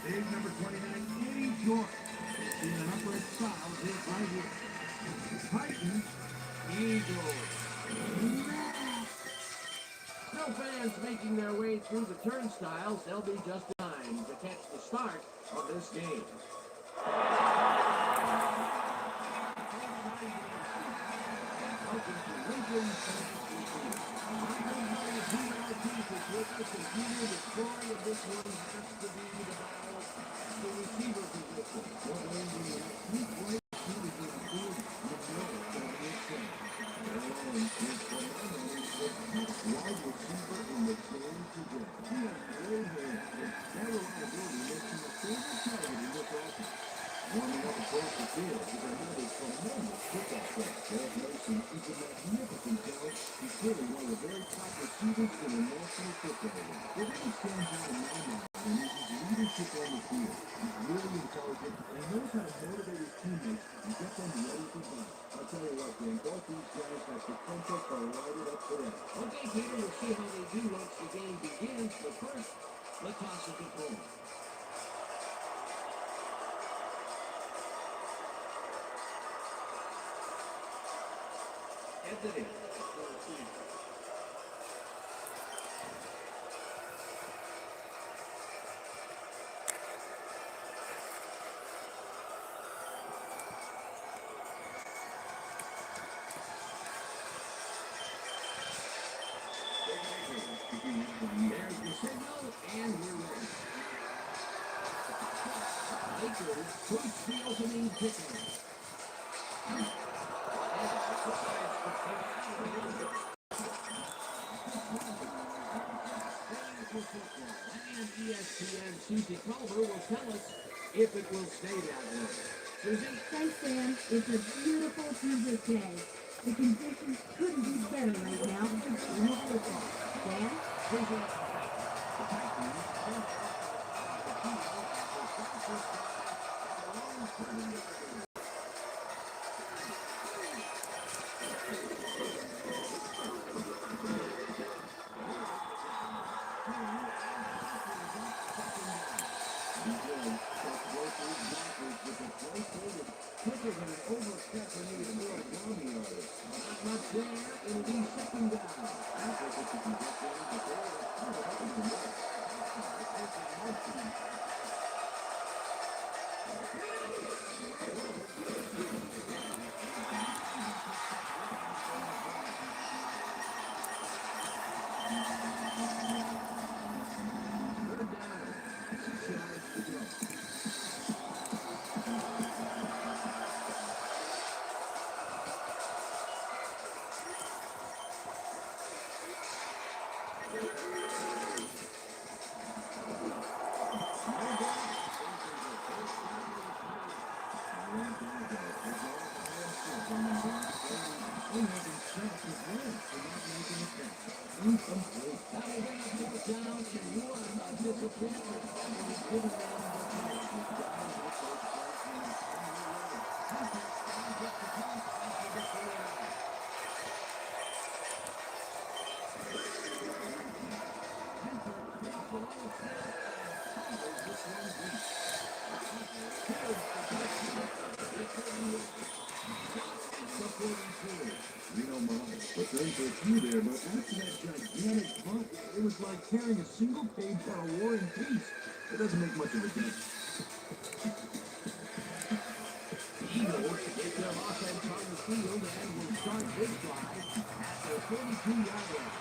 Big number 29, Eddie George. In an upright style, is right here. Titans, Eagles. Still fans making their way through the turnstiles. They'll be just in time to catch the start of this game. Welcome to Lincoln, Tennessee. The story of this one has to be the battle of the receiver position. What way do you have two great receivers in the field? You know it's going to be a change. Allen is phenomenally the top wide receiver in the game today. He has great hands, and that reliability makes him a favorite target in this offense. Warming up across the field is another tremendous pickup threat. Derek Mason is a magnificent talent. He's clearly one of the very top receivers in the National Football League. What really stands out in my mind is his leadership on the field. He's really intelligent and knows how to motivate his teammates and get them ready for battle. I'll tell you what, Dan, both these guys have potential to light it up for us. Okay, Peter, we'll see how they do once the game begins, but first, let's toss it to Cole. Anthony. There's the signal, and we're ready. Lakers push the opening kicker. And ESPN Susie Culver will tell us if it will stay that way. Susie? Thanks, Sam. It's a beautiful Tuesday day. The conditions couldn't be better right now for the game of football. Dan? Susie? Quicker than an overstep when he was more down the order. Not much there. It'll be second down. I think if you can get there before, it's even better. Third down. 6 yards to go. But thanks for a few there, but after that gigantic bump, it was like carrying a single page on a War and Peace. It doesn't make much of a difference. The Eagles get their offense on the field and will start this drive at their 42-yard line.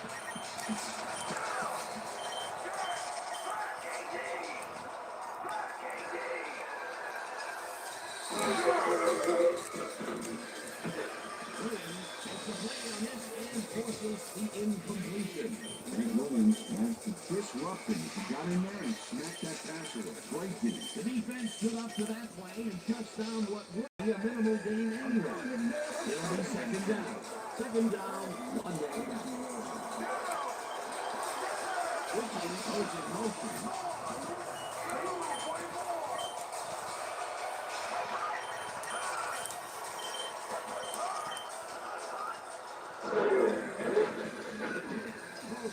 The incompletion. Greg Williams has to disrupt him. He got in there and smacked that pass away. Great D. The defense stood up to that play and touchdown what would be a minimal gain anyway. It'll be second down. Second down, 1 man down. Switching goes in motion.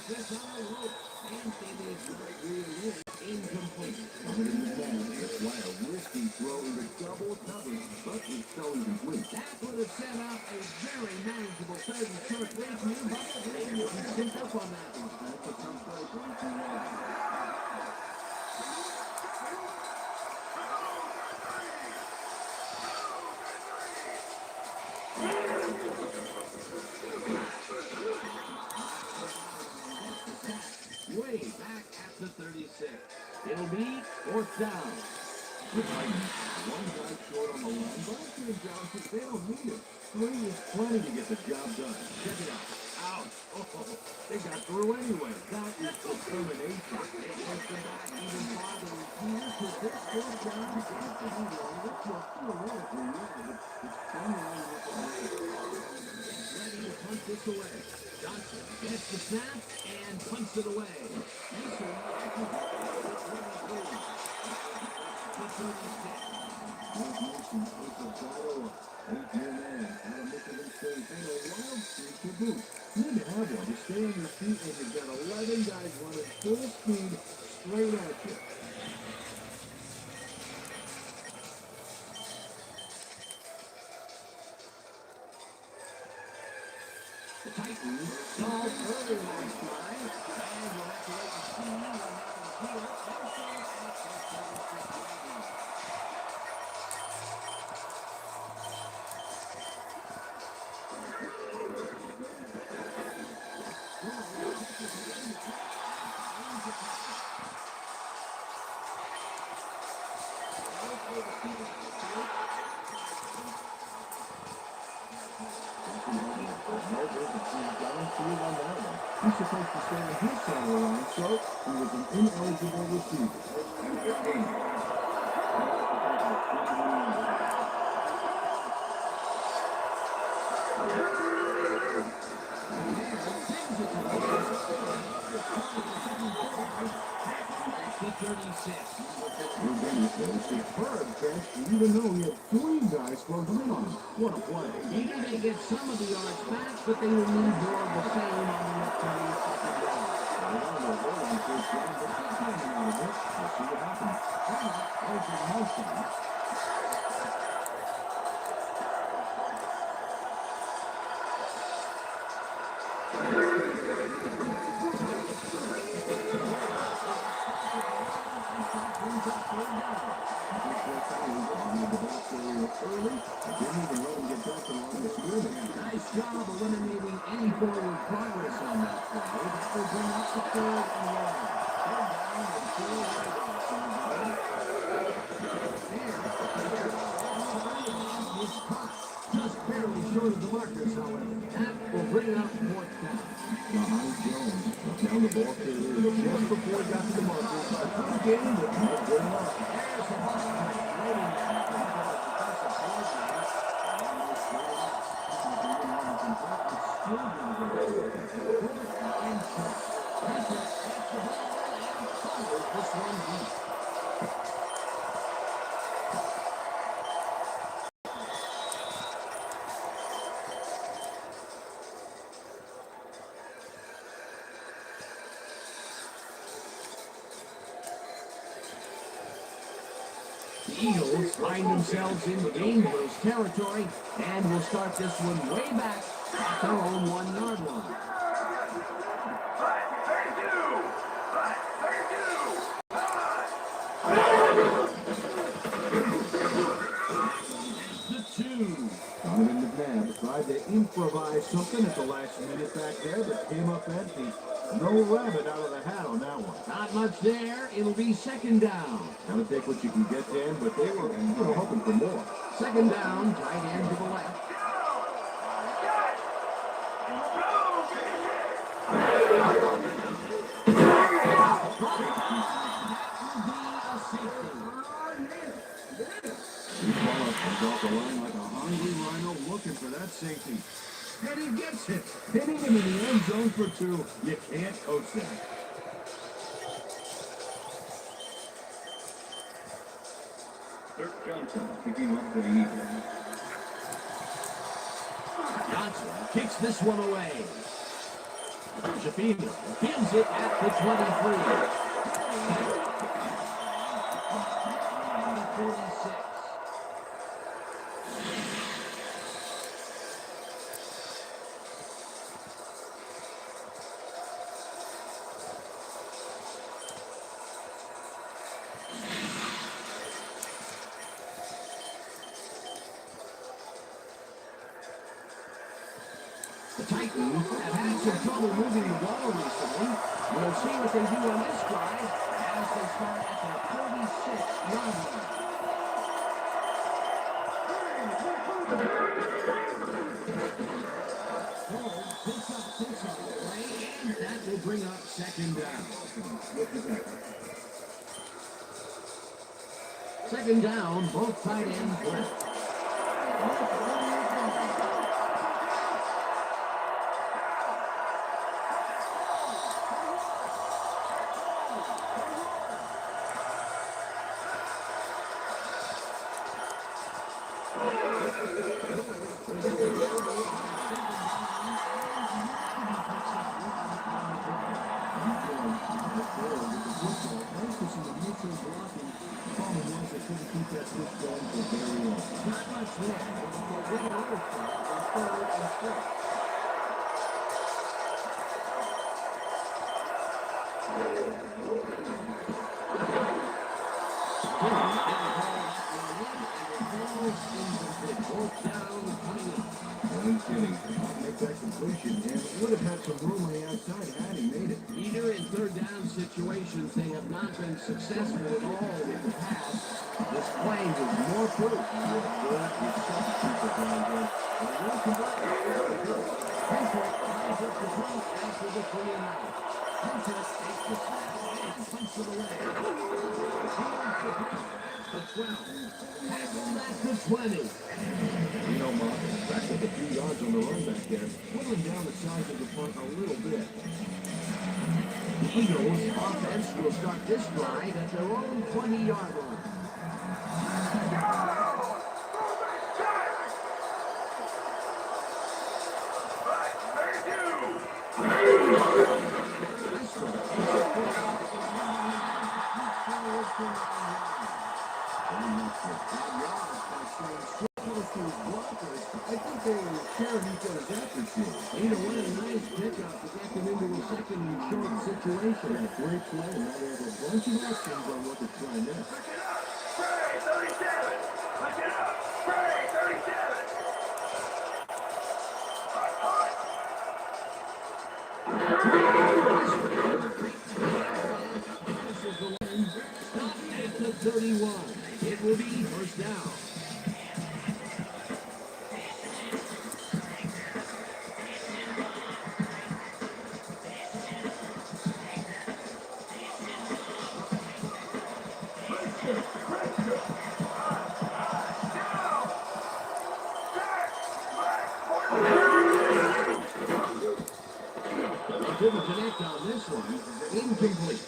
This on the rope, and it is incomplete. stolen complete. That would have set up a very manageable third and short lead for you, but maybe if you stick up on that one. That's a tough play. 3-2 now. Way back at the 36. It'll be fourth down. The Titans, one guy short on the line, but I think Josh, they don't need it. 3 is plenty to get the job done. Check it out. Ouch. Oh, they got through anyway. That is determination. They pushed them back even farther than here to this fourth down. It's to be longer. Theoretically, yeah, but it's funny how you look at it. Ready to punt this away. Johnson gets the snap and punts it away. Mason the 36. Mike Mason takes a battle up. 8-year man out of Michigan State and a wild streak to boot. You need to have one to stay on your feet when you've got 11 guys running full speed straight at you. The Titans stall early last drive, and we'll have to wait and see what happens here. He's supposed to stay on his side of the line, so he was an ineligible receiver. Superb catch, even though he had 3 guys closing in on him. What a play. Maybe they get some of the yards back, but they will need more of the same on the upcoming second down. On first down, but keep climbing out of it. We'll see what happens. There's a motion. Nice job eliminating any forward progress on that play. That will bring up the third and long. Third down and 4 is caught. Just barely short of the markers, however. That will bring up fourth down. Behind Jones. Down the ball to just before he got to the markers. Again, but not good enough. There's a ball waiting this one deep. The Eagles find themselves in dangerous territory and will start this one way back at their own 1-yard line. The 2. Donovan McNabb tried to improvise something at the last minute back there, but came up empty. No rabbit out of the hat on that one. Not much there. It'll be second down. Gotta take what you can get, Dan, but they were hoping for more. Second down, tight end to the left. He comes off the line like a hungry rhino looking for that safety. And he gets it. Hitting him in the end zone for 2. You can't coach that. Dirk Johnson kicking off for the Eagles. Johnson kicks this one away. Shafino fields it at the 23. 46. The Titans have had some trouble moving the ball recently. We'll see what they do on this drive as they start at the 46-yard line. Picks up the play, and that will bring up second down. Second down, both tight ends left. Either in third down situations, they have not been successful at all in the past. This play was more proof. After the 3 and out. Hunter takes the snap and punts it away. The 12. Tackle back to 20. Back with a few yards on the run back there, pulling down the size of the punt a little bit. The Eagles offense will start this drive at their own 20-yard line. I think they were sharing each other's efforts here. Either way, a nice pickup to get them into a second and short situation. A great play, and now they have a bunch of options on what to try next. Spray 37! Look it up! Spray 37! Stop at the 31. It will be first down. Couldn't connect on this one. Incomplete.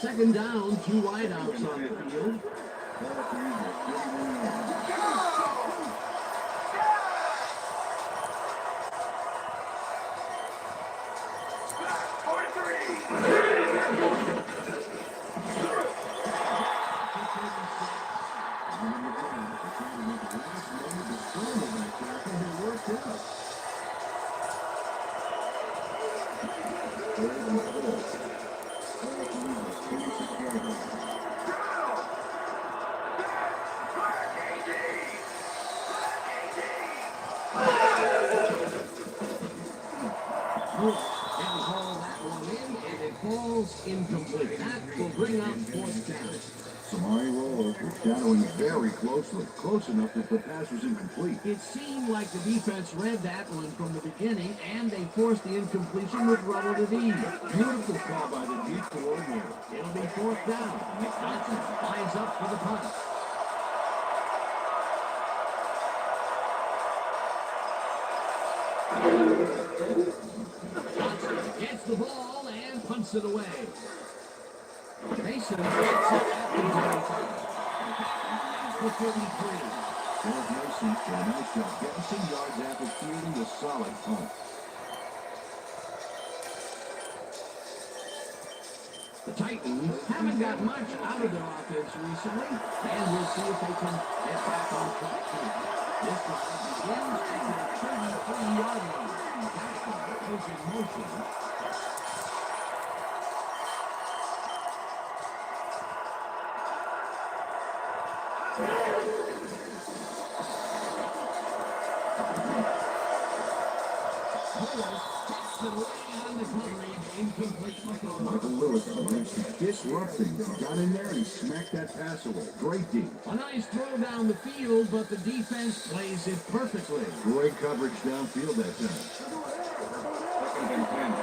Second down, 2 wideouts on the field. Incomplete. That will bring up fourth down. Some high rollers were shadowing very closely, close enough that the pass was incomplete. It seemed like the defense read that one from the beginning, and they forced the incompletion with relative ease. Beautiful call by the deep coordinator. It'll be fourth down. Johnson lines up for the punt. Johnson gets the ball and punts it away. Mason gets it at the 33. George Mason did a nice job getting some yards after fielding a solid punt. The Titans haven't got much out of their offense recently, and we'll see if they can get back on track here. This drive begins at the 33-yard line. Jackson goes in motion. Lewis takes it away on the coverage. Incomplete. Michael Lewis managed to disrupt things. He got in there and he smacked that pass away. Great D. A nice throw down the field, but the defense plays it perfectly. Great coverage downfield that time. Second and 10.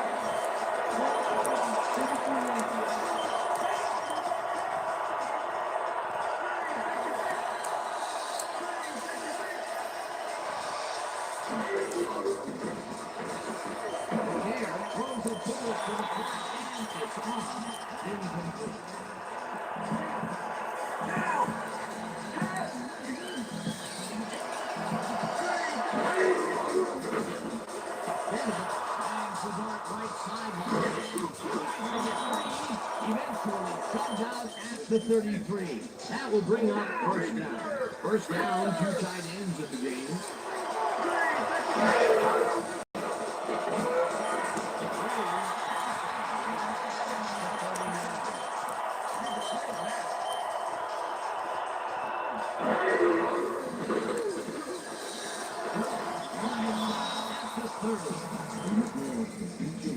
The 33. That will bring up first down. First down, two tight ends of the game.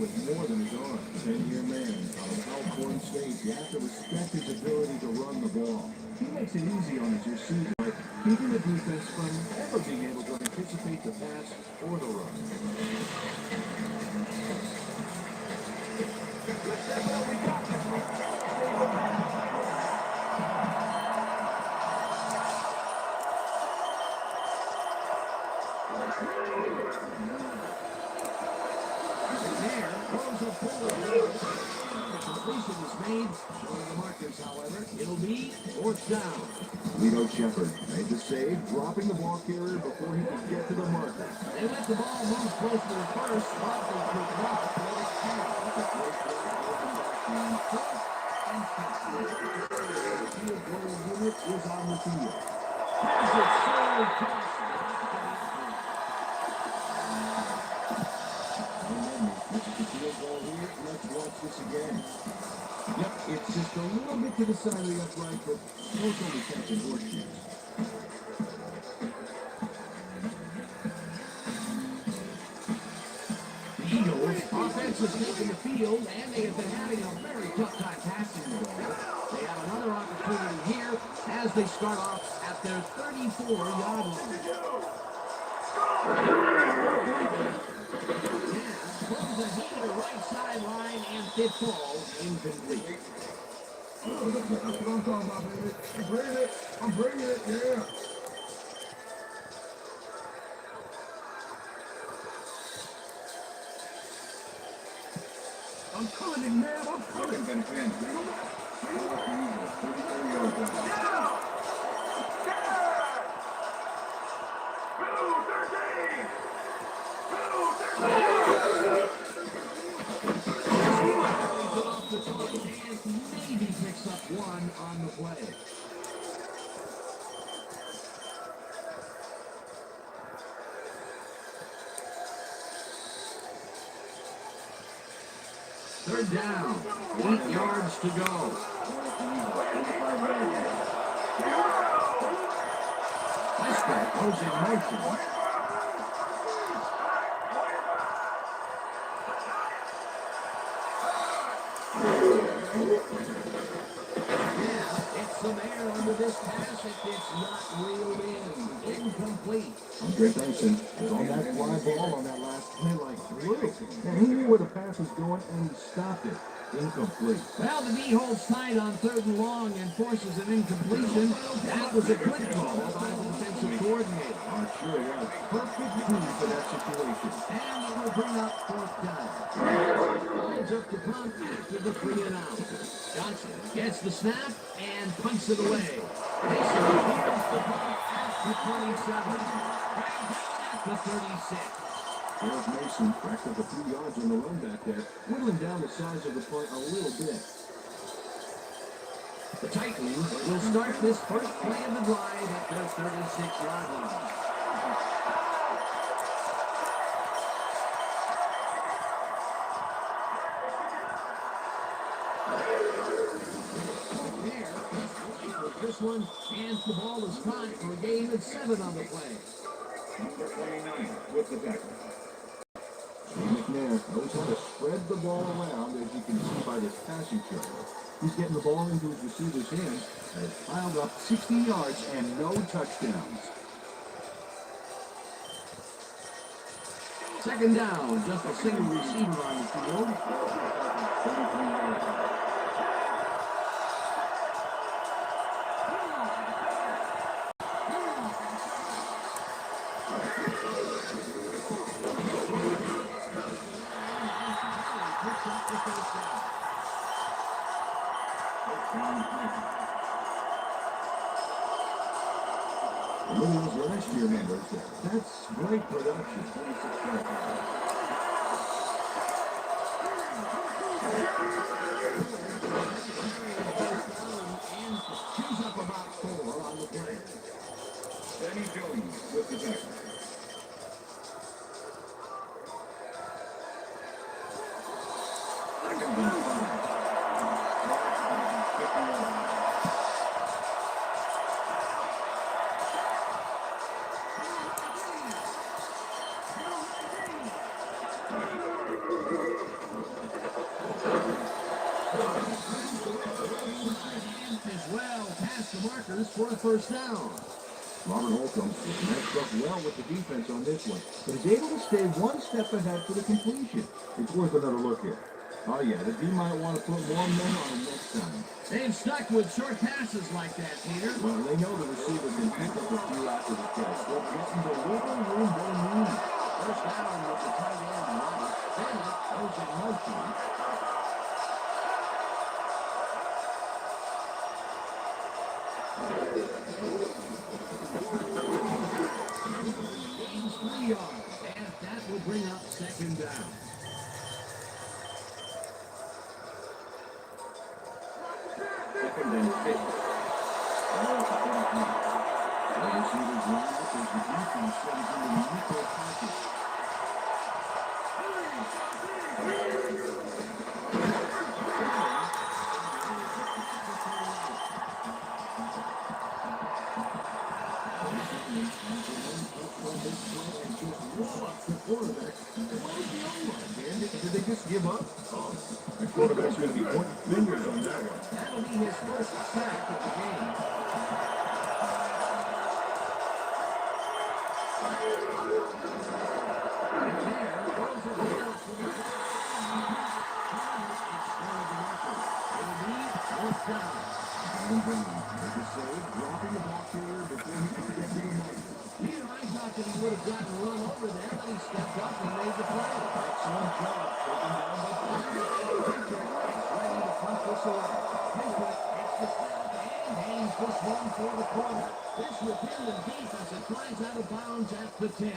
With more than his arm. 10-year man out of Alcorn State. You have to respect his ability to run the ball. He makes it easy on his receiver, by keeping the defense from ever being able to anticipate the pass or the run. It'll be fourth down. Lito Shepard made the save, dropping the ball carrier before he could get to the marker. They let the ball move close to the first. Barkley took off. Field goal unit is on the field. Has it so close. This is the field goal here. Let's watch this again. Yep, it's just a little bit to the side of the upright, but most only catching horseshoes. The Eagles offense is taking the field, and they have been having a very tough time passing the ball. They have another opportunity here as they start off at their 34-yard line. Throws ahead to the right sideline, and tip ball incomplete. That's what I'm talking about, baby. I'm bringing it, yeah. I'm coming, man, I'm coming. Second and 10. Maybe picks up one on the play. Third down, 8 yards to go. Westbrook goes in motion. Some air under this pass, it's not reeled in. Incomplete. Andre Benson was on that fly ball on that last play like glue. And he knew where the pass was going, and he stopped it. Incomplete. Well, the D holds tight on third and long and forces an incompletion. That was a good call by the defensive coordinator. Sure was. Perfect team for that situation. And it will bring up fourth down. Lines up to punt after the 3 and out. Johnson gets the snap and punts it away. Mason hears the punt at the 27. At the 36. George Mason racked up a few yards on the run back there, whittling down the size of the punt a little bit. The Titans will start this first play of the drive at their 36-yard line. This one, and the ball is caught for a gain of 7 on the play. Number 29 with the tackle. McNair knows how to spread the ball around, as you can see by this passing chart. He's getting the ball into his receiver's hands, and it's piled up 60 yards and no touchdowns. Second down, just a single receiver on the field. 33 yards. Look at those last year numbers. That's great production. 26 yards. Choose up about 4 on the play. Danny Jones with the tackle. Second and 5. As well, past the markers for a first down. Robert Holcomb is matched up well with the defense on this one, but is able to stay one step ahead for the completion. It's worth another look here. Oh yeah, the D might want to put more men on him next time. They've stuck with short passes like that, Peter. Well, they know the receiver can pick up a few after the catch. They're getting the wiggle room they need. First down with the tight end, Robert. Bennett goes in motion. Gains 3 yards, and that will bring up second down. Second and 50. The receivers line up as the defense settles into the neutral pocket. Did they just give up? Oh, the quarterback's going to be pointing fingers on that one. That'll be his first sack of the game. And there goes the ball for the It'll be fourth down. Aaron Brown with the save, dropping the ball carrier before he could get to the mic. Peter, I thought that he would have gotten run over there, but he stepped up and made the play. Excellent job taking down the ball. Ready to punt this away. Haywood gets the snap and hangs this one for the corner. This with him and deep as it flies out of bounds at the 10.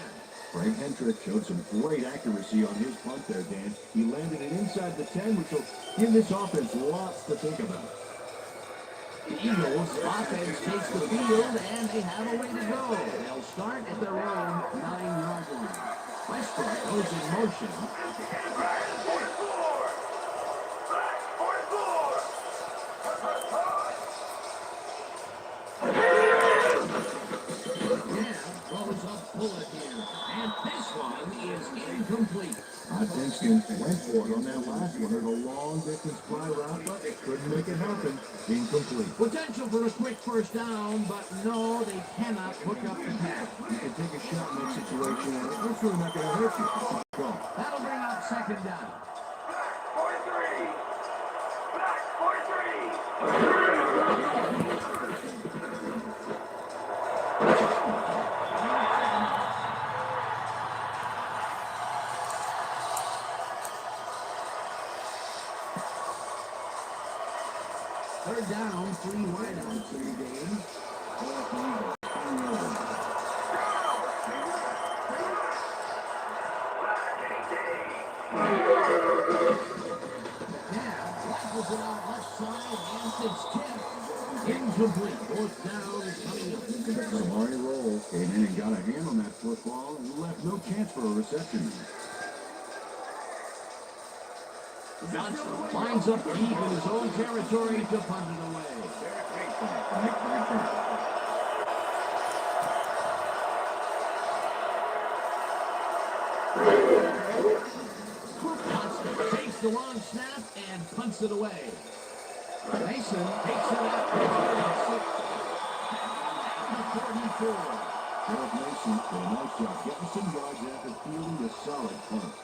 Frank Hendrick showed some great accuracy on his punt there, Dan. He landed it inside the 10, which will give this offense lots to think about. The Eagles offense takes the field and they have a way to go. They'll start at their own 9-yard line. Westbrook goes in motion. Black 44. Black 44. Yeah, throws a bullet here. And this one is incomplete. Hodgkinson went for it on that last one. There's a long distance fly route, but they couldn't make it happen. Incomplete. Potential for a quick first down, but no, they cannot hook up the pass. You can take a shot in that situation, and it's really not going to hurt you. Go. That'll bring up second down. Black 43. Black 43. Third down, 3 wideouts in the game. Rifles it out left side, and it's tipped. Incomplete. Fourth down coming up. Samari Roll came in and got a hand on that football and left no chance for a reception. Johnson lines up deep in his own territory to punt it away. the long snap and punts it away. Mason takes it out for 44. Derek Mason for a nice job getting some yards after fielding a solid punt.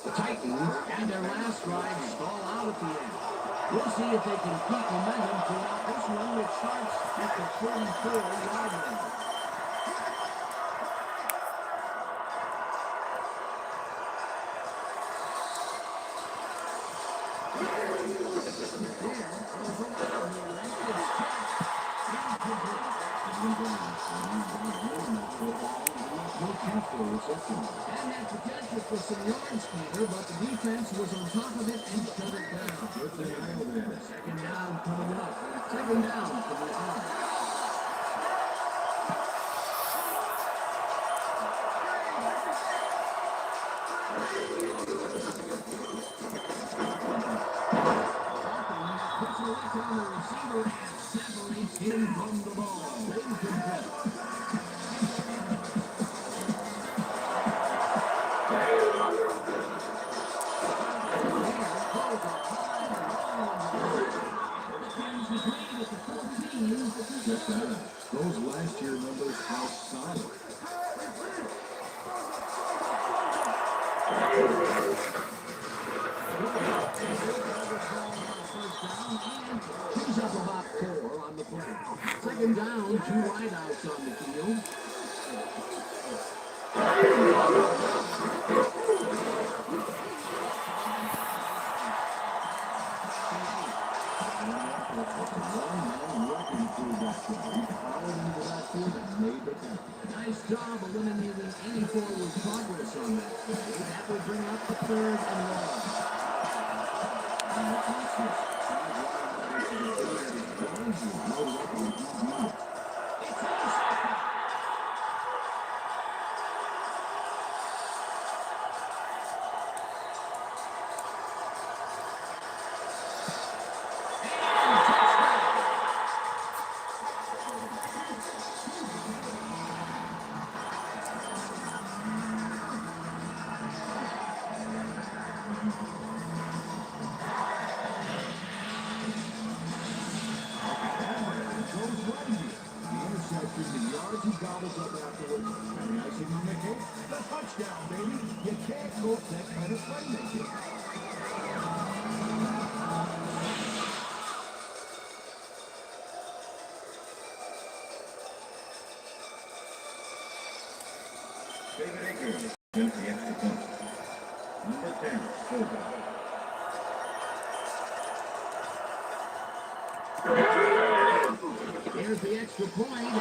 The Titans and their last drive stall out at the end. We'll see if they can keep momentum throughout this one, which starts at the 44-yard line. And had potential for some yards, Peter, but the defense was on top of it and shut it down. good thing I know that. Second down coming up. Second down from the arm. Puts a lick on the receiver and separates him from the ball. Incomplete. Those last year numbers are solid. He's up about 4 on the play. Second down, 2 wideouts on the field. Nice job eliminating any forward progress on that play. That will bring up the 3rd and long. Touchdown, baby. You can't coach that kind of playmaking. David Akers wins the extra point. Number 10, fullback. Here's the extra point.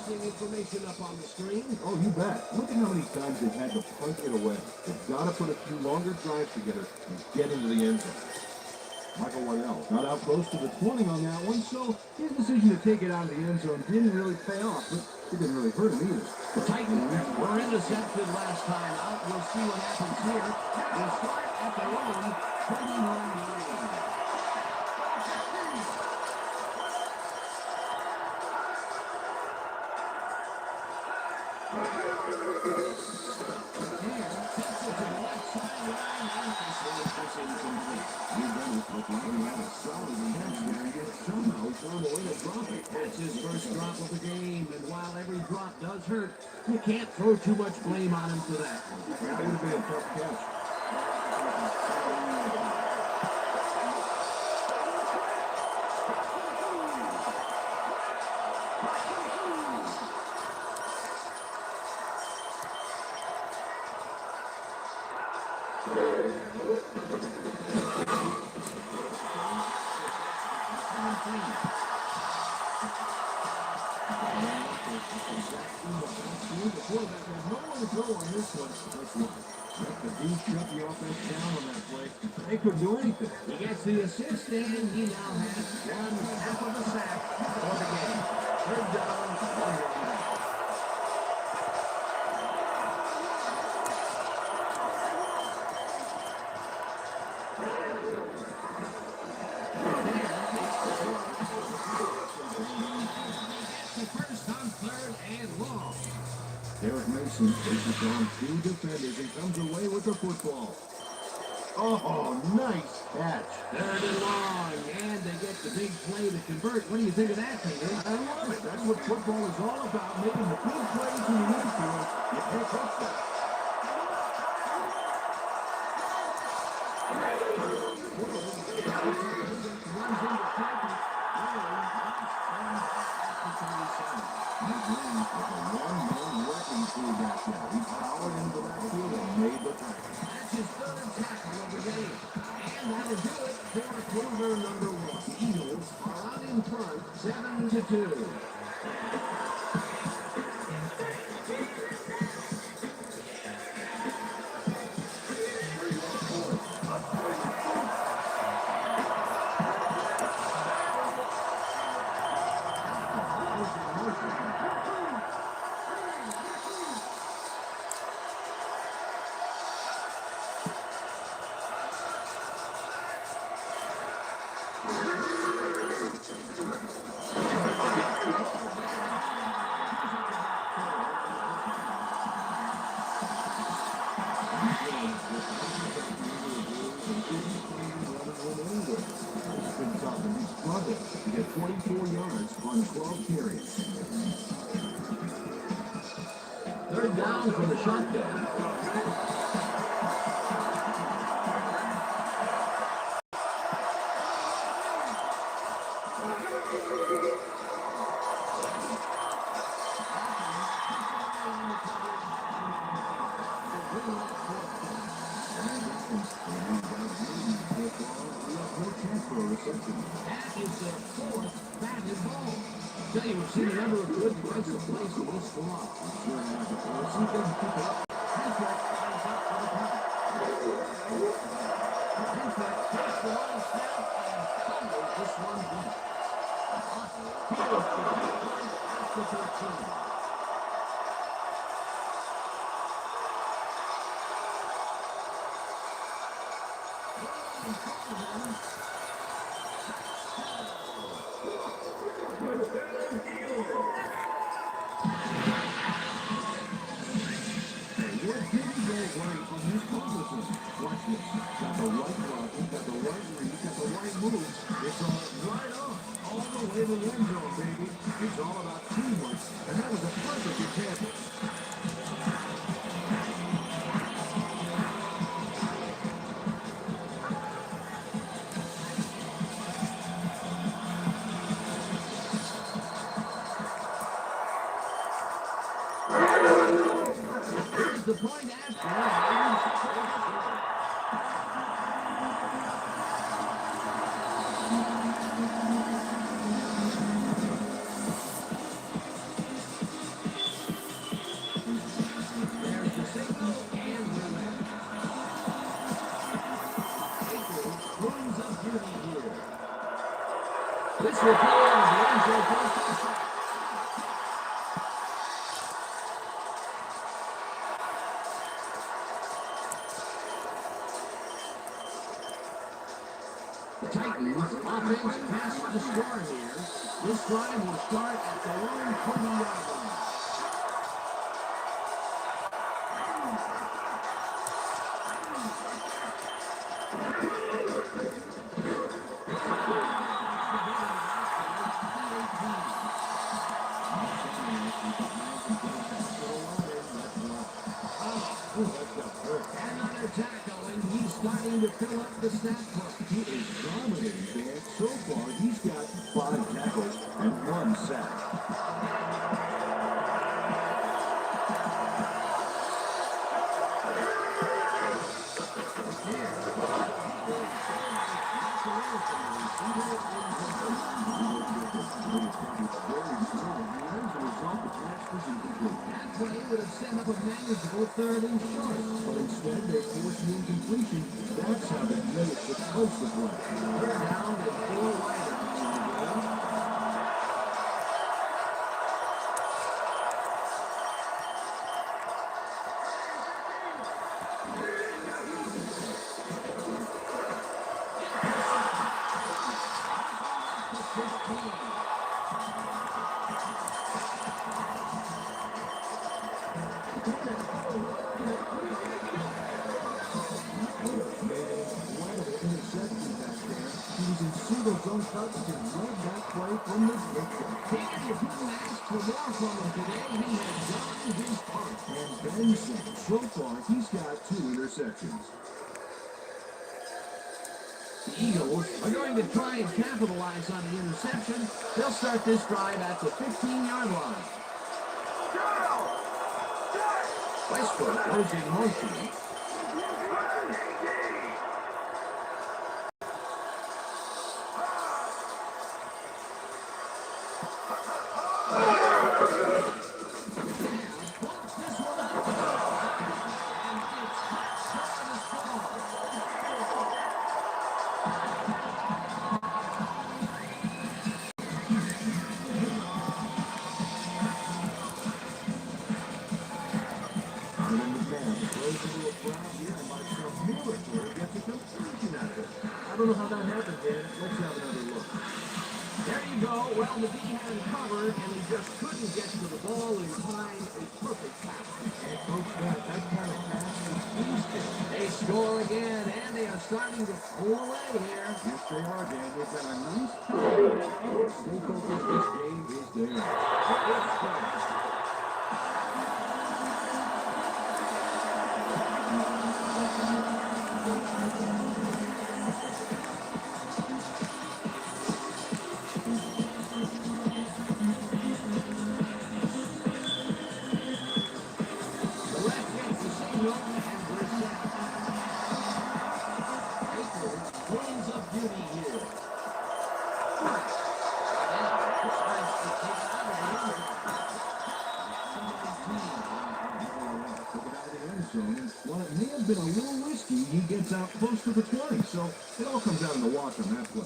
Information up on the screen. Oh, you bet. Look at how many times they've had to punt it away. They've got to put a few longer drives together and get into the end zone. Michael Waddell got out close to the 20 on that one, so his decision to take it out of the end zone didn't really pay off, but it didn't really hurt him either. The Titans were intercepted last time out. We'll see what happens here. They'll start at their own 21-yard line. That's his first drop of the game, and while every drop does hurt, you can't throw too much blame on him for that. That would have been a tough catch. The quarterback has nowhere to go on this one. Let's watch. Let the D shut the offense down on that play. They could do anything. He gets the assist, and he now has one half of a sack for the game. Third down, one down. First on third and long. Derek Mason faces down two defenders and comes away with the football. Oh, nice catch. Third and long, and they get the big play to convert. What do you think of that, Peter? I love it. That's what football is all about, making the big plays in the infield. You can't touch that. He powered into the backfield and made the tackle. That's his third tackle of the game. And that'll do it for quarter number one. Eagles are out in front, 7-2. To get 24 yards on 12 carries. Third down for the shotgun. That is their fourth batted ball. Tell you, we've seen a number of good defensive plays from this squad. Sure have. Let's see if they can keep it up. Hancock lines up for the punt. Hancock takes the long snap and fumbles this one deep. After 13. It's all right on, all the way to the end zone, baby. It's all about teamwork, and that was a perfect example. Here's the point after. This will be the end zone. The Titans offense past the score here. This drive will start at the own 20-yard line. Another tackle, and he's starting to fill up the stat book. He is dominating, man. So far, he's got 5 tackles and 1 sack. would have set up a manageable third and short. But instead, they forced an incompletion. That's how the unit was supposed to play. Third down and 4 wideouts in the game. Zone cuts and led that play from the get-go. And you couldn't ask for more from him today. He has done his part. And Benson, so far, he's got 2 interceptions. The Eagles are going to try and capitalize on the interception. They'll start this drive at the 15-yard line. Westbrook goes in motion. I don't know how that happened, Dan. Let's have another look. There you go. Well, the D had him covered, and he just couldn't get to the ball in time. A perfect pass. And Coach, that kind of pass is easy. They score again, and they are starting to pull away here. Yes, they are, Dan. They've got a nice pass. Stay focused. This game is theirs. It's theirs. While it may have been a little risky, he gets out close to the 20, so it all comes out in the wash on that play.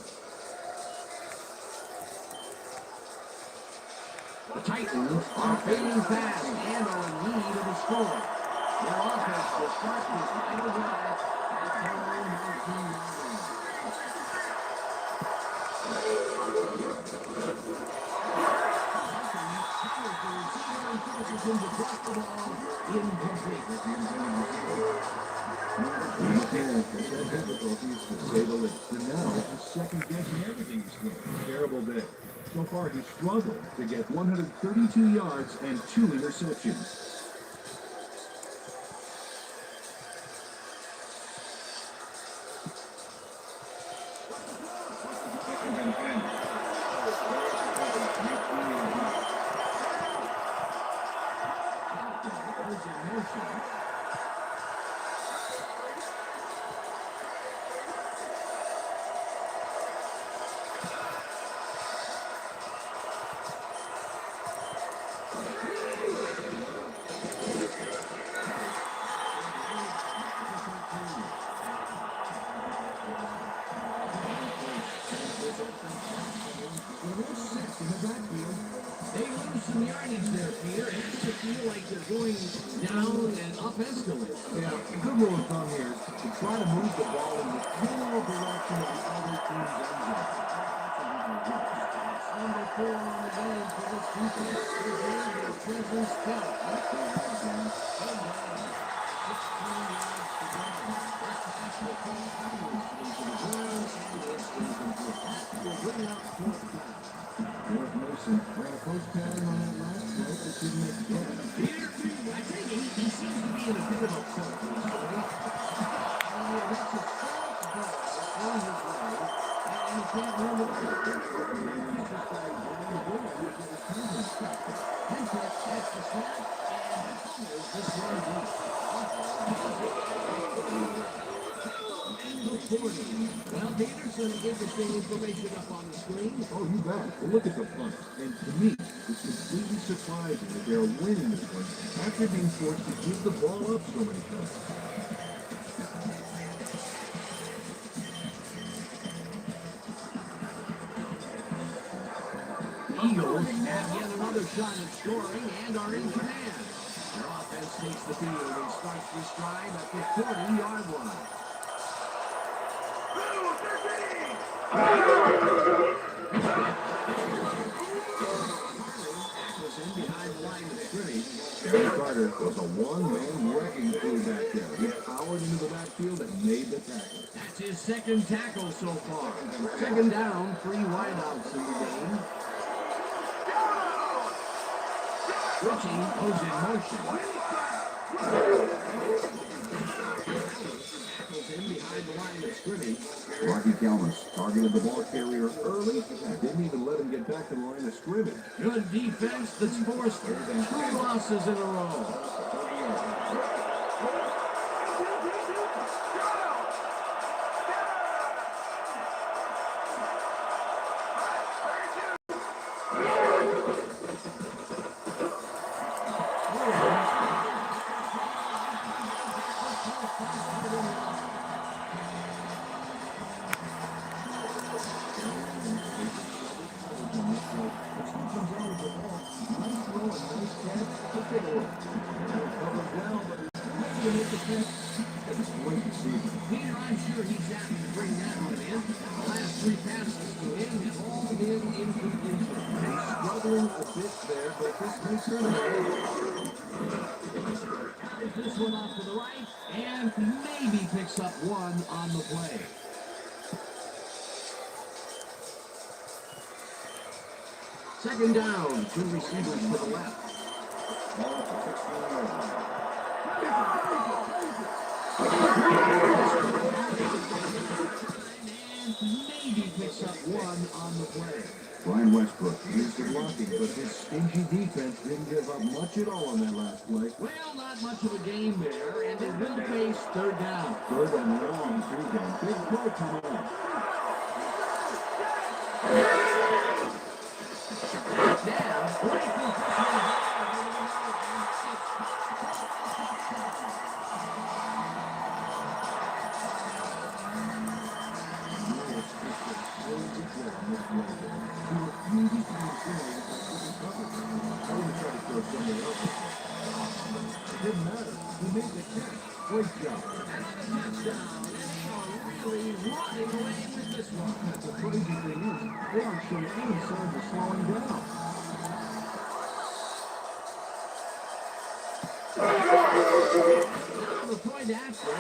The Titans are fading fast and are in need of a score. Their offense will start this final drive at their own 19-yard line. Incomplete. Difficulties to say the least. And now he's second guessing everything he's doing. Terrible day. So far, he struggled to get 132 yards and 2 interceptions. They lose some yardage there, Peter. It has to feel like they're going down and up escalator. Yeah, a good rule of thumb here is to try to move the ball in the general direction of the other team's end zone. Number 4 on the game for this defense. They're going to presence felt. That's the game. 16 yards to go. This pass will fall outwards into the ground, and it's incomplete. Will bring up 4th down. North Mason ran a post pattern on that last play, but didn't make the play. Peter, I think he seems to be in a bit of a funk recently. That's a soft ball on his way, and he can't run it out. He's just like, Hentrich gets the snap, and fumbles this one deep. And the 40. Well, Peter, some interesting information up on the screen. Oh, you bet. Well, look at the punt. And to me, it's completely surprising that they're winning this one after being forced to give the ball up so many times. Eagles have yet another shot at scoring and are in command. The offense takes the field and starts this drive at the 40-yard line. Tackles in behind the line of scrimmage. Gary Carter was a one-man wrecking crew back there. He powered into the backfield and made the tackle. That's his second tackle so far. Second down, 3 wideouts in the game. Switching goes in motion. Tackles in behind the line of scrimmage. Rocky Calmus targeted the ball carrier early and didn't even let him get back to the line of scrimmage. Good defense that's forced 2 losses in a row. Peter, I'm sure he's happy to bring that one in. The last 3 passes to him have all been incompletion. He's struggling a bit there, but this may turn around. This one off to the right, and maybe picks up 1 on the play. Second down, 2 receivers to the left. Ball for 16 yards. And maybe picks up 1 on the play. Brian Westbrook used the blocking, but his stingy defense didn't give up much at all on that last play. Well, not much of a game there, and it will face third down. Third and long, too, Dan. Big play coming up. Now, great Didn't matter. He made the catch. Great job. really running away with this one. The crazy thing is, they aren't showing any signs of slowing down. The point after,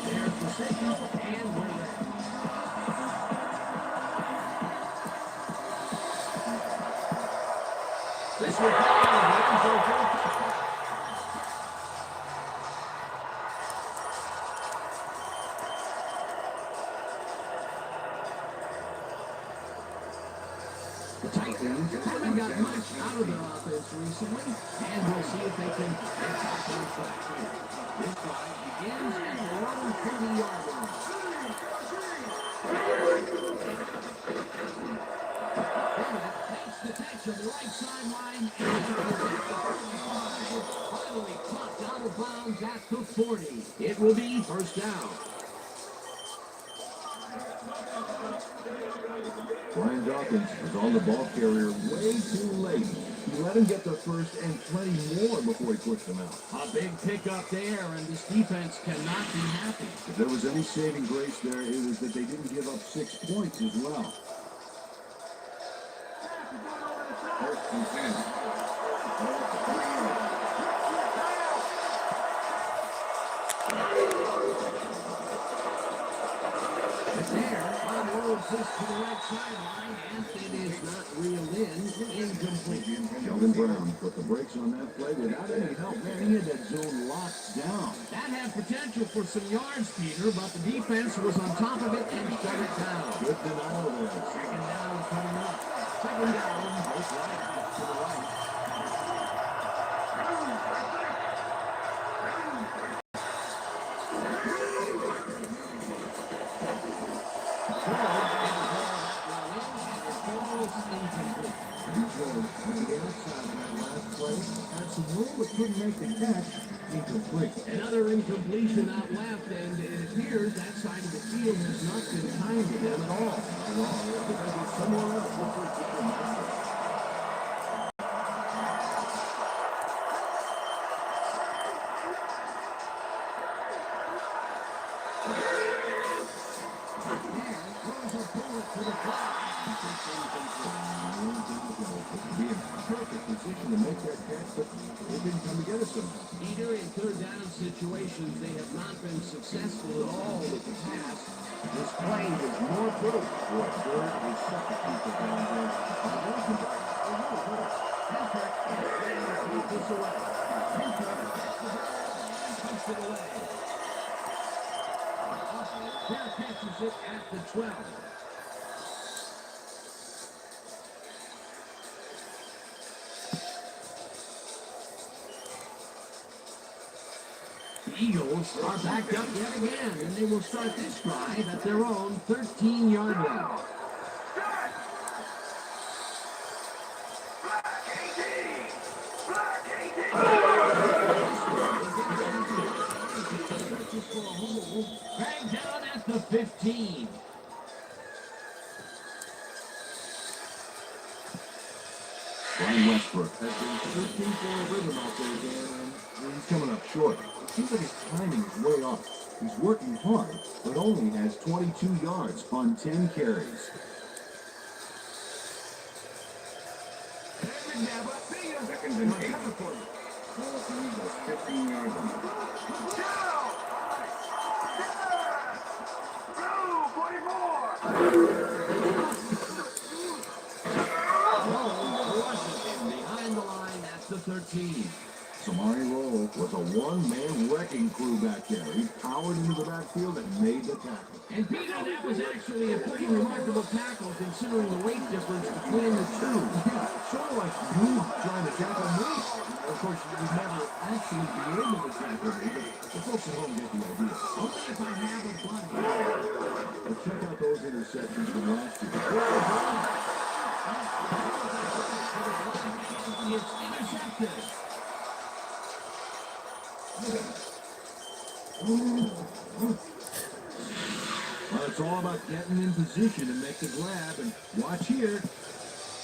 there's the signal, and we're ready. This will play on the hands over. The Titans haven't got much out of their offense recently, and we'll see if they can get back on track here. This drive begins at the 130-yard line. Bennett takes the catch on the right sideline, and finally popped out of bounds at the 40. It will be first down. Brian Dawkins was on the ball carrier way too late. He let him get the first and plenty more before he pushed him out. A big pickup there, and this defense cannot be happy. If there was any saving grace there, it was that they didn't give up 6 points as well. First and 10. It's there. unloads this to the right sideline, and it is not reeled in. Incomplete. Sheldon Brown put the brakes on that play without any help. Man, he had that zone locked down. That had potential for some yards, Peter, but the defense was on top of it and shut it down. Good denial there. Second down coming up. Second down, both right to the right. Had some room but couldn't make the catch. Incomplete. Another incompletion out left, and it appears that side of the field has not been kind to them at all. Somewhere else looks like they can make it. Be in perfect position to make that catch, but they didn't come together somehow. Peter, in third down situations, they have not been successful at all with the pass. This play is more proof for a third and second people down there. And those who are a little better. Hancock is ready to keep this away. Hancock gets the ball and puts it away. Bear catches it at the 12. The Eagles are backed up yet again, and they will start this drive at their own 13-yard line. Dragged down at the 15. Brian Westbrook has been searching for a rhythm out there, Dan, and he's coming up short. It seems like his timing is way off. He's working hard, but only has 22 yards on 10 carries. Second and 8. Ball at the Eagles, 15-yard line. Behind the line at the 13. Samari Roll was a one-man wrecking crew back there. He powered into the backfield and made the tackle. And Peter, that was actually a pretty remarkable tackle considering the weight difference between the two. Sort of like you trying to tackle me. Of course, you would never actually be able to tackle me, but the folks at home get the idea. Only if I have a buddy. But check out those interceptions from last year. It's intercepted. Well, it's all about getting in position and make the grab, and watch here.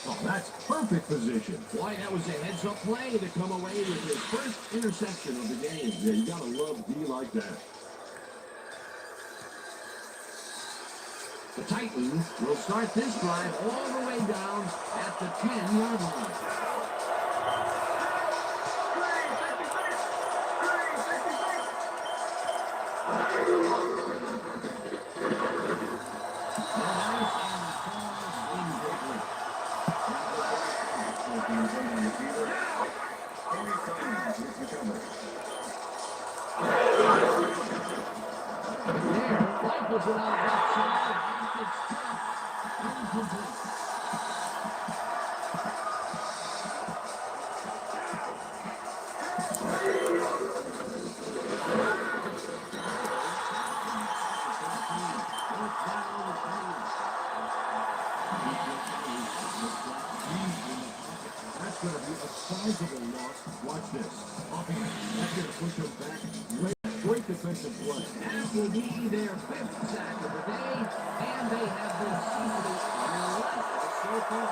Oh, that's perfect position. Boy, that was a heads-up play to come away with his first interception of the game. Yeah, you gotta love D like that. The Titans will start this drive all the way down at the 10-yard line. Was it out of that side? It's tough. Incomplete. That's going to be a sizable loss. Watch this. That's going to push him back. Great defensive play. That will be their 5th sack of the day, and they have been seasonally relentless so far.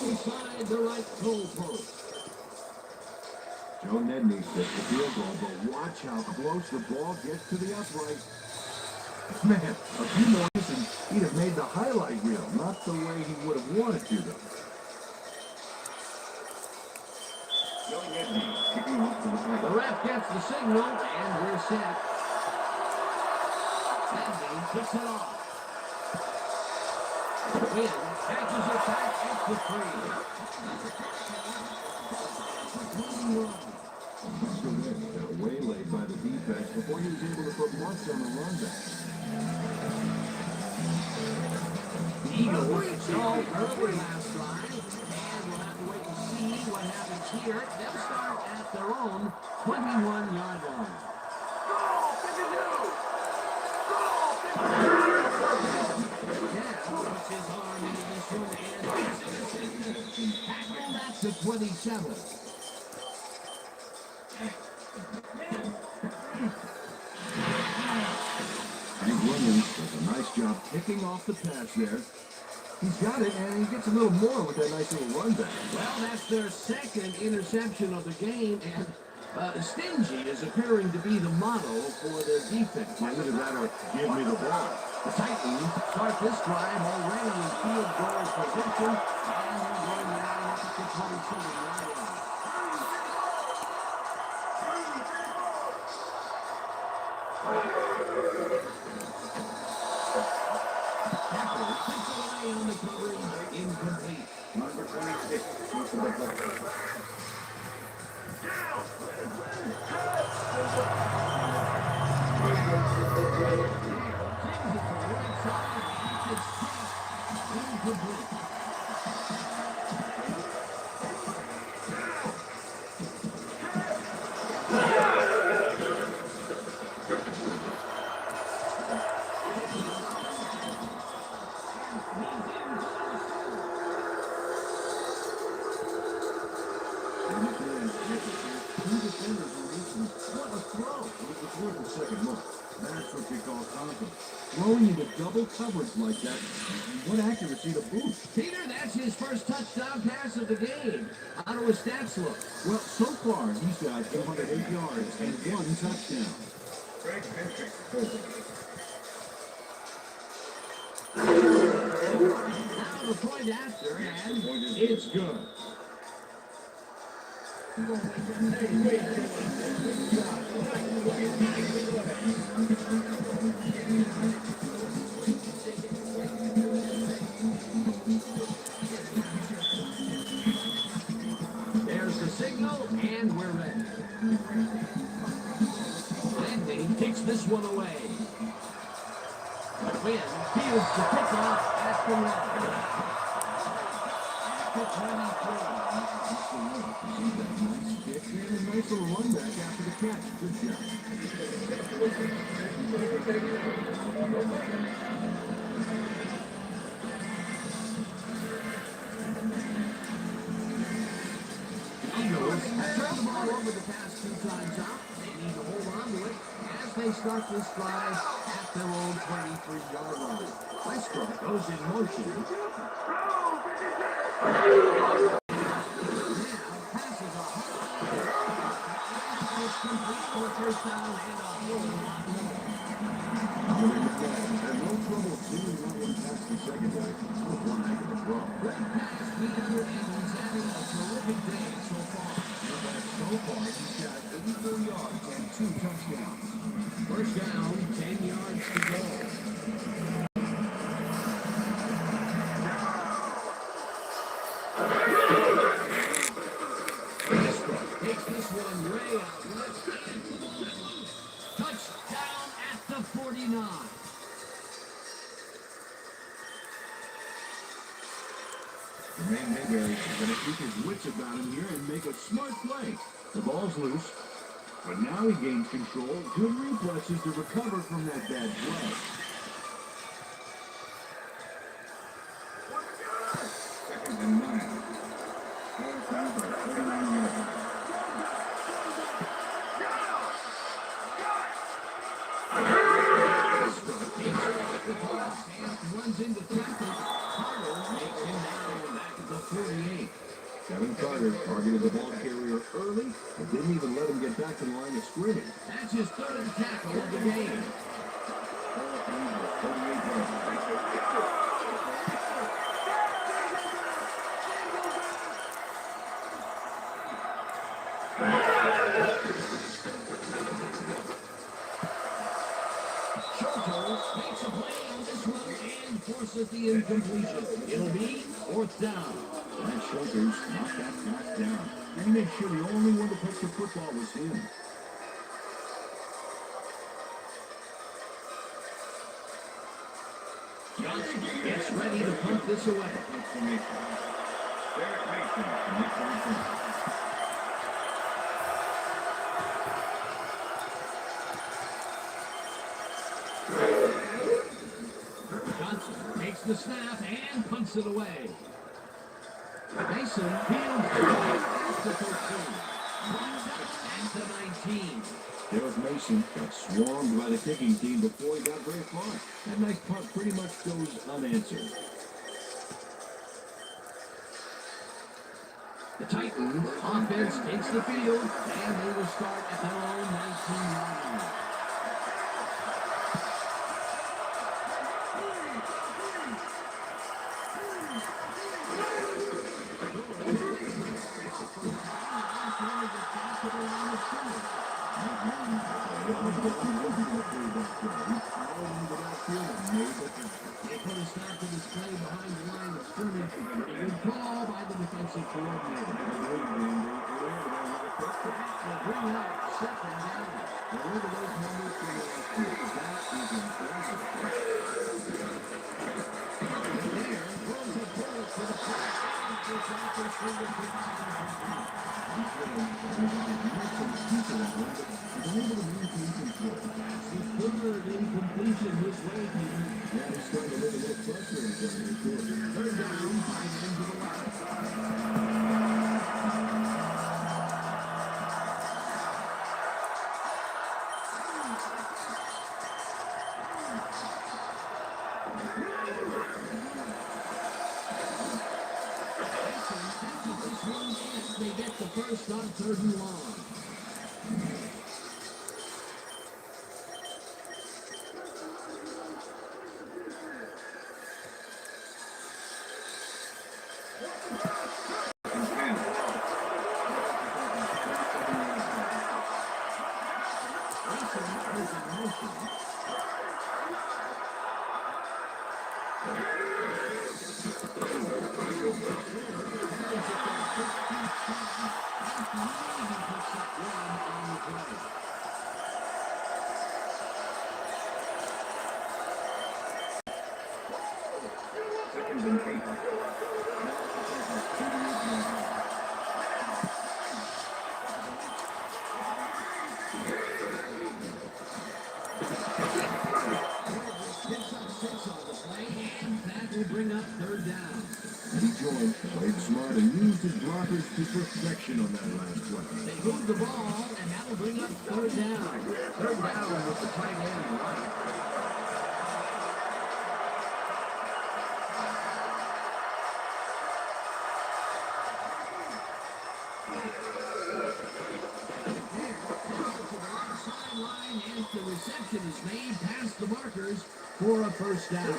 Inside the right goal post. Joe Nedney sets the field goal, but watch how close the ball gets to the upright. Man, a few more and he'd have made the highlight reel, not the way he would have wanted to, though. Joe Nedney kicking off to the play. The ref gets the signal, and we're set. Sandy kicks it off. Win catches it back at the 3. Waylaid by the defense before he was able to put much on the run back. The Eagles stalled early last drive, and we'll have to wait and see what happens here. They'll start at their own 21-yard line. Puts his arm into this one and tackled at the 27. Hank Williams does a nice job picking off the pass there. He's got it, and he gets a little more with that nice little run back. Well, that's their second interception of the game, and Stingy is appearing to be the model for their defense. Either that or give me the ball. The Titans start this drive already in field goal position, and they're going down at the 27-yard line. Tackle takes it away on the coverage, incomplete. Number 26. That's what you call confidence. Throwing into double coverage like that, what accuracy to boot. Peter, that's his first touchdown pass of the game. How do his stats look? Well, so far, he's got 208 yards and 1 touchdown. Now the point after, and it's good. There's the signal, and we're ready. Andy kicks this one away. Win fields the kickoff at the line. At the 23. Nice little run back after the catch. Good job. Eagles have turned the ball over the past 2 times out. They need to hold on to it as they start this drive at their own 23-yard line. Westbrook goes in motion. Now passes a high. It's complete for a first down and a whole lot more. Had no trouble seeing that one past the secondary. No flag in the throw. Great pass, Peter, and he's having a terrific day so far. So far, he's got 84 yards and 2 touchdowns. First down, 10 yards to go. Westbrook takes this one way out left and touchdown at the 49. Jermaine Mayberry is going to keep his wits about him here and make a smart play. The ball's loose, but now he gains control. Good reflexes to recover from that bad play. Second and 9. Score time by 49 yards. Runs into traffic. Carter makes him down back at the 48. Kevin Carter targeted the ball carrier early and didn't even let him get back to the line of scrimmage. That's his third tackle of the game. forces the incompletion. It'll be 4th down. That Shoulders knocked that pass down. He made sure the only one to touch the football was him. Johnson gets ready to punt this away. Derek Mason makes the return. Johnson takes the snap and punts it away. Mason fields the ball at the 13. At the 19. Derek Mason got swarmed by the kicking team before he got very far. That nice punt pretty much goes unanswered. The Titans offense takes the field, and they will start at their own 19-yard line. They put a stop to this play behind the line of scrimmage. A good call by the defensive coordinator. They'll bring out 2nd down. Now, look at those numbers from last year. That is impressive. There throws a bullet to the flat. It's out there for the third incompletion this way, Peter. Yeah, he's starting to look a little frustrated down here, too. 3rd down, tight end to the left. They get the first on 3rd and long. Bring up 3rd down. Detroit played smart and used his blockers to perfection on that last play. They move the ball, and that'll bring up 3rd down. 3rd down with the tight end right. Sideline as the reception is made past the markers for a 1st down.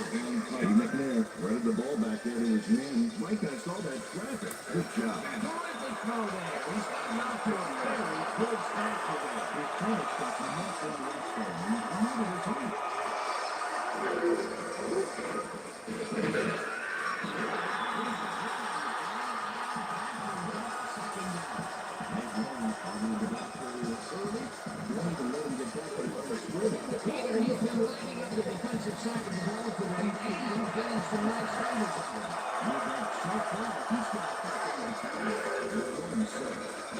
Eddie McNair threaded the ball back there to his man. Mike, I saw that traffic. Good job. Terrific throw there. He's gotten off to a very good start today. His teammates got the most on the left side. He's moving the team. Peter, he's been lining up the defensive side of the ball today and getting some nice numbers on it. So far, he's got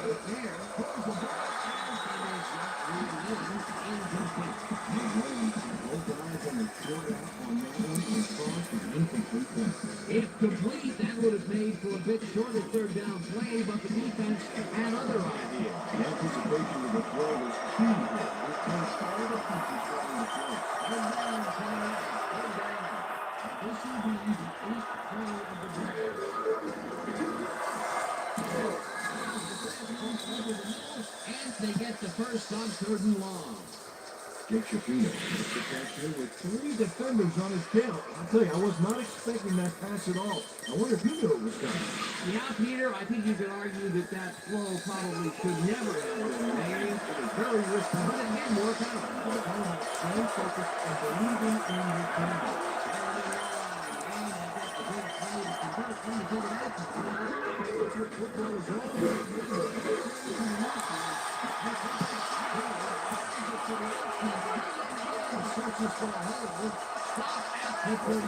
There, pulls the ball out and is not really incomplete. both eyes on the short out on that one and cross an incomplete pass. If complete, that would have made for a bit shorter 3rd down play, but the defense had other ideas. The anticipation of the throw was key here. This coach all the pieces trying to throw. 3rd down coming up. 3rd down. This will be the 8th play of the drive. And they get the first on 3rd and long. Jake Shafino makes the catch here with 3 defenders on his tail. I'll tell you, I was not expecting that pass at all. I wonder if you knew it was coming. Yeah, Peter, I think you could argue that that throw probably should never have been made. It was very risky, but it did work out. Staying focused and believing in your team. Football is all about searches for a hole. Stop at the 34.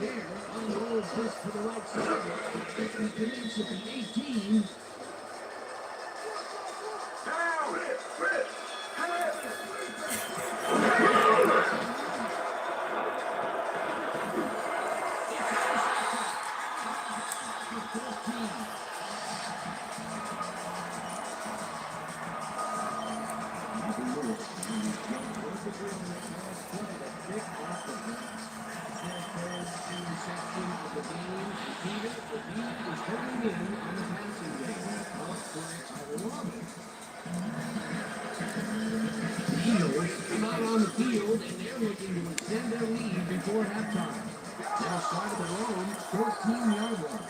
There, unrolls this to the right side. It begins at the 18. Down, Rip, head. Eagles come out on the field, and they're looking to extend their lead before halftime. They'll start at their own 14-yard line.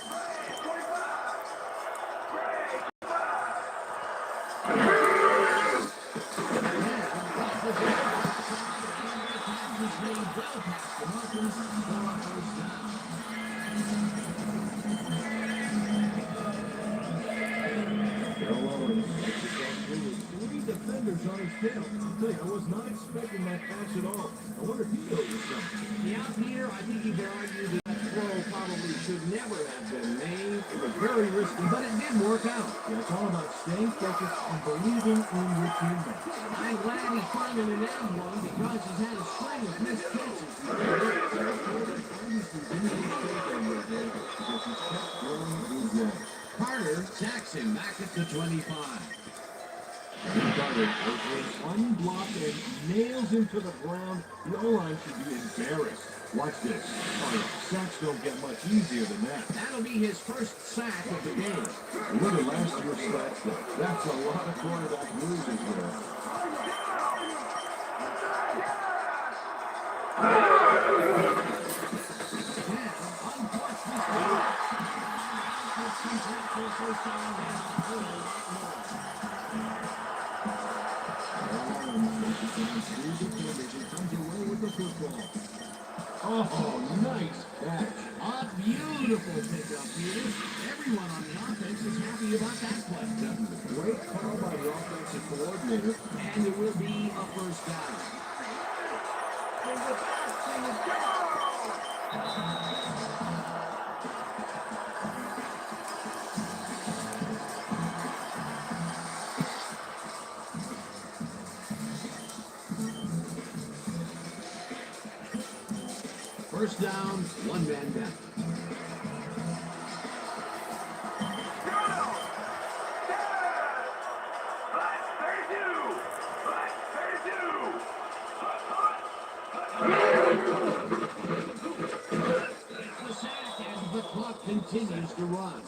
Three defenders on his tail. I'll tell you, I was not expecting that pass at all. I wonder if he knows something. Yeah, Peter, I think you could argue that that throw probably should never have been made. It was very risky, but it did work out. Yeah, it's all about staying focused and believing in your teammates. I'm glad he finally nailed one because he's had a string of missed catches. Carter sacks him back at the 25. Carter is unblocked and nails him to the ground. The O-line should be embarrassed. Watch this. Oh, yeah. Sacks don't get much easier than that. That'll be his first sack of the game. Look at last year's stats, though. That's a lot of quarterback losers there. Oh, nice catch. A beautiful pickup, Peter. Everyone on the offense is happy about that play. Great call by the offensive coordinator. And it will be a first down. First down, one man down. The sack and the clock continues to run.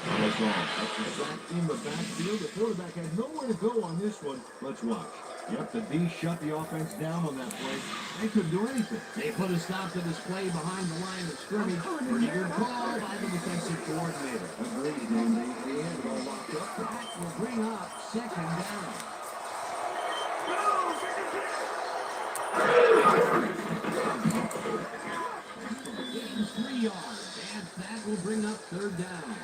That's all. That's the sack in the backfield. The quarterback had nowhere to go on this one. Let's watch. Yep, the D shut the offense down on that play. They couldn't do anything. They put a stop to this play behind the line of scrimmage. Pretty good call by the defensive coordinator. Agreed, and they had it all locked up. That will bring up second down. Gains 3 yards, and that will bring up third down.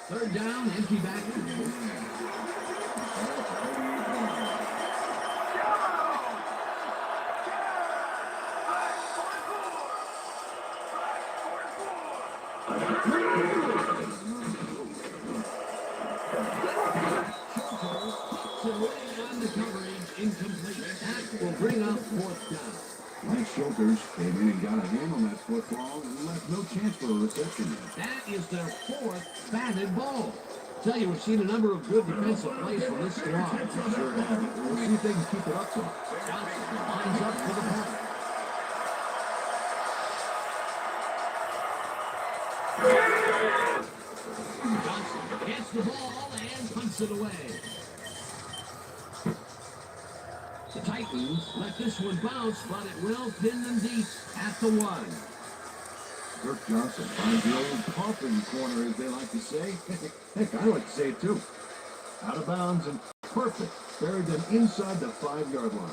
Third down, empty backfield. On the coverage, incomplete. That will bring up fourth down. Mike Schulters came in and got a hand on that football and left no chance for a reception. That is their fourth batted ball. Tell you, we've seen a number of good defensive plays from this squad. Sure have. We'll see if they can keep it up to. Johnson lines up for the punt. Johnson gets the ball and punts it away. Titans let this one bounce, but it will pin them deep at the 1. Kirk Johnson finds the old coffin corner, as they like to say. Heck, I like to say it too. Out of bounds and perfect. Buried them inside the 5-yard line.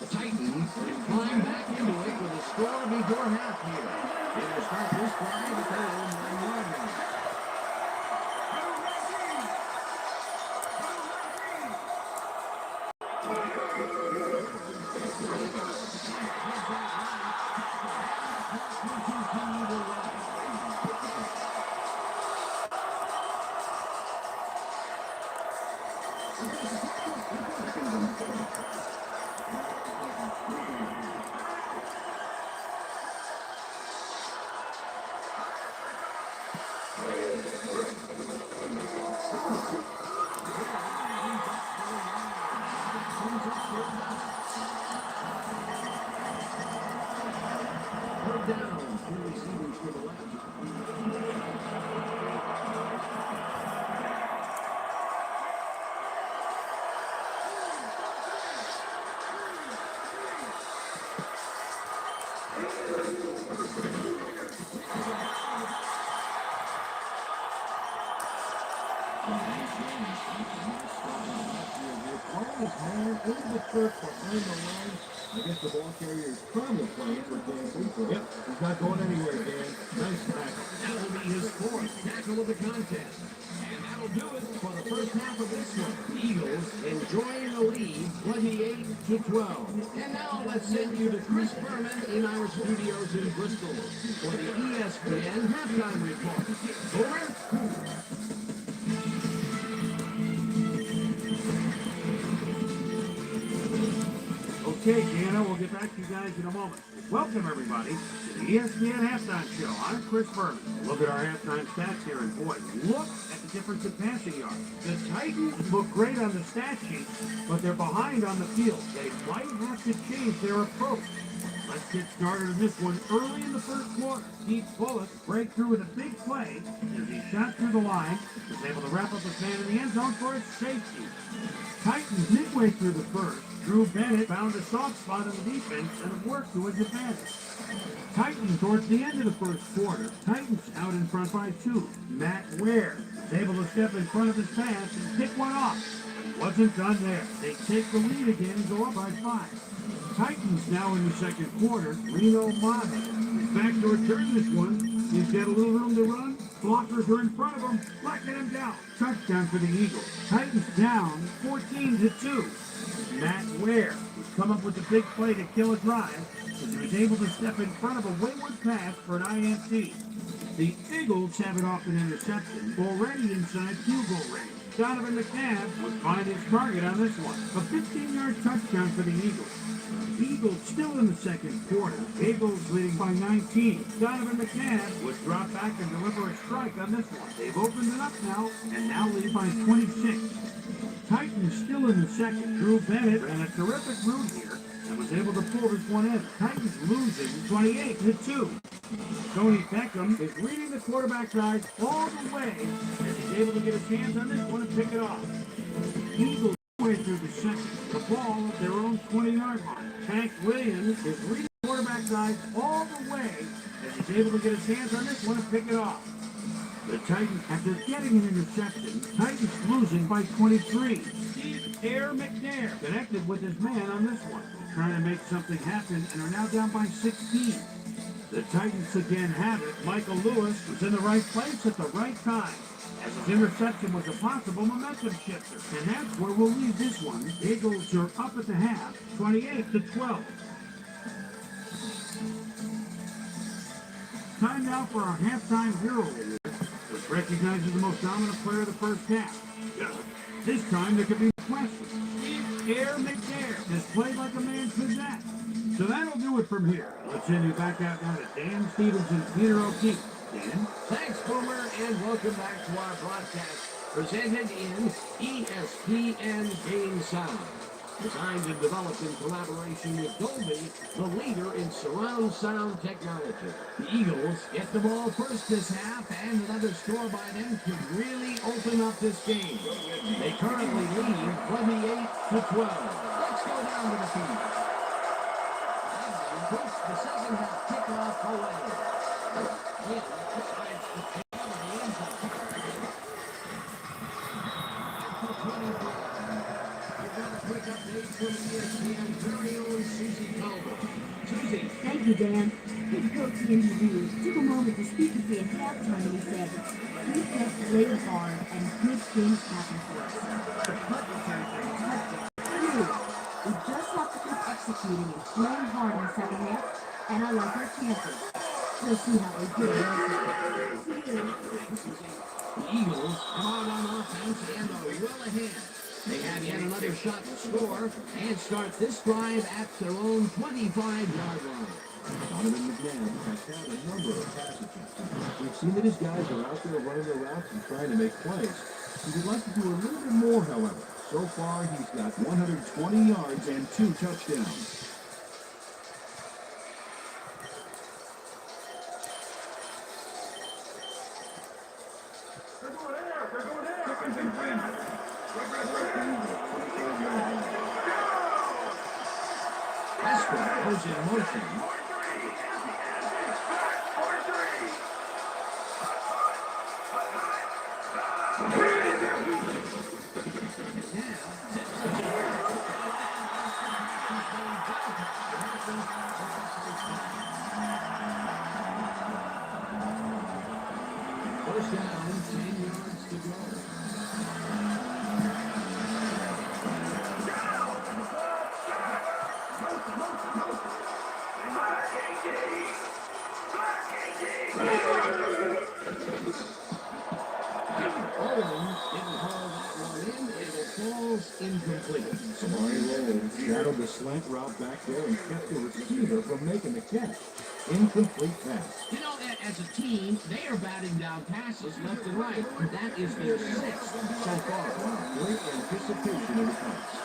The Titans climb back into it with a score before half here. They'll start this drive at their own 9-yard line. Third down, 2 receivers to the left. I guess the ball carrier is probably playing for Kansas. Yep, he's not going anywhere, Dan. Nice tackle. That will be his 4th tackle of the contest. And that'll do it for the first half of this one. Eagles enjoying the lead, 28-12. And now let's send you to Chris Berman in our studios in Bristol for the ESPN halftime report. Over. Okay, Deanna, we'll get back to you guys in a moment. Welcome, everybody, to the ESPN Halftime Show. I'm Chris Berman. Look at our halftime stats here, and boy, look at the difference in passing yards. The Titans look great on the stat sheet, but they're behind on the field. They might have to change their approach. Let's get started on this one early in the first quarter. Steve Bullock break through with a big play as he shot through the line, was able to wrap up his man in the end zone for his safety. Titans midway through the first. Drew Bennett found a soft spot in the defense and worked to his advantage. Titans towards the end of the first quarter. Titans out in front by 2. Matt Ware was able to step in front of his pass and pick one off. He wasn't done there. They take the lead again and go up by 5. Titans now in the second quarter. Reno Mata is back to return this one. He's got a little room to run. Blockers are in front of him, locking him down. Touchdown for the Eagles. Titans down 14-2. Matt Ware has come up with a big play to kill a drive as he was able to step in front of a wayward pass for an INT. The Eagles have it off an interception, already inside field goal range. Donovan McNabb would find his target on this one. A 15-yard touchdown for the Eagles. Eagles still in the second quarter. Eagles leading by 19. Donovan McNabb would drop back and deliver a strike on this one. They've opened it up now and now lead by 26. Titans still in the second. Drew Bennett ran a terrific route here and was able to pull this one in. Titans losing 28-2. Tony Beckham is leading the quarterback guys all the way as he's able to get his hands on this one and pick it off. Eagles way through the second. The ball at their own 20-yard line. Hank Williams is leading the quarterback guys all the way as he's able to get his hands on this one and pick it off. The Titans, after getting an interception, Titans losing by 23. Steve Air McNair connected with his man on this one. Trying to make something happen and are now down by 16. The Titans again have it. Michael Lewis was in the right place at the right time, as his interception was a possible momentum shifter. And that's where we'll leave this one. Eagles are up at the half, 28-12. Time now for our halftime hero award, which recognizes the most dominant player of the first half. This time there could be no question. Steve Air McNair is played like a man possessed. So that'll do it from here. Let's send you back out now to Dan Stevens and Peter O'Keefe. Dan? Thanks, Boomer, and welcome back to our broadcast presented in ESPN Game Sound. Designed and developed in collaboration with Dolby, the leader in surround sound technology. The Eagles get the ball first this half, and another score by them could really open up this game. They currently lead 28-12. Let's go down to the field. And puts the second half kickoff away. Yeah, decides to take out of the end zone. Quick update from ESPN very own Susie Calvo. Susie. Thank you, Dan. His coach interviewed took a moment to speak with me at halftime, and he said, "We just played hard and good things happened for us. The punt return for a touchdown. Period. We just have to keep executing and playing hard in the second half, and I like our chances. We'll see how they do." See you. The Eagles come out on offense and are well ahead. They have yet another shot to score and start this drive at their own 25-yard line. Donovan McNabb has had a number of pass attempts. We've seen that his guys are out there running their routes and trying to make plays. He would like to do a little bit more, however. So far, he's got 120 yards and 2 touchdowns. They're going there. They're going there. Prescott goes in motion. First down, 10 yards to go. Incomplete. Samari Rowland shadowed the slant route back there and kept the receiver from making the catch. Incomplete pass. You know, as a team, they are batting down passes left and right. That is their 6th so far. Wow, great anticipation of the pass.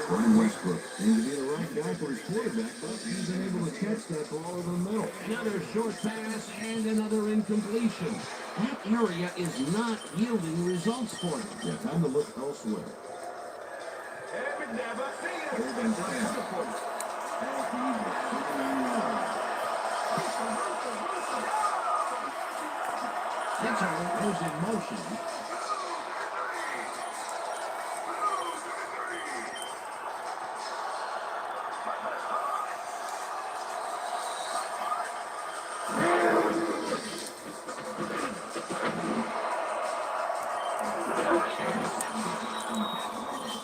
Jordan Westbrook seems to be the right guy for his quarterback, but he's been able to catch that ball over the middle. Another short pass and another incompletion. That area is not yielding results for them. Yeah, time to look elsewhere. Mitchell goes in motion.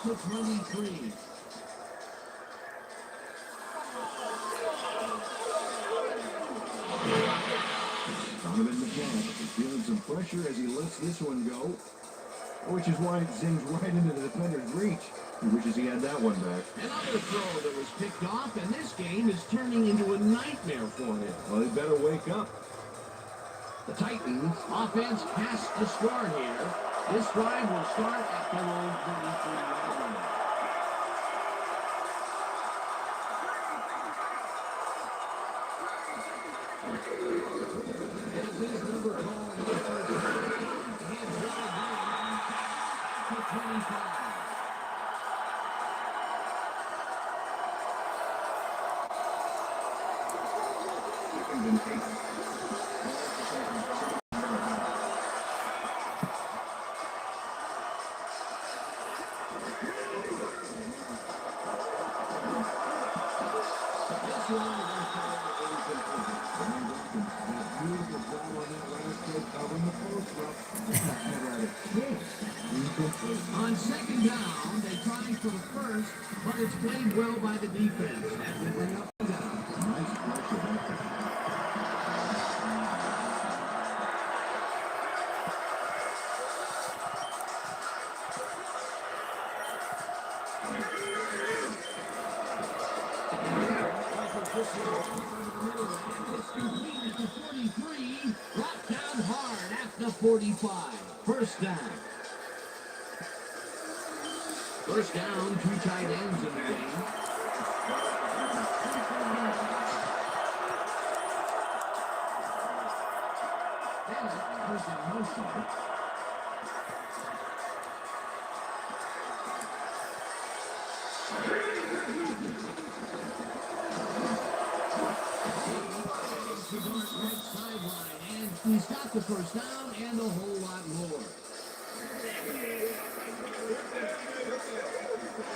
To 23. Donovan McNabb is feeling some pressure as he lets this one go, which is why it zings right into the defender's reach. He wishes he had that one back. Another throw that was picked off, and this game is turning into a nightmare for him. Well, he better wake up. The Titans offense has to score here. This drive will start at their own 33-yard line. As his number called, he has to 25. On second down, they tried for the first, but it's played well by the defense as they bring up and down. Nice pressure. It's complete at the 43. Brought down hard at the 45. First down. First down, two tight ends in the game. First in motion. He's got the first down and a whole lot more.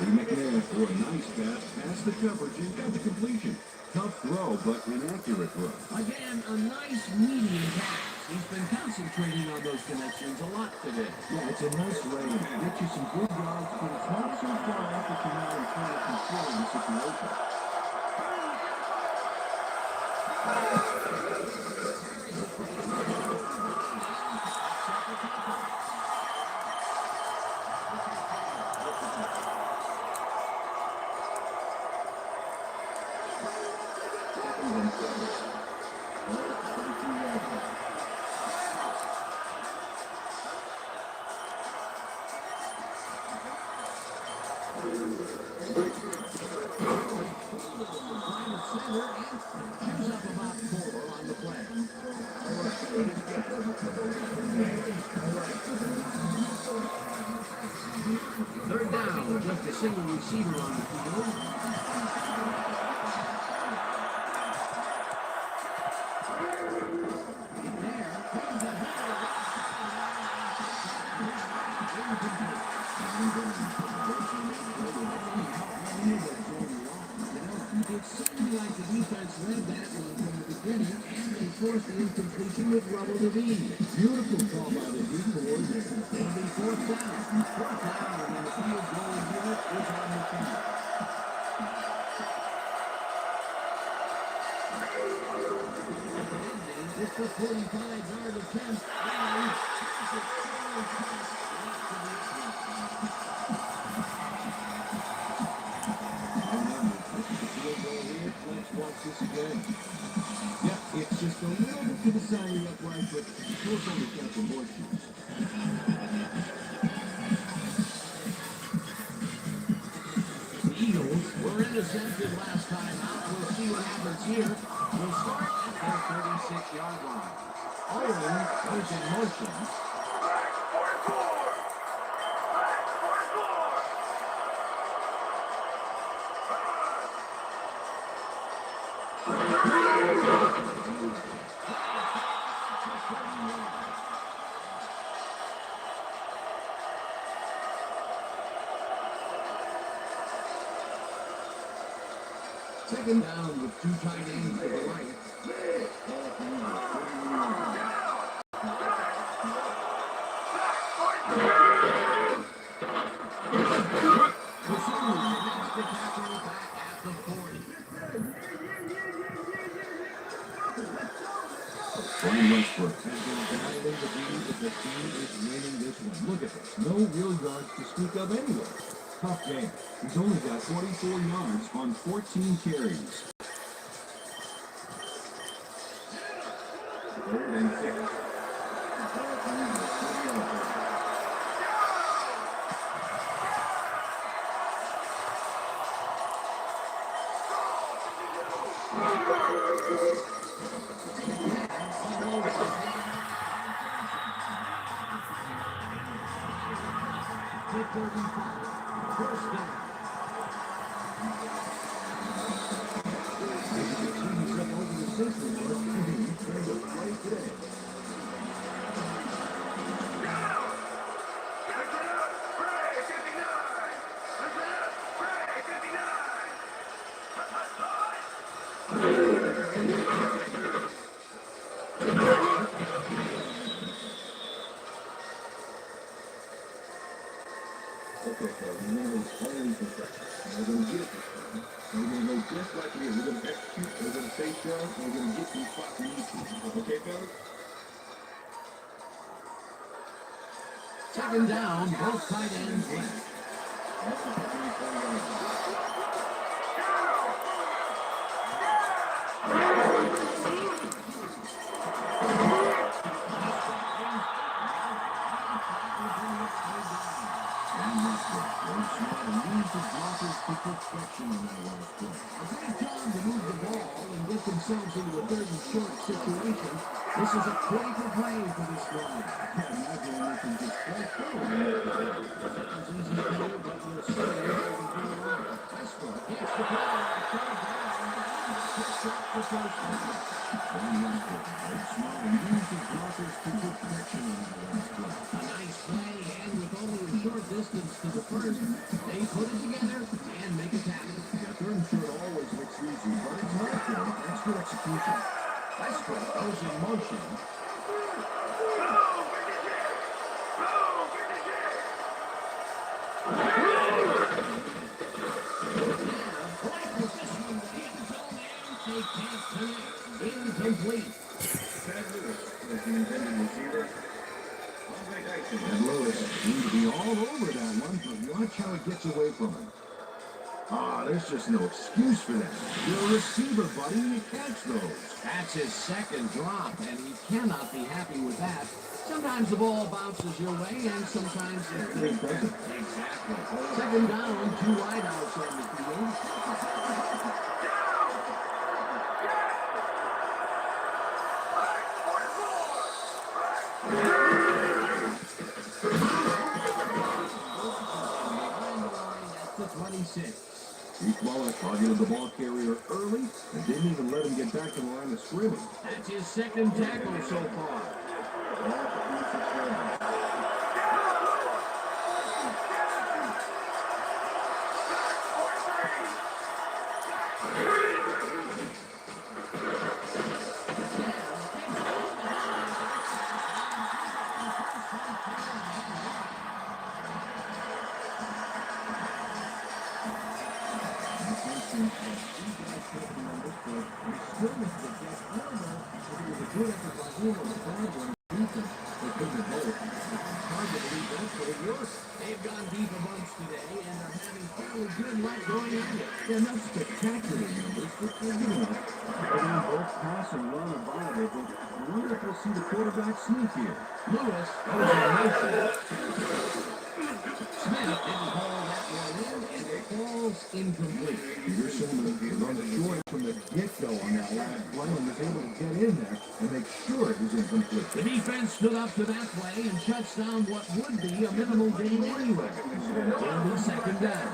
McNair threw a nice pass past the coverage and got the completion. Tough throw, but inaccurate throw. Again, a nice medium pass. He's been concentrating on those connections a lot today. Yeah, it's a nice rating. Get you some good yards, but it's not so far off that you're not in full control of the situation. Third down, just a single receiver on the field. It seemed like the defense led that one from the beginning, and they forced the incompletion with Rubble Levine. Beautiful call by the deep coordinator. It'll be fourth down. Fourth down, and the field goal unit is on the field. It's the 45-yard attempt. And it's a solid pass right to the Let's watch this again. Yeah, it's just a little bit to the side of the upright, but those only count the horseshoes. The Eagles were intercepted last time out. We'll see what happens here. We'll start at their 36-yard line. Owen goes in motion. Second down with two tight ends to the right. Pursues the next tackle back at the 40. Brian Westbrook has been battling the view that the team is winning this one. Look at this. No real yards to speak of anywhere. Tough game. He's only got 44 yards on 14 carries. Third and 6. First down. Okay, so remember this planning construction. We're going to get this one. We're going to go just like it is. We're going to execute, we're going to stay strong, and we're going to get some spots we need to. Okay, fellas? Second down, both tight ends left. That's the 24 yard line. defensive blockers to perfection on that last play. A great job to move the ball and get themselves into a third and short situation. This is a critical play for this drive. Yeah, imagine when they can just break through. Sounds easy to do, but we'll see if they can pull it off. Westbrook gets the ball on third down and picks up the first down. Very Westbrook, very smart and defensive blockers to perfection on that last play. A nice play, and with only a short distance to the first, they put it together and make a tackle. Yeah, third and short always looks easy, but it's not good. That's good execution. Westbrook goes in motion. They can't connect. Incomplete. Ted Lewis was the intended receiver. And Lewis seemed to be all over that one, but watch how it gets away from him. Ah, there's just no excuse for that. You're a receiver, buddy. You catch those. That's his second drop, and he cannot be happy with that. Sometimes the ball bounces your way, and sometimes it It doesn't. Exactly. Second down, 2 wideouts on the field. That's the 26. Keith Wallace targeted the ball carrier early and didn't even let him get back to the line of scrimmage. That's his second tackle so far. They've gone deep a bunch today, and are having fairly good luck going at it. They're not spectacular numbers, but they're good enough. Again, both pass and run are viable, but I wonder if we'll see the quarterback sneak here. Lewis goes in motion. Smith didn't haul that one in, and it falls incomplete. Peterson runs short from the get-go on that last play and was able to get in there and make sure it was incomplete. The defense stood up to that play and shuts down what would be a minimal gain anyway. It'll be second down.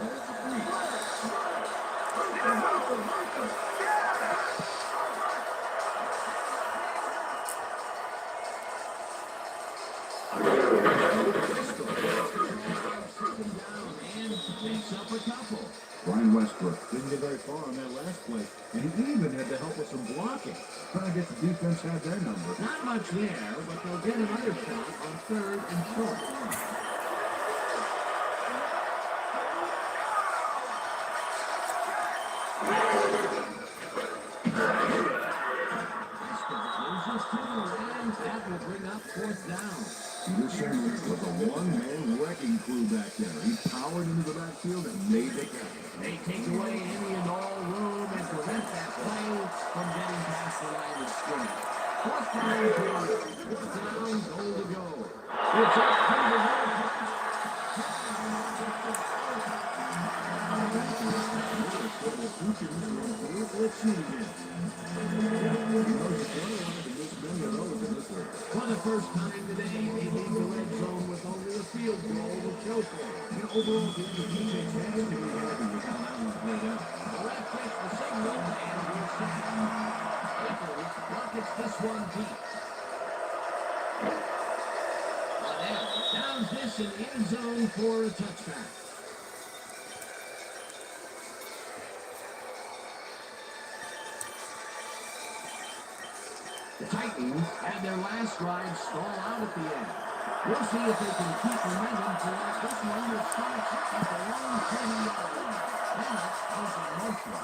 Picks up a couple. Brian Westbrook didn't get very far on that last play, and he even had the help of some blocking. Trying to get the defense had their number. Not much there, but they'll get another shot on third and short. Loses two, and that will bring up fourth down. Peterson was a one-man wrecking crew back there. He powered into the backfield and made the catch. They take away any and all room and prevent that play from getting past the line of scrimmage. Fourth down, goal to go. It's up to the goal post. Let's see again. For the first time today, they leave the red zone with only a field goal to show for it. And overall, the defense has to be happy with how that one played out. The ref gets the signal and we're set. Echols rockets this one deep. Liddell downs this in the end zone for a touchback. The Titans had their last drive stall out at the end. We'll see if they can keep momentum throughout this one that starts at the long 20-yard line. Bennett goes in motion.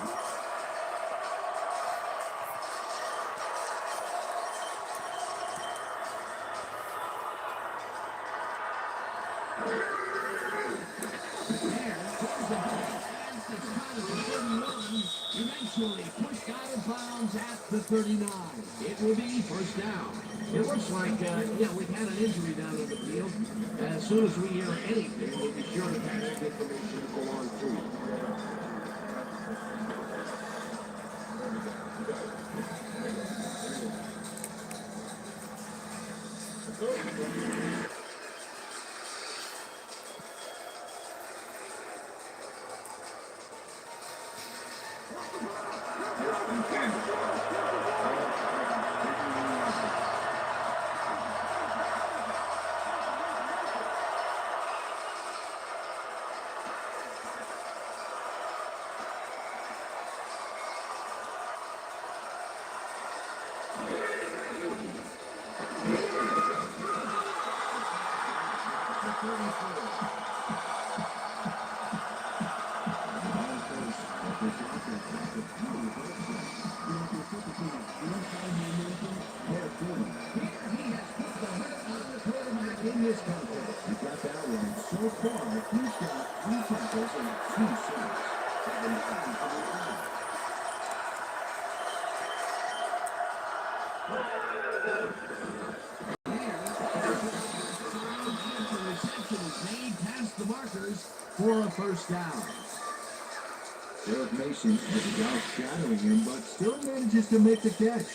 Eventually pushed out of bounds at the 39. It will be first down. It looks like, we've had an injury down on the field. As soon as we hear anything, we'll be sure to pass the information along to First and 10. In this contest, He got that one. So far, he's got 3 tackles and 2 sacks. 7 down for the Browns. the reception is made past the markers for a first down. Derek Mason is out shadowing him, but still manages to make the catch.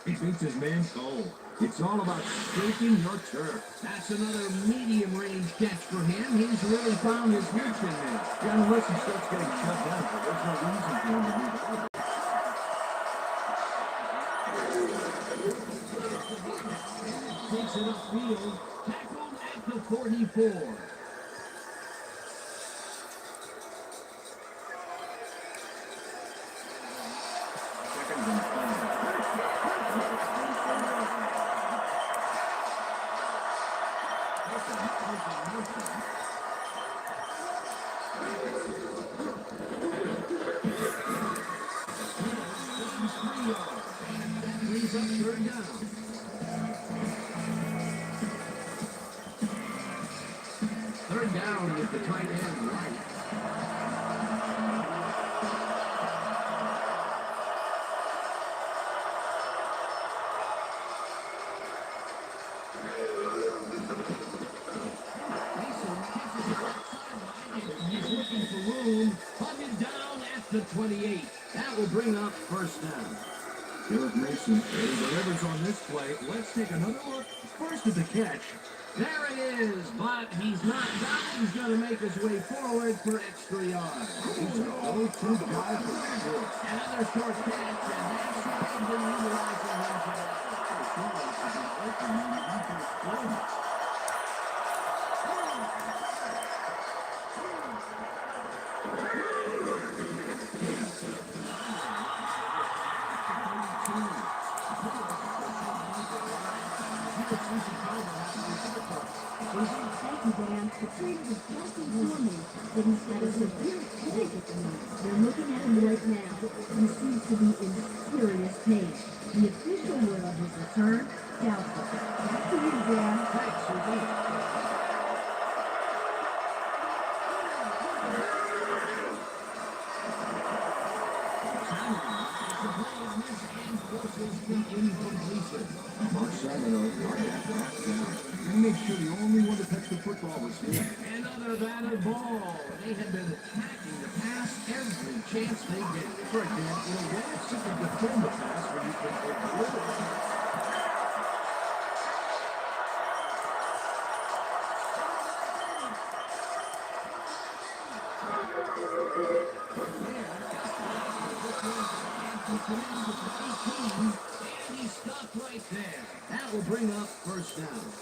He beats his man cold. It's all about shaking your turf. That's another medium-range catch for him. He's really found his niche in there. Yeah, unless he starts getting shut down, but there's no reason for him to move over. Takes it upfield. Tackled at the 44. Seconds and That brings up third down. Third down with the tight end right. Mason catches it outside, and he's looking for room. Hunted down at the 28. That will bring up first down. Derek Mason delivers on this play. Let's take another look. First at the catch. There it is, but he's not down. He's going to make his way forward for extra yards. He's a go-to guy for sure. Another short catch, and that's what they've been utilizing him for. Thank you, Dan. The trainer was just informing me that he's got a severe headache at the moment. They're looking at him right now. He seems to be in serious pain. The official word on his return, doubtful. Back to you, Dan. Thanks, Suzy. Mark Simon marked that pass down. And make sure the only one to touch the football was him. Another batted ball. They have been attacking the pass every chance they get. Right, Dan. Why not simply defend the pass when you can deliver it? And he's stopped right there. That will bring up first down.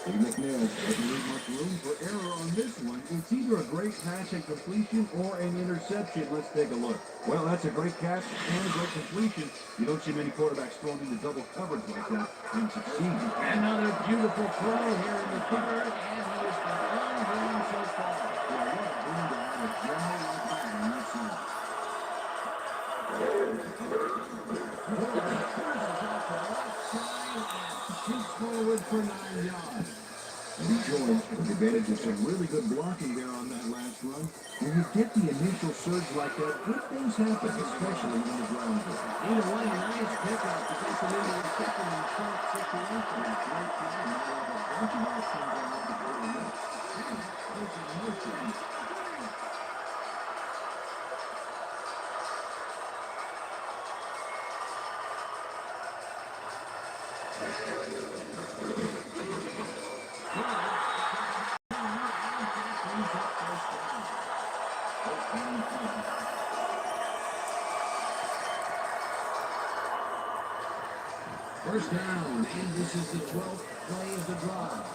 Steve McNair doesn't leave much room for error on this one. It's either a great pass and completion or an interception. Let's take a look. Well, that's a great catch and a great completion. You don't see many quarterbacks thrown into double coverage like that and succeed. Another beautiful throw here in the third, and he has been unblown so far. Yeah, what a boom to have a general like that on your side. Shoots forward for 9 yards. And he joins with the advantage of some really good blocking there on that last run. When you get the initial surge like that, good things happen, especially when the ground's good. Either way, nice pickup to get them into a second and short situation. Great play. Now they have a bunch of options on what to do next. There's a motion. First down, and this is the 12th play of the drive.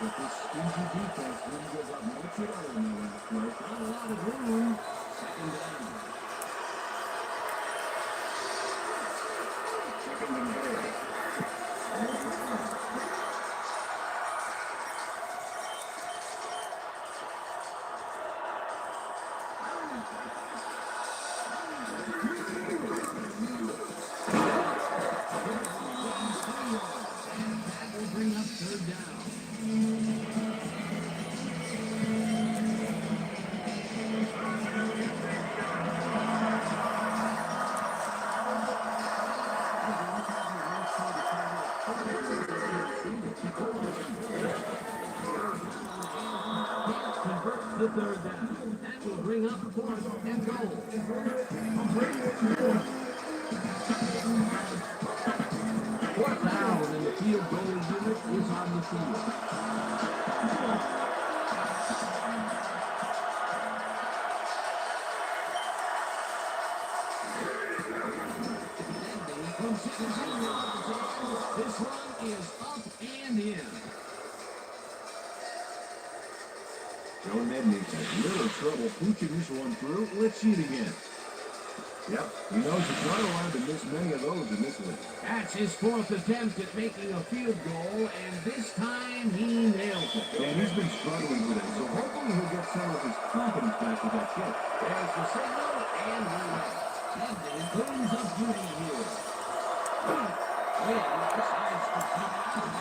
But this stingy defense didn't give up much at all in the last play. Not a lot of room. Second down. Second and goal. That will bring up third down. Converts the third down. That will bring up fourth and goal. Fourth down, and the field goal unit is on the field. From 17 yards, this run is up and in. Joe Nedney's had little trouble pushing this one through. Let's see it again. Yep, he knows he's not allowed to miss many of those in this league. That's his fourth attempt at making a field goal, and this time he nails it. And he's been struggling with it, so hopefully he'll get some of his confidence back with that kick. There's the signal, and we're ready. Nedney cleans up duty here. Wynn decides to come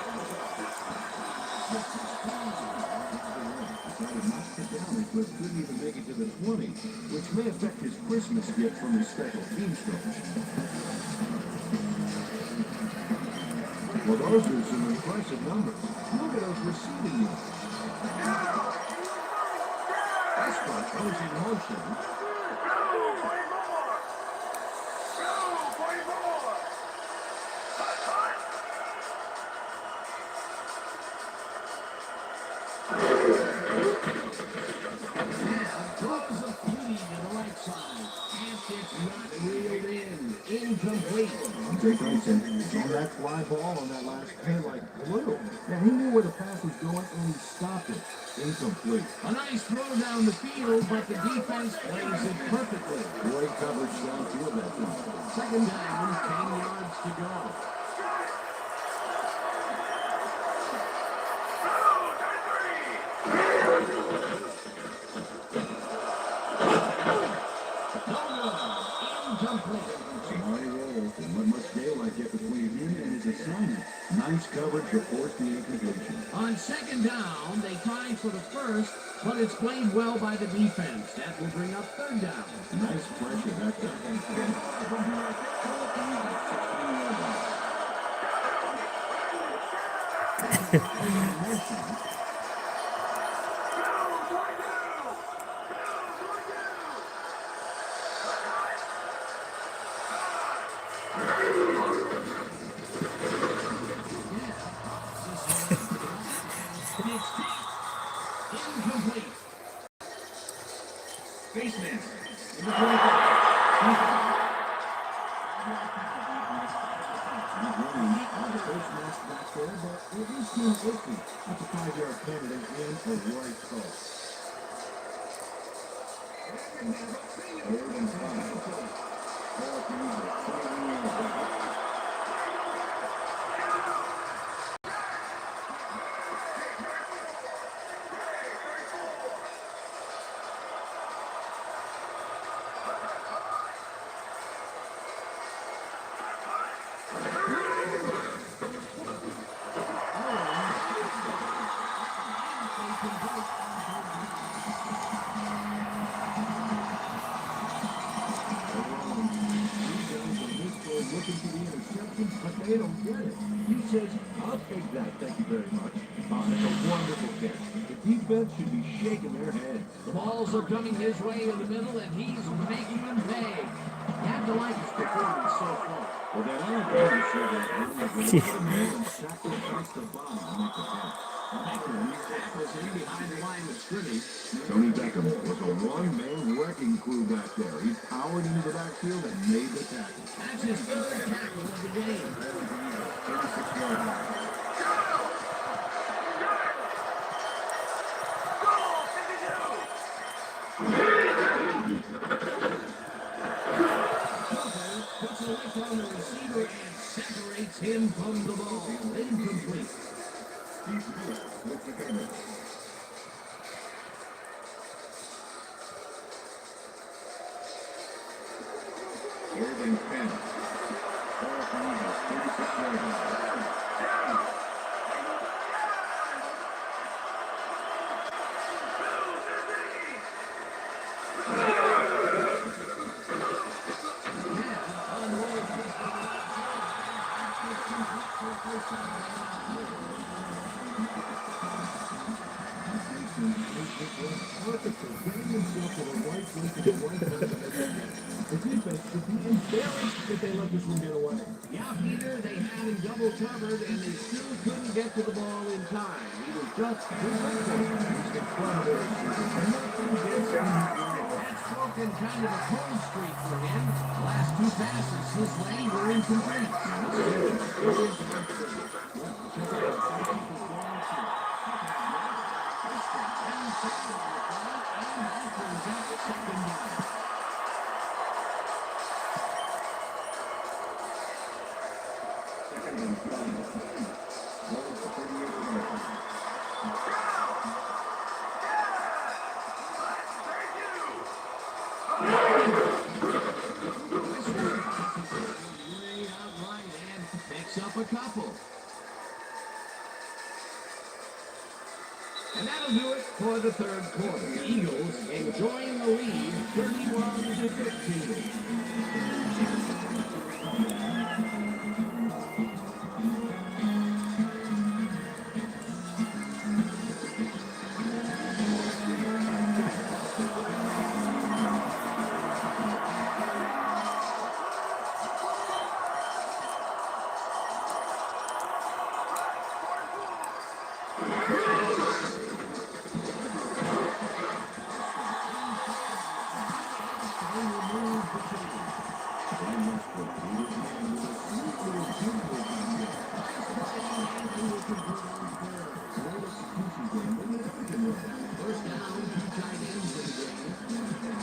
Decided not to get down, but couldn't even make it to the 20, which may affect his Christmas gift from his special teams coach. Well, those are some impressive numbers. Look at those receiving yards. Espa goes in motion. Throws a flea to the right side. And it's not reeled in. Incomplete. Jake Grayson was on that fly ball on that last play like glue. Yeah, he knew where the pass was going and he stopped it. Incomplete. A nice throw down the field, but the defense plays it perfectly. Great coverage downfield that time. Second down, 10 yards to go. Somebody rolls, and what must feel like it between him and his assignment. Nice coverage to force the incompletion. On second down, they try for the first, but it's played well by the defense. That will bring up third down. Nice pressure that time. Incomplete. Baseman. Back there, but it is too iffy. That's a 5-yard penalty and a right call. Third and 5. Looking for the interception, but they don't get it. He says, I'll take that, thank you very much. Oh, that's a wonderful catch. The defense should be shaking their heads. The balls are coming his way in the middle, and he's making them pay. You have to like his performance so far. Well, that other thing you said that one was a little bit more than sacrifice the bomb to make the catch. Beckham tackles him behind the line of scrimmage. Tony Beckham was a one-man wrecking crew back there. He powered into the backfield and made the tackle. That's his third tackle of the game. 36-yard line. Puts a lick on the receiver and separates him from the ball. Incomplete. Irving Penn. Ball from Eagles, 36-yard line. Perfect for getting himself to the right place at the right time. The defense should be embarrassed if they let this one get away. Yeah, Peter, they had him double covered, and they still couldn't get to the ball in time. He was just too late for him. He's incredible. That's broken kind of a cold streak for him. The last two passes his way were incomplete. Picks up a couple. And that'll do it for the third quarter. The Eagles enjoying the lead, 31-15. First down, two tight ends in the game.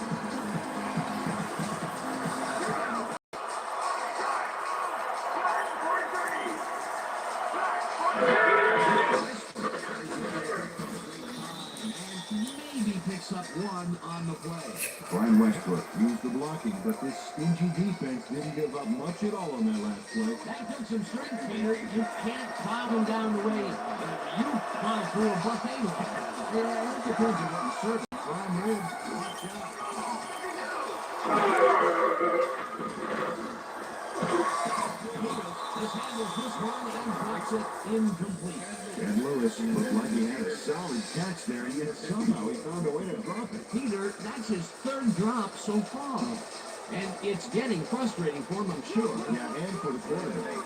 Maybe picks up one on the play. Brian Westbrook used the blocking, but this stingy defense didn't give up much at all on that last play. That took some strength, Peter. You can't plow them down the way you plow through a buffet like that. Yeah, it depends on what you serve. Prime ribs, watch out. Just handles this one and drops it incomplete. And Lewis looked like he had a solid catch there, and yet somehow he found a way to drop it. Peter, that's his third drop so far. And it's getting frustrating for him, I'm sure. Yeah, and for the quarterback.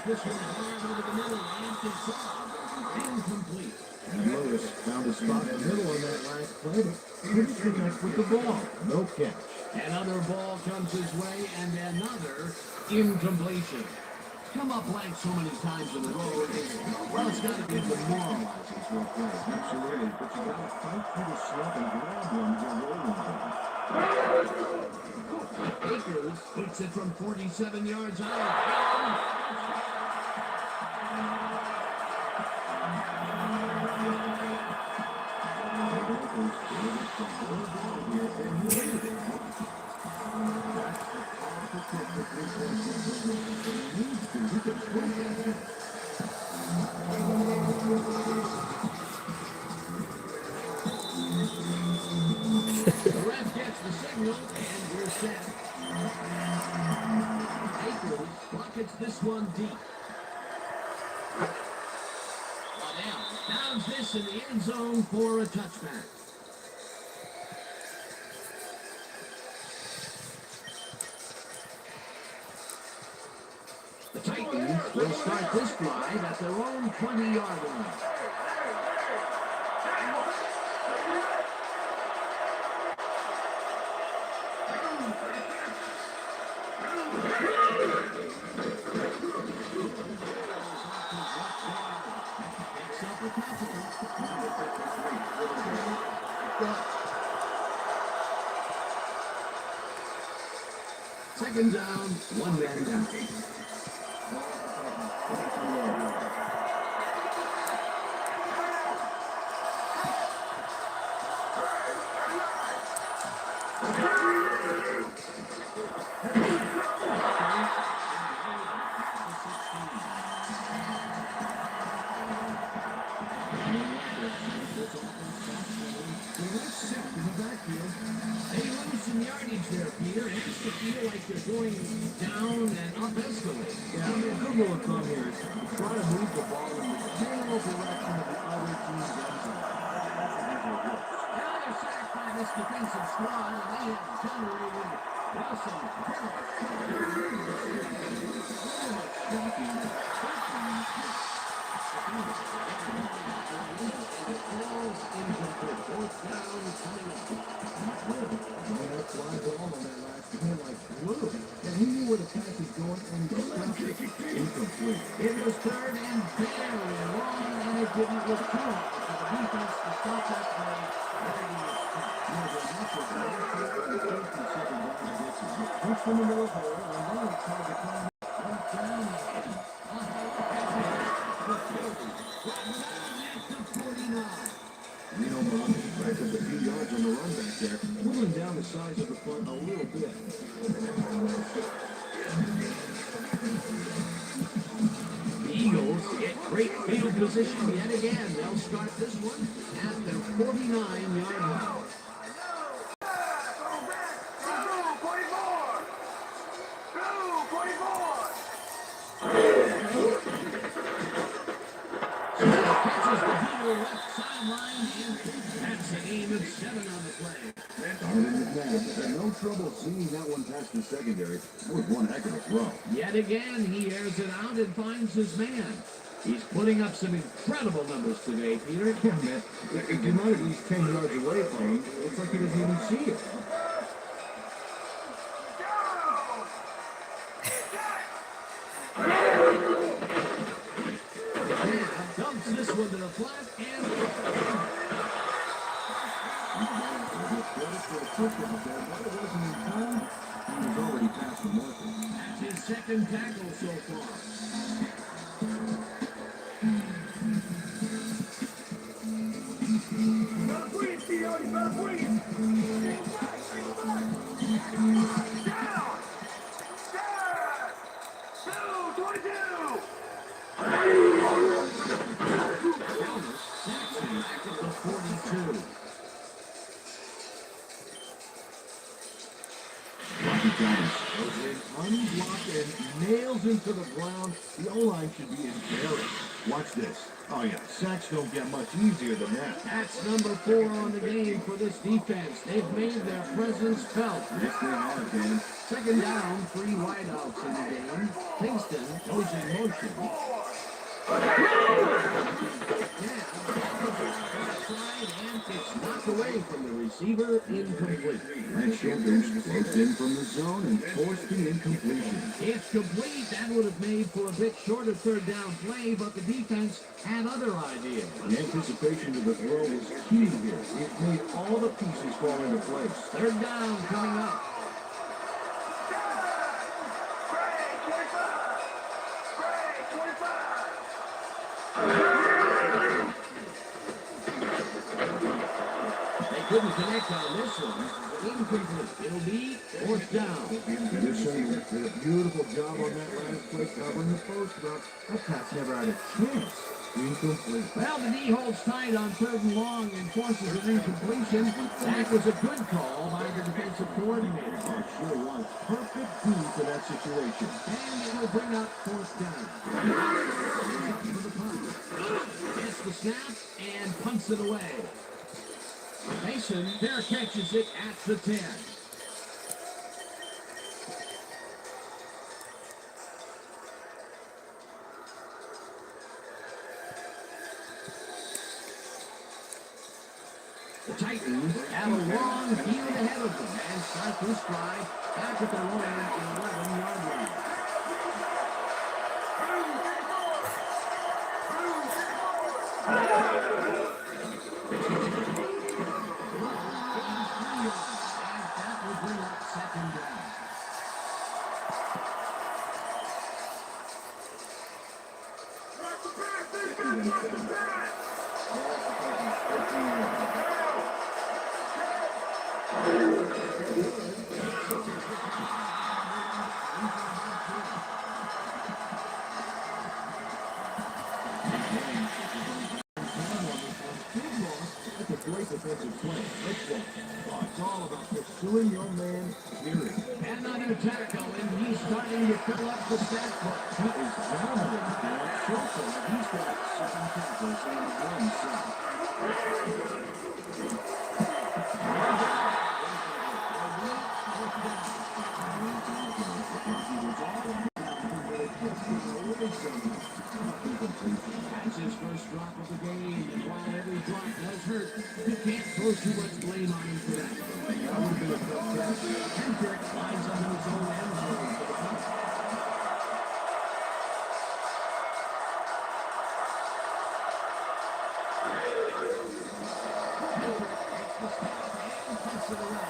This one hard over the middle and incomplete. And Lewis found a spot in the middle on that last play, but couldn't connect with the ball. No catch. Another ball comes his way and another incompletion. Come up blank so many times in a row. Well, it's got to be demoralizing for a player. Absolutely, but you gotta fight through the slump and grab one to get rolling. Akers hits it from 47 yards out. Akers buckets this one deep. Waddell downs this in the end zone for a touchback. The Titans will start this drive at their own 20-yard line. Second down, one man down. They lose some yardage there, Peter. It has to feel like they're going down and up escalate. Yeah, a good rule of thumb here is try to move the ball in the general direction of the other team's end zone. Now they're sacked by this defensive squad, and they have generated some And he knew where the pass was going and he stopped it. Incomplete. It was third and barely long, and it didn't look good for the defense to stop that play. Push them into the hole, and then he tried to come right down. Muhammad racked up a few yards on the run back there, whittling down the size of the punt a little bit. The Eagles get great field position yet again. They'll start this one at their 49-yard line. Catches the Beaver left sideline, and that's a gain of 7 on the play. Darwin McNabb had no trouble seeing that one past the secondary. That was one heck of a throw. Yet again, he airs it out and finds his man. He's putting up some incredible numbers today, Peter. Yeah, man. If you're not at least 10 yards away from him, it looks like he doesn't even see it. Dumps this one to the flat and that's his second tackle so far. Saxon back at the 42. Goes in unblocked and nails into the ground. The O-line should be embarrassed. Watch this. Oh yeah, sacks don't get much easier than that. That's number 4 on the game for this defense. They've made their presence felt. Yes, they have, man. Second down, 3 wideouts in the game. Kingston goes in motion. And it's knocked away from the receiver, incomplete. That Shepard floats in from the zone and forced the incompletion. It's complete. That would have made for a bit shorter third down play, but the defense had other ideas. The anticipation of the throw was key here. It made all the pieces fall into place. Third down coming up. Couldn't connect on this one. Incomplete. It'll be fourth down. Minnesota did a beautiful job on that last play covering the post, but that pass never had a chance. Incomplete. Well, the D holds tight on third and long and forces an incompletion. That was a good call by the defensive coordinator. Sure was. Perfect do for that situation. And it will bring up fourth down. For the punt. Gets the snap and punts it away. Mason there catches it at the 10. The Titans have a long field ahead of them and start this drive back at their own 11-yard line. That will bring up second down. That's a great defensive play. Let's go. It's all about pursuing your man, period. Another tackle, and he's starting to fill up the stat book. He is dominating now. So far, he's got 7 tackles and 1 sack. That's his first drop of the game, and while every drop does hurt, you can't throw too much blame on him for that. That would have been a tough catch. Hendrick lines up in his own end zone for the punt. Hendrick takes the snap and punts it away.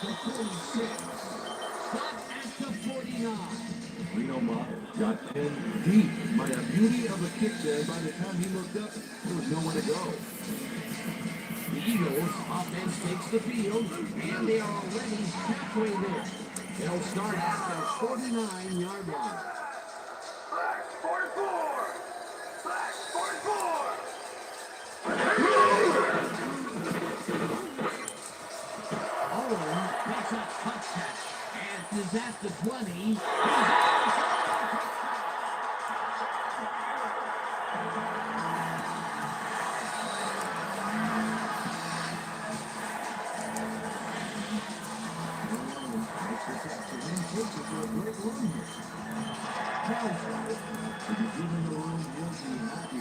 At the 46. Stop at the 49. Reno Mott got 10 deep. By the beauty of a kick there, by the time he looked up, there was nowhere to go. The Eagles offense takes the field, and they are already halfway there. They'll start at the 49-yard line. Black 44! Black 44! Owen picks up touchdown and is at the 20. He's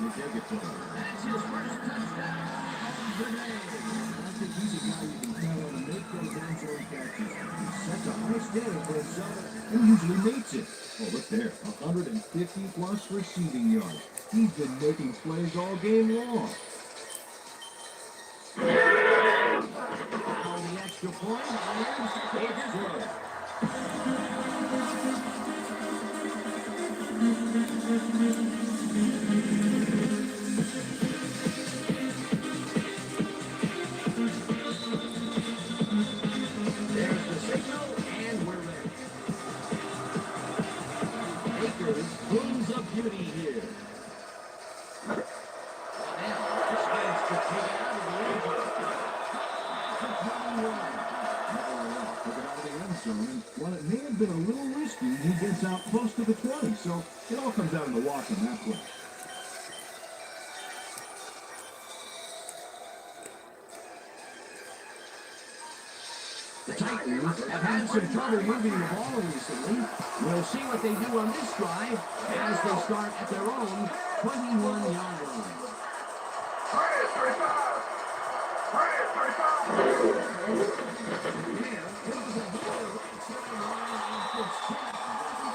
That's his first touchdown of the day. I think he's a guy you can count on to make those end zone catches. He sets a high standard for himself and usually meets it. Oh, look there, 150 plus receiving yards. He's been making plays all game long. Now the extra point, and it's good. There's the signal, and we're ready. Akers brings up beauty here. Now, decides to take it out of the end zone. Took it out of the end zone, and while it may have been a little risky, he gets out close to the 20, so it all comes out in the wash on that play. The Titans have had some trouble moving the ball recently. We'll see what they do on this drive as they start at their own 21-yard line. Red 35!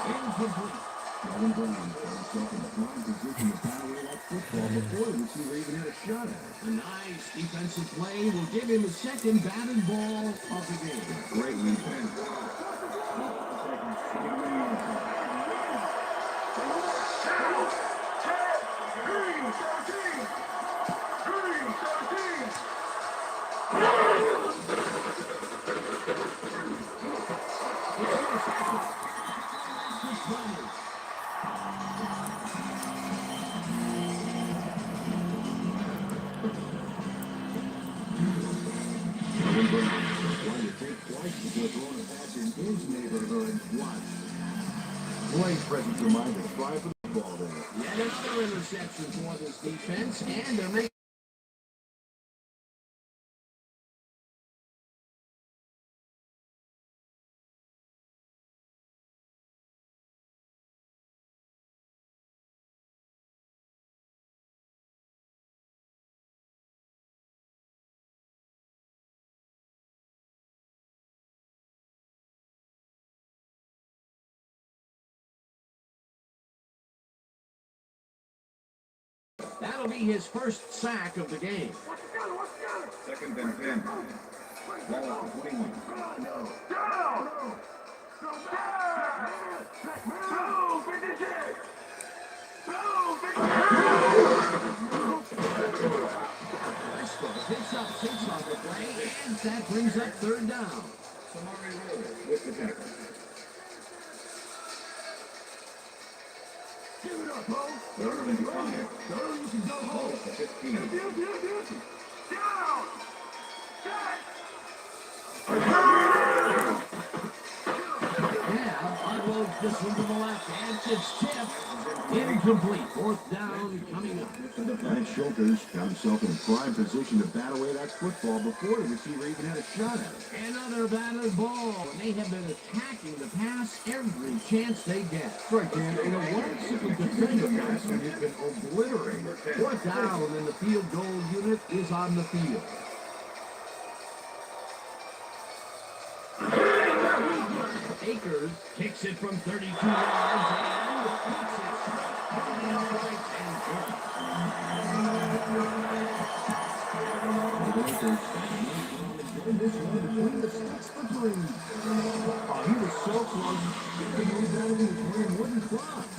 Incomplete. Kevin Brown put himself in a prime position to pound away that football before the receiver even had a shot at it. A nice defensive play will give him his second batted ball of the game. Great rebound. Green 13! Green 13! Kevin Brown Well, you think twice before throwing a pass in his neighborhood. Watch. Blake presents reminder. Try for the ball there. Yet another interception for this defense, and they're making. That'll be his first sack of the game. Second and 10. Ball 21. Presco picks up 6 on the play, and that brings up third down. Samari Roll with the tackle. Give it up, Bo. Third and 5. Third, you can go home. 15. Yeah, unloads this one to the left, and it's tipped. Incomplete. Fourth down coming up. Defense Schulters found himself in a prime position to bat away that football before the receiver even had a shot at it. Another batted ball. And they have been attacking the pass every chance they get. Right, Dan. You know, what it's simply defender pass when you've been obliterated. Fourth down, and the field goal unit is on the field. Akers kicks it from 32 yards and hits it. This one between the sticks for 3. Oh, he was so close. He could move out of his wearing wooden clubs.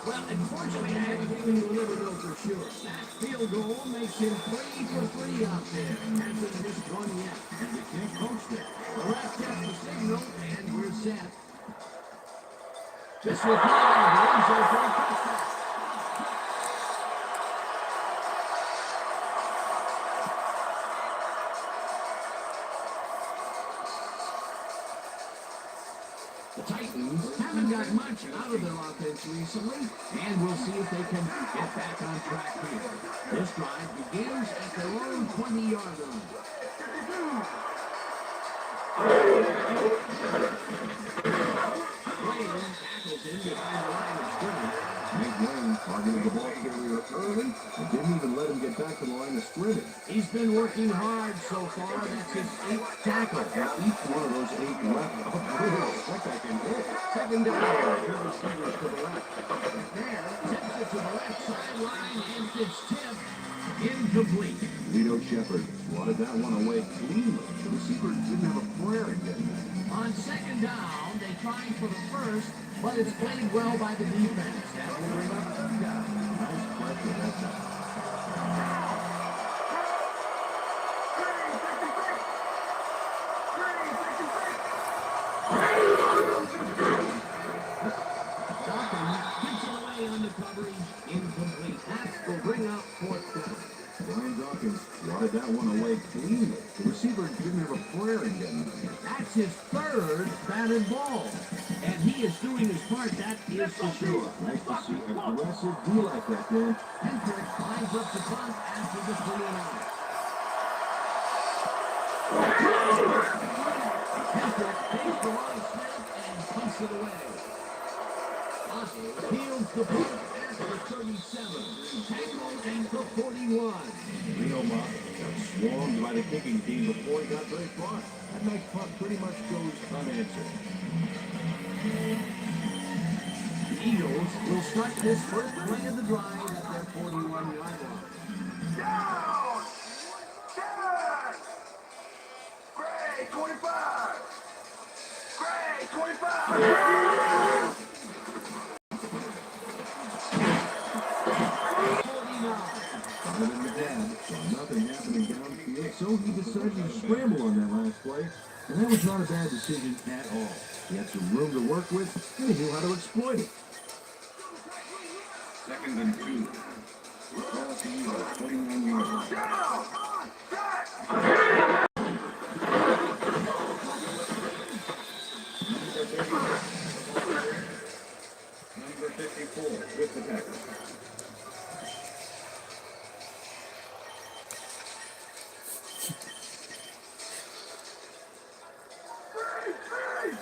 Well, unfortunately, I have a feeling you'll never know for sure. That field goal makes him 3 for 3 out there. Hasn't missed one yet, and you can't coach that. The ref gets the signal, and we're set. This will fly. The end zone for a touchdown. The Titans haven't got much out of their offense recently, and we'll see if they can get back on track here. This drive begins at their own 20-yard line. Wayne tackles him behind the line of scrimmage. Nick Wayne targeted the ball carrier early and didn't even let him get back to the line of scrimmage. He's been working hard so far. That's his 8th tackle. Now, each one of those 8 left up real second hit. Second down. Good receivers to the left. There, tips it to the left sideline, and it's tipped. Incomplete. Lito Shepard swatted that one away cleanly. The receiver didn't have a prayer in getting that. On second down, they tried for the first, but it's played well by the defense. That will bring up third down. Nice pressure that time. Dawkins gets it away on the coverage. Incomplete. That will bring up fourth down. Brian Dawkins swatted that one away cleanly. The receiver didn't have a prayer in getting that. That's his 3rd batted ball. And he is doing his part, that is for sure. Nice to see aggressive D like that, Dan. Hendrick lines up the punt after the 3 and out. Hendrick takes the long snap and punts it away. Otto fields the punt at the 37. Tackled at the 41. Reno Mott got swarmed by the kicking team before he got very far. That nice punt pretty much goes unanswered. The Eagles will start this first play of the drive at their 41-yard line. Down! 10! Gray, 25! Gray, 25! 49. Other than the dad, saw nothing happening downfield, so he decided to scramble on that last play. And that was not a bad decision at all. He had some room to work with, and he knew how to exploit it. Second and 2. Crossing the 21 yards.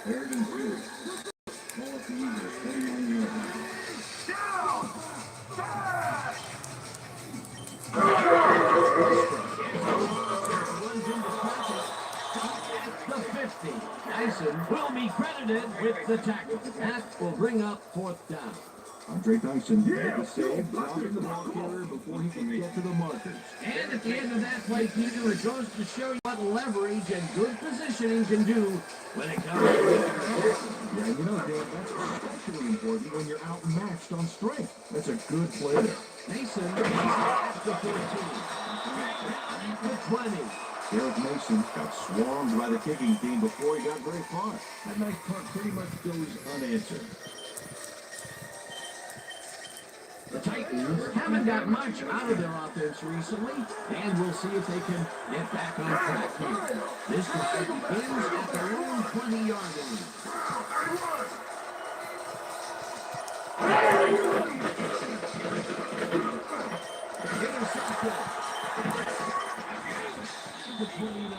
Third and 2. Ball at the Eagles, 39 yards. Down! Back! Runs into traffic at the 50. Dyson will be credited with the tackle. That will bring up fourth down. Andre Dyson made the save, dropping the ball carrier before he can get to the markers. And at the end of that play, Peter, it goes to show you what leverage and good positioning can do when it comes to making a tackle. Yeah, you know, Dan, that's especially important when you're outmatched on strength. That's a good play there. Mason is at the 14. The 20. Derek Mason got swarmed by the kicking team before he got very far. That nice punt pretty much goes unanswered. The Titans haven't got much out of their offense recently, and we'll see if they can get back on track here. This drive begins at their own 20-yard line. Intercepted. The 29.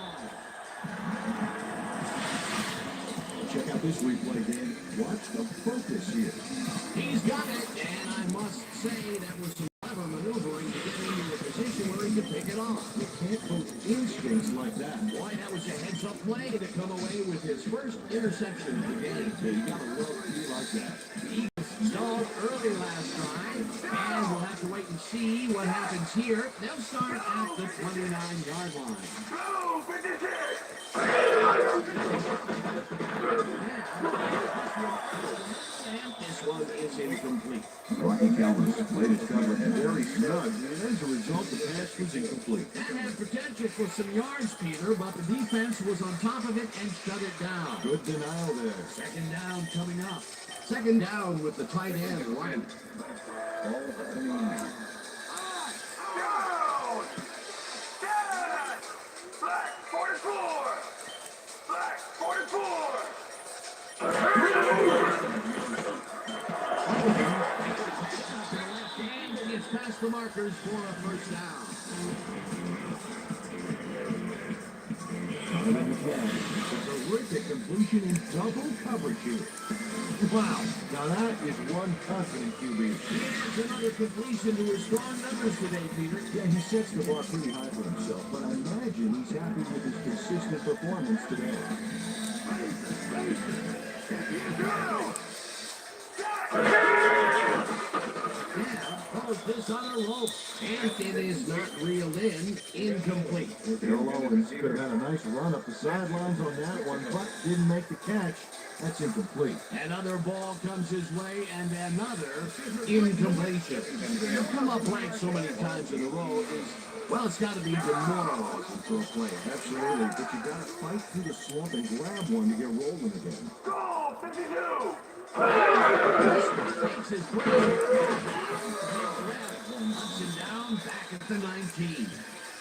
Check out this replay, Dan. Watch the focus here. He's got it, and I must say that was some clever maneuvering to get into a position where he could pick it off. You can't coach instincts like that. Boy, that was a heads-up play to come away with his first interception of the game. So you gotta love to be like that. The Eagles stalled early last drive, and we'll have to wait and see what happens here. They'll start at the 29-yard line. Go, 56! And this one is incomplete. Rocky Calvin's played his cover very snug, and as a result, the pass was incomplete. That had potential for some yards, Peter, but the defense was on top of it and shut it down. Good denial there. Second down coming up. Second down with the tight end, White. Ball at the 29. Down! Down! Black 44! Black 44! And gets past the markers for a first down. Donovan McCann. A terrific completion in double coverage here. Wow. Now that is one confident QB. Here's another completion to his strong numbers today, Peter. Yeah, he sets the bar pretty high for himself, but I imagine he's happy with his consistent performance today. Calls this on a rope, and it is not reeled in. Incomplete. Bill Owens could have had a nice run up the sidelines on that one, but didn't make the catch. That's incomplete. Another ball comes his way, and another incompletion. To come up blank so many times in a row is, well, it's got to be demoralizing for a player. Absolutely, but you gotta fight through the slump and grab one to get rolling again. Go, 52! Takes his play. Knocks him down back at the 19.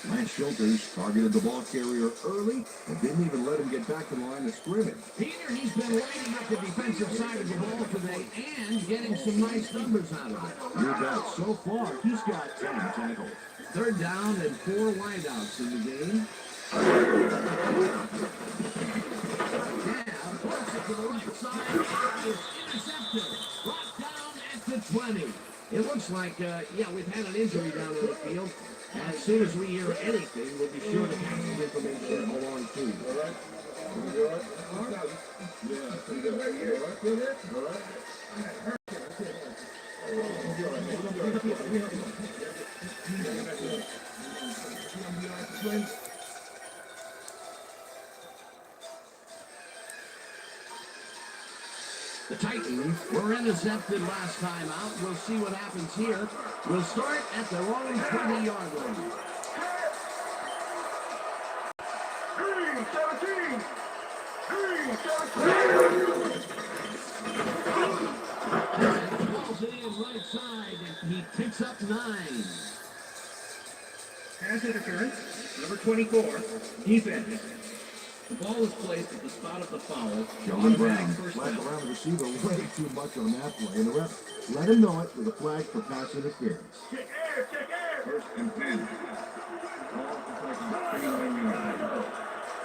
Lance Schulters targeted the ball carrier early and didn't even let him get back to the line of scrimmage. Peter, he's been lighting up the defensive side of the ball today and getting some nice numbers out of it. You bet. So far, he's got 10 tackles. Third down and 4 wideouts in the game. Now, force it to the right side. It's intercepted. Brought down at the 20. It looks like, we've had an injury down in the field. As soon as we hear anything, we'll be sure to pass some information along to you. The Titans were intercepted last time out. We'll see what happens here. We'll start at their own 20-yard line. Green 17! Green 17! Balls it in right side, and he picks up 9. Pass interference, number 24, defense. The ball is placed at the spot of the foul. Sheldon Brown Automatic first flagged down. around the receiver way too much on that play, and the ref let him know it with a flag for pass interference. Kick air! Kick air! First and 10. Ball is placed at 39 yards.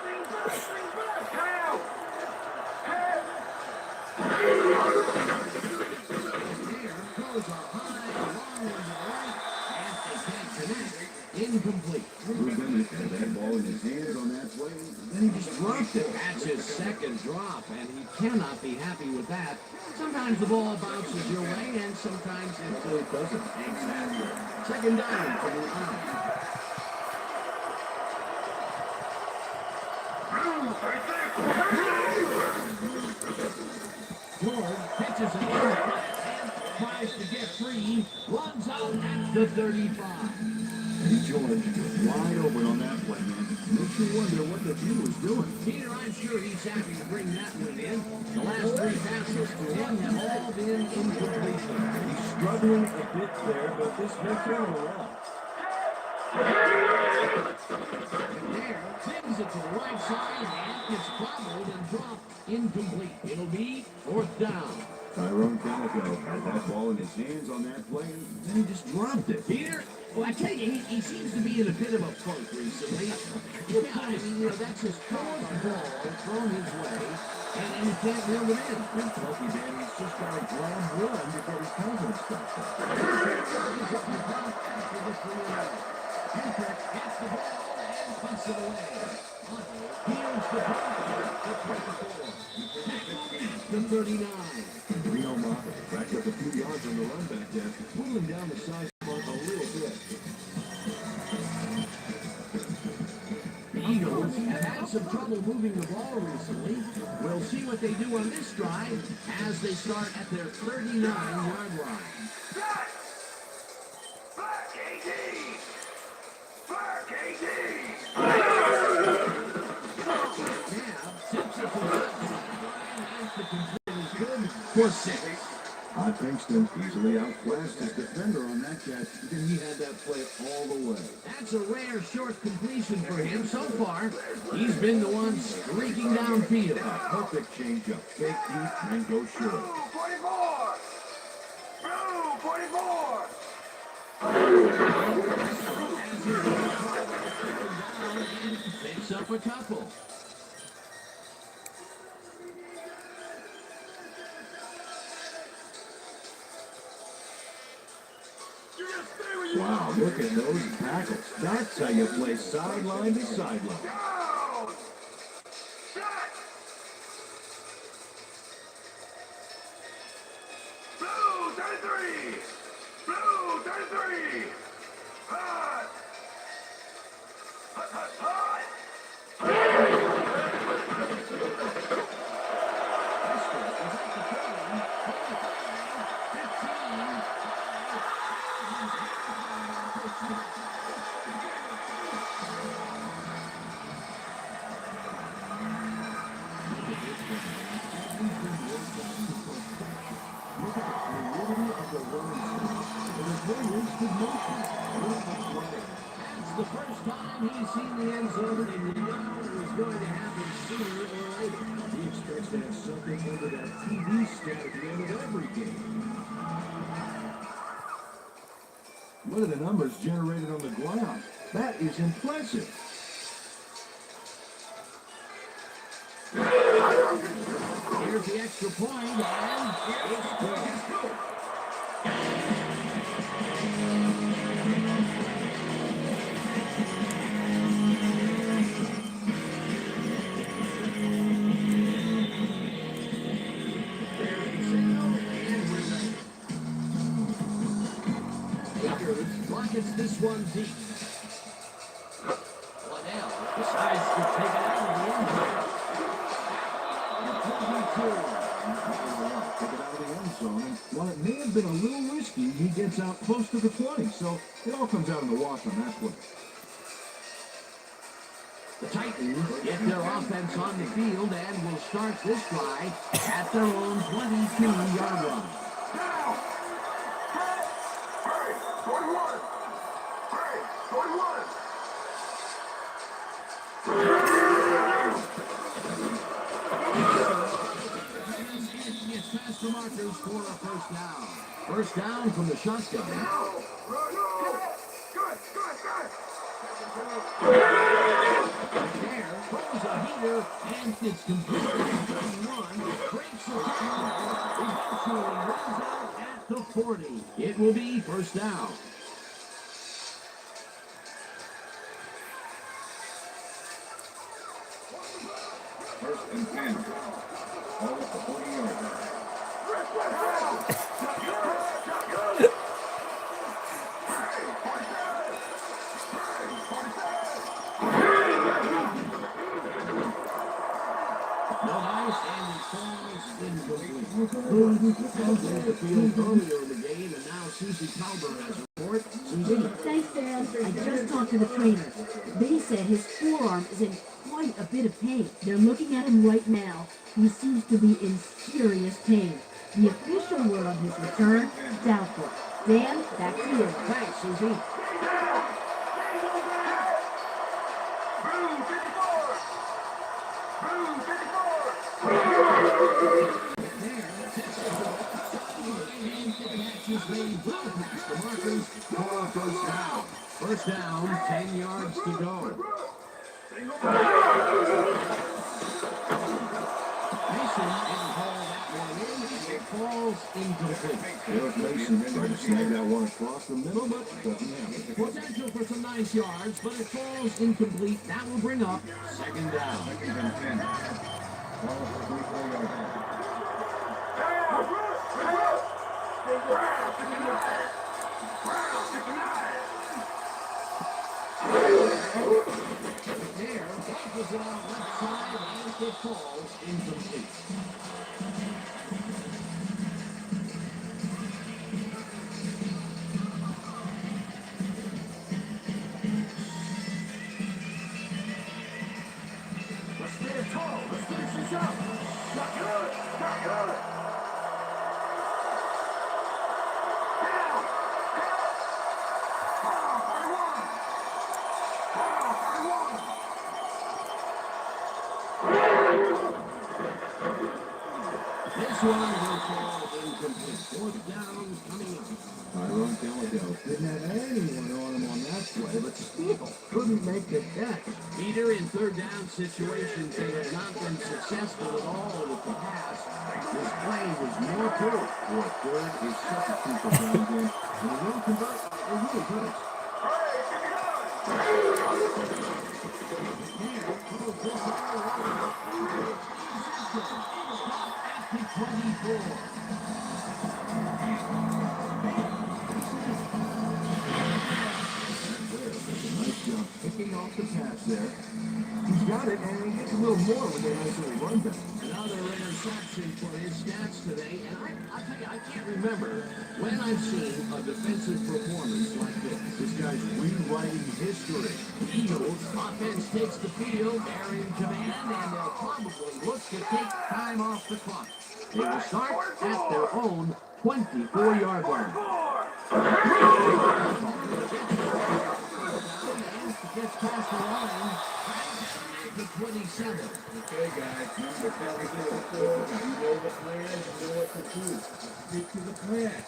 Bring back! Bring back! Out! Head! his hands on that play, then he just dropped it. That's his second drop, and he cannot be happy with that. Sometimes the ball bounces your way, and sometimes it doesn't. Exactly. Second down for the arm. George pitches it in and tries to get free, runs out at the 35. Eddie George was wide open on that play, man. Makes you wonder what the kid was doing. Peter, I'm sure he's happy to bring that one in. The last three passes to him have all been incompletion. He's struggling a bit there, but this makes him around. And there, sends it to the right side, and it's bobbled and dropped incomplete. It'll be fourth down. Tyrone Calico had that ball in his hands on that play, and then he just dropped it. Peter, well, I tell you, he seems to be in a bit of a funk recently. Yeah, I mean, that's his fourth ball thrown his way, and he can't reel it in. And Tulky, man, he's just got to grab one to get his confidence back up. Henrik gets the ball and punts it away. Here's the punt. The 39. Reno Moffitt racked up a few yards on the run back there, pulling down the size mark a little bit. The Eagles have had some trouble moving the ball recently. We'll see what they do on this drive as they start at their 39-yard line. For six. Kingston easily outclassed his defender on that catch, and he had that play all the way. That's a rare short completion for him so far. He's been the one streaking downfield. A perfect changeup. Fake deep and go short. 44! Blue 44! Picks up a couple. Wow, look at those tackles. That's how you play sideline to sideline. Down! Set! Blue 33! Blue 33! Hot! Hot, hot, hot! It's the first time he's seen the end zone, and you know it was going to happen sooner or later. He expects to have something under that TV stat at the end of every game. What are the numbers generated on the ground? That is impressive. Here's the extra point, and it's good. Rockets this one deep. Liddell decides to take it out of the end zone. Took it out of the end zone, and while it may have been a little risky, he gets out close to the 20, so it all comes out in the wash on that play. The Titans get their offense on the field and will start this drive at their own 22-yard line. Now! Hurry! 41! Hurry! 41! Gets past the markers for a first down. First down from the shotgun. No! Good! Good! Good! There throws a heater, and it's complete. 31 breaks the tackle. Eventually runs out at the 40. It will be first down. First and 10. Ball at the 40-yard line. No dice, and it falls incomplete. Entered the field earlier in the game, and now Susie Calder has a report. Susie? Thanks, Dad. I just talked to the trainer. They said his forearm is in quite a bit of pain. They're looking at him right now. He seems to be in serious pain. The official word on his return, doubtful. Dan, back to you. Thanks, Susie. First down, 10 yards to go. Mason didn't haul that one in, and it falls incomplete. Derek Mason tried to snag that one across the middle, but doesn't have it. Potential for some nice yards, but it falls incomplete. That will bring up second down. Second and 10. Ball at the 34-yard line. There, that was on left side, and it falls incomplete. Let's get it tall. Let's finish this up. Not good. Not good. Down. Oh, 31. Oh, 31. This one will fall incomplete. Fourth down coming up. Tyrone Calico didn't have anyone on him on that play, but still couldn't make the catch. Peter, in third down situations, they have not been successful at all with the pass. This play was more through. Boy, third is such a crucial down game. And he will convert. They're really good. At the 24. Nice job picking off the pass there. He's got it, and he gets a little more when they actually run back. Another interception for his stats today, and I'll tell you, I can't remember when I've seen a defensive performance like this. This guy's rewriting history. Eagles offense takes the field, they're in command, and they'll probably look to take time off the clock. They will start at their own 24-yard line. Gets past the line, at the 27. Okay, guys, remember how we do it. You know the plan, you know what to do. Stick to the plan.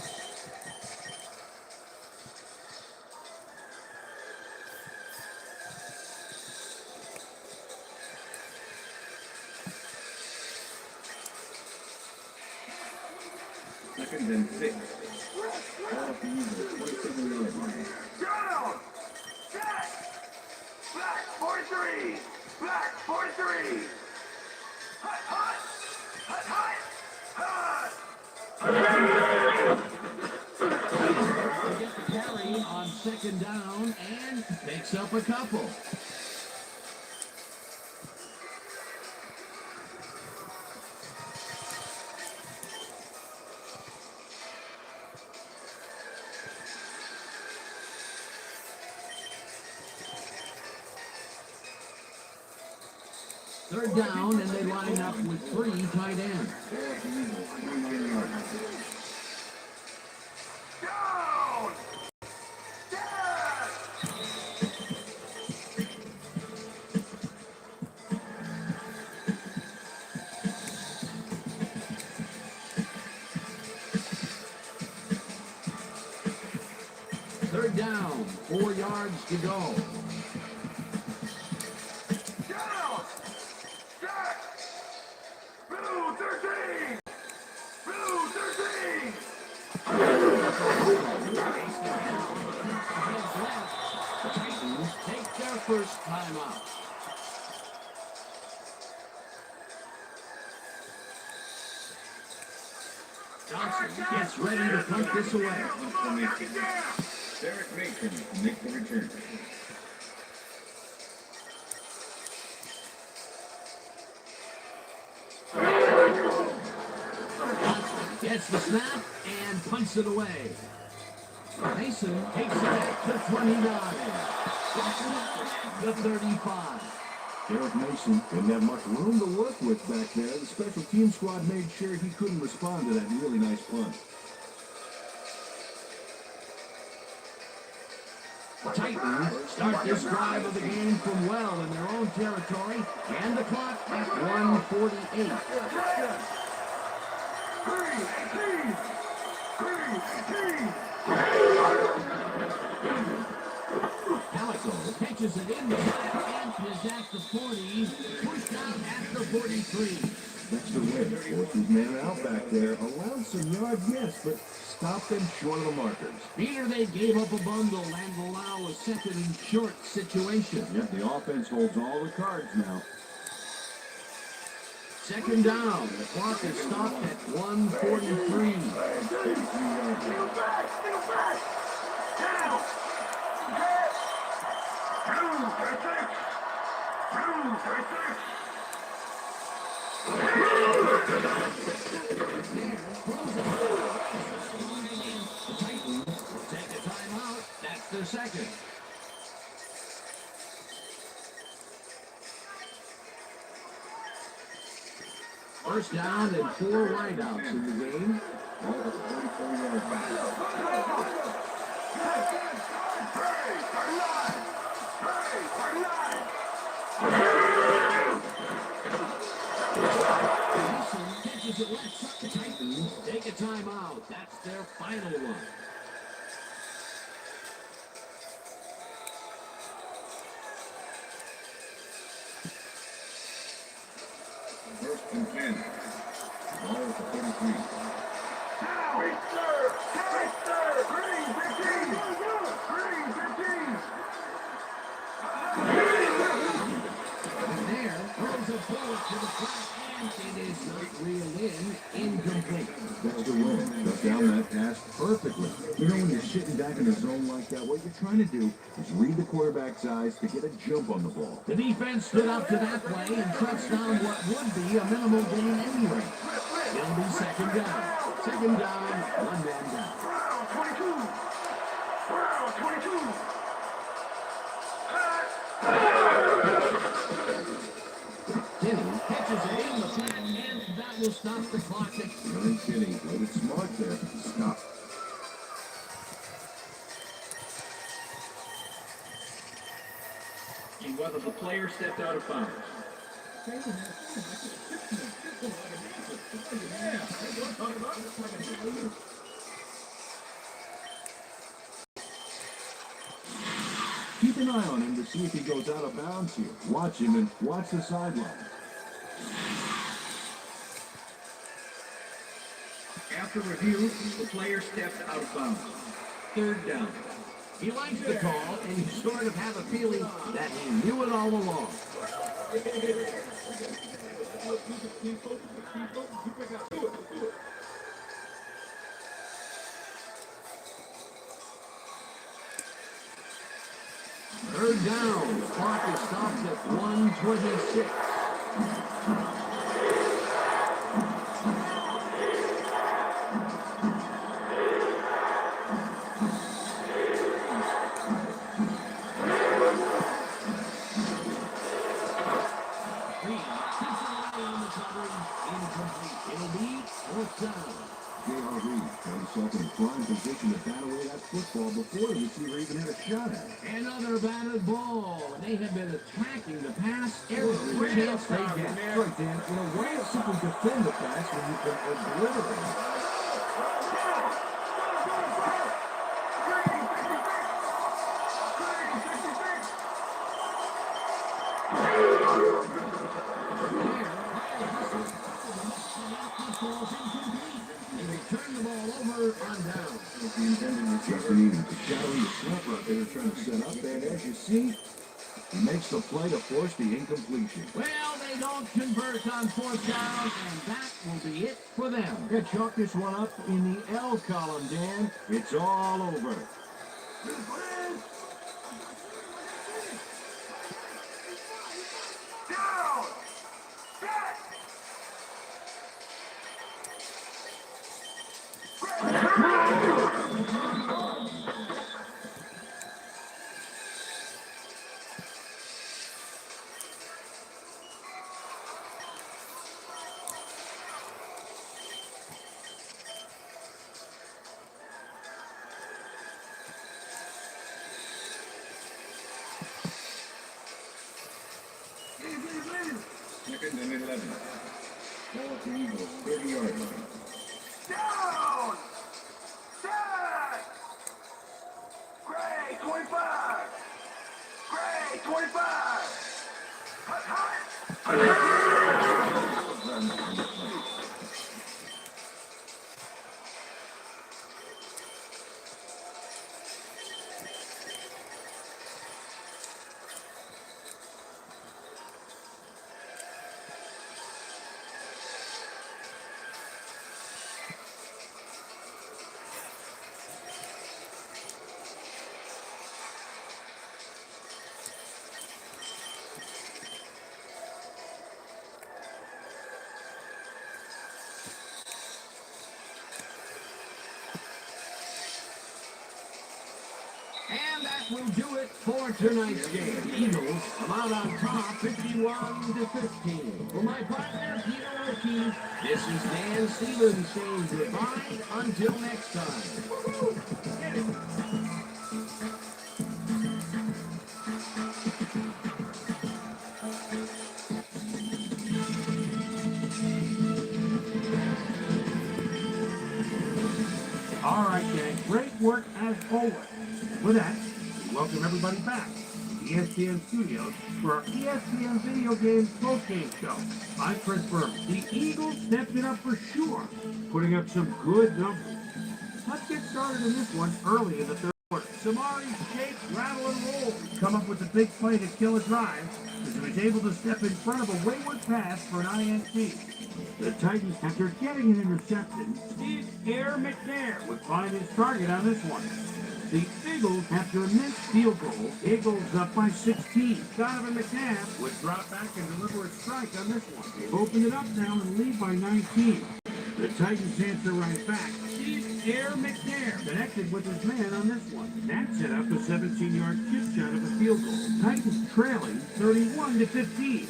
Second and 6. Ball at the Eagles, 27-yard line. Down. Jack. Black 43. Black 43. Hut, hut. Hut, hut. Hut. They get the carry on second down and makes up a couple. Third down, and they line up with three tight ends. Ball at the Eagles, 29-yard line. Down. Down. Third down, 4 yards to go. Down. Jack. Blue 13. Blue 13. Titans take their first timeout. Johnson gets ready to punt this away. Derek Mason will make the return. Johnson gets the snap and punts it away. Mason takes it back to 29. The 35. Derek Mason didn't have much room to work with back there. The special team squad made sure he couldn't respond to that really nice punt. The Titans start this drive of the game from well in their own territory, and the clock at 1:48. Calico catches it in the back and is at the 40, pushed out at the 43. That's the win. Forced his man out back there. Allowed some yards, yes, but stopped them short of the markers. Here they gave up a bundle and allow a second and short situation. Yep, the offense holds all the cards now. Second down. The clock is stopped at 1:43. The Titans take a timeout. That's their second. First down and 4 wideouts in the game. All at the 44-yard line. Mason catches it left. The Titans take a timeout. That's their final one. First and 10. Ball at the 33. And there throws a bullet to the flat, and it is not reeled in. Incomplete. That's the win. Got down that pass perfectly. You know, when you're sitting back in a zone like that, what you're trying to do is read the quarterback's eyes to get a jump on the ball. The defense stood up to that play and shuts down what would be a minimal gain anyway. It'll be second down. Second down, one man down. Denny catches it in the flat, and that will stop the clock at Ryan Kinney played it smart there. Stop. And whether the player stepped out of bounds. Keep an eye on him to see if he goes out of bounds here. Watch him and watch the sideline. After review, the player stepped out of bounds. Third down. He likes the call, and you sort of have a feeling that he knew it all along. Third down. The clock is stopped at 1:26. J.R. Reed found himself in a prime position to bat away that football before the receiver even had a shot at it. Another batted ball. They have been attacking the pass every chance they get. That's right, Dan. In a way, it's simply defend the pass when you can obliterate it. Turn the ball over on down. The intended reception needed to shadow the snapper they were trying to set up, and as you see, he makes the play to force the incompletion. Well, they don't convert on fourth down, and that will be it for them. slam. Yeah, chalk this one up in the L column, Dan. It's all over. Down! Set! Second and 11. Ball to Eagles, 30-yard line. Down! Set! Gray, 25! Gray, 25! Hut, hut! And that will do it for tonight's game. Eagles come out on top 51-15. For my partner, Peter O'Keefe, this is Dan Stevens saying goodbye until next time. Get it. All right, gang. Great work as always. With that, we welcome everybody back to the ESPN studios for our ESPN Video Games Post-Game Show. I'm Chris Berman. The Eagles stepped it up for sure, putting up some good numbers. Let's get started in this one early in the third quarter. Samari shake, rattle, and roll. Come up with the big play to kill a drive as he was able to step in front of a wayward pass for an INT. The Titans, after getting an interception, Steve Air McNair would find his target on this one. The Eagles, after a missed field goal, Eagles up by 16. Donovan McNabb would drop back and deliver a strike on this one. They've opened it up now and lead by 19. The Titans answer right back. Steve Air McNair connected with his man on this one. That set up a 17-yard chip shot of a field goal. Titans trailing 31-15.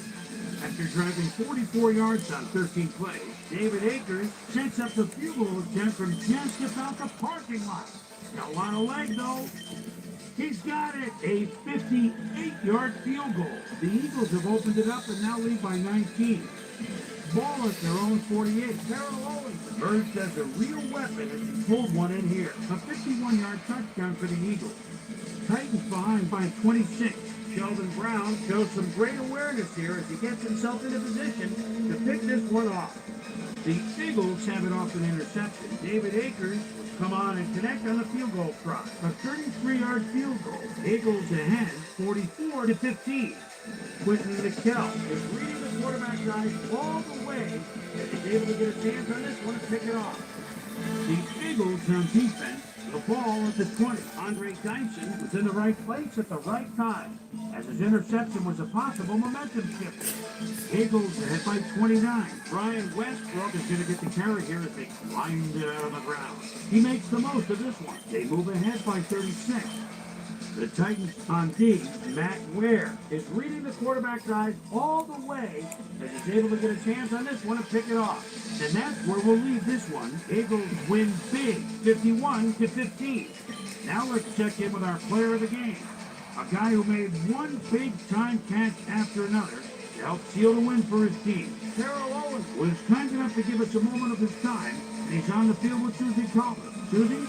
After driving 44 yards on 13 plays, David Akers sets up the field goal attempt from just about the parking lot. Got a lot of leg, though. He's got it. A 58-yard field goal. The Eagles have opened it up and now lead by 19. Ball at their own 48. Terrell Owens emerged as a real weapon as he pulled one in here. A 51-yard touchdown for the Eagles. Titans behind by 26. Sheldon Brown shows some great awareness here as he gets himself into position to pick this one off. The Eagles have it off an interception. David Akers will come on and connect on the field goal try. A 33-yard field goal. Eagles ahead 44-15. Quentin McKell is reading the quarterback guys all the way as he's able to get his hands on this one and pick it off. The Eagles on defense. The ball at the 20. Andre Dyson was in the right place at the right time, as his interception was a possible momentum shifter. Eagles ahead by 29. Brian Westbrook is going to get the carry here as they grind it out on the ground. He makes the most of this one. They move ahead by 36. The Titans on D, Matt Ware, is reading the quarterback guys all the way as he's able to get his hands on this one and pick it off. And that's where we'll leave this one. Eagles win big, 51-15. Now let's check in with our player of the game. A guy who made one big-time catch after another to help seal the win for his team. Terrell Owens was kind enough to give us a moment of his time, and he's on the field with Susie Calvin. Susie?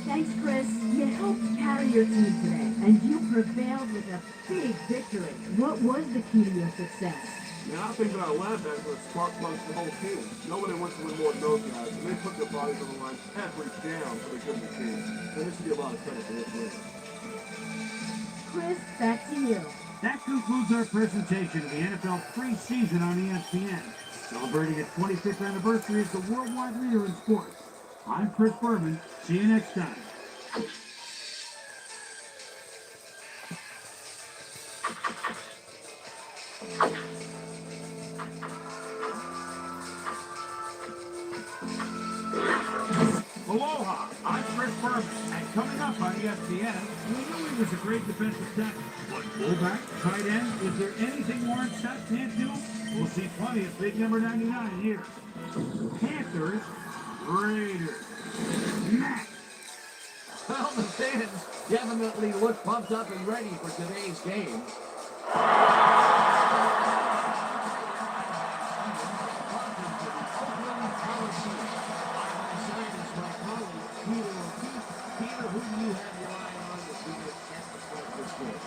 Thanks, Chris. You helped carry your team today, and you prevailed with a big victory. What was the key to your success? Now, I think that our linebackers were spark plugs the whole team. Nobody wants to win more than those guys, and they put their bodies on the line every down for the good of the team. And this should be a lot of credit for this win. Chris, back to you. That concludes our presentation of the NFL preseason on ESPN. Celebrating its 25th anniversary as the worldwide leader in sports. I'm Chris Berman. See you next time. Aloha, I'm Chris Berman, and coming up on ESPN, we knew he was a great defensive tackle. But fullback, tight end, is there anything Warren Sapp can't do? We'll see plenty of big number 99 here. Panthers, Raiders. Matt. Well, the fans definitely look pumped up and ready for today's game.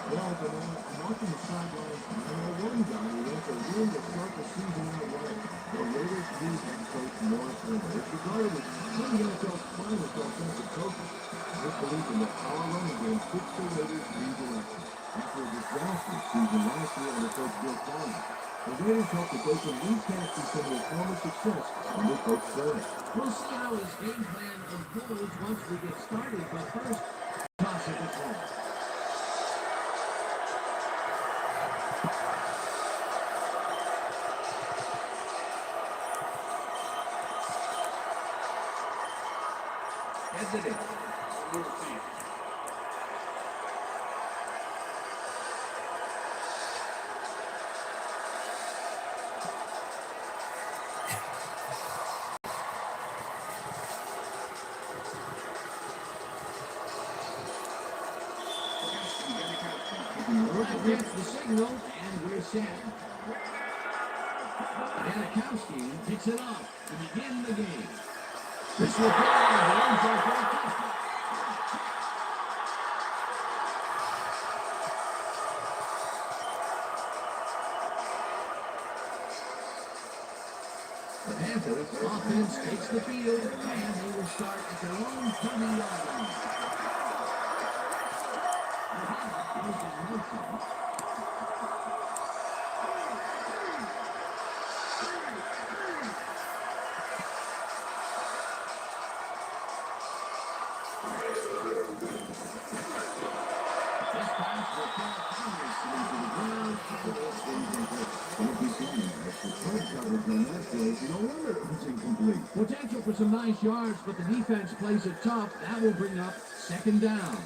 Well, but I'm watching the sidelines, and I know one guy who wants a win to start the season out right. The Raiders need head coach Morris Lemon. It's regarded as one of the NFL's finest offensive coaches. This belief in the power running game puts the Raiders in direction. After a disastrous season last year under coach Bill Connelly, the Raiders hope that they can recapture some of their former success under coach Berman. We'll see how his game plan unfolds once we get started, but first, toss it at home. As it is. That gets the signal, and we're set. Janikowski picks it up to begin the game. This will play the end zone for a touchdown. The Panthers offense takes the field, and they will start at their own 30-yard line. Potential for some nice yards, but the defense plays it tough. That will bring up second down.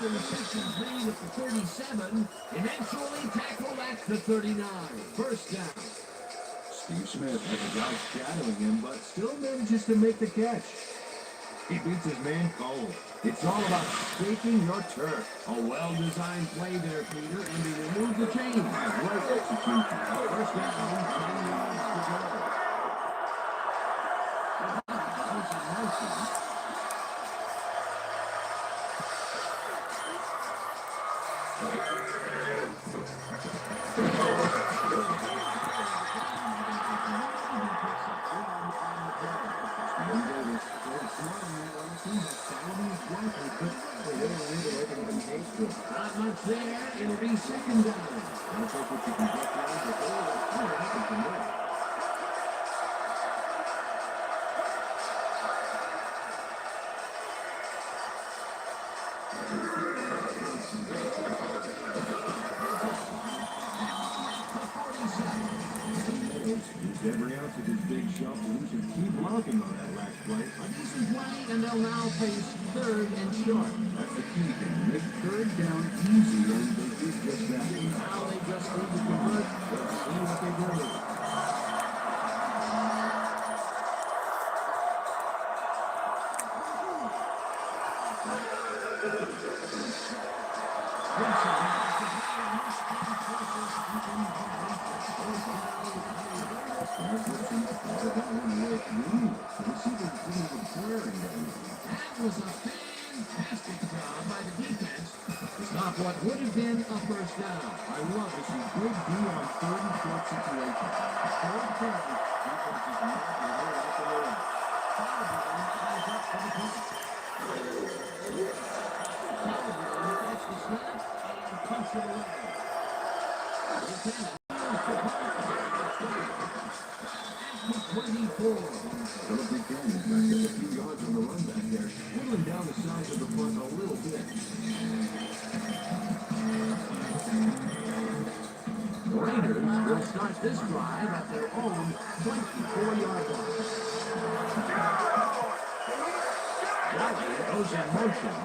Receptions made at the 37, eventually tackled at the 39. First down. Steve Smith has a guy shadowing him, but still manages to make the catch. He beats his man cold. It's all about staking your turf. A well-designed play there, Peter, and he removed the chains. Great execution. First down, 10 yards to go. Not much there. It'll be second down. I'll take what you can get down before the corner happens from there. Every ounce of his big shot, and he should keep blocking on that last play. A decent play, and they'll now face third and short. That's the key thing. Make third down easy, and they did just that. Now they just need to convert. Let's see what they do. That was a fantastic job by the defense to stop what would have been a first down. I love to see good D on third and short situations. Third down, defense is not going to hold out the lead. Ties up for the punt. Gets the snap and punts it away. At the 24. Philip Buchanan backed up a few yards on the run back there, whittling down the size of the front a little bit. The Raiders will start this drive at their own 24-yard line. Riley goes in motion.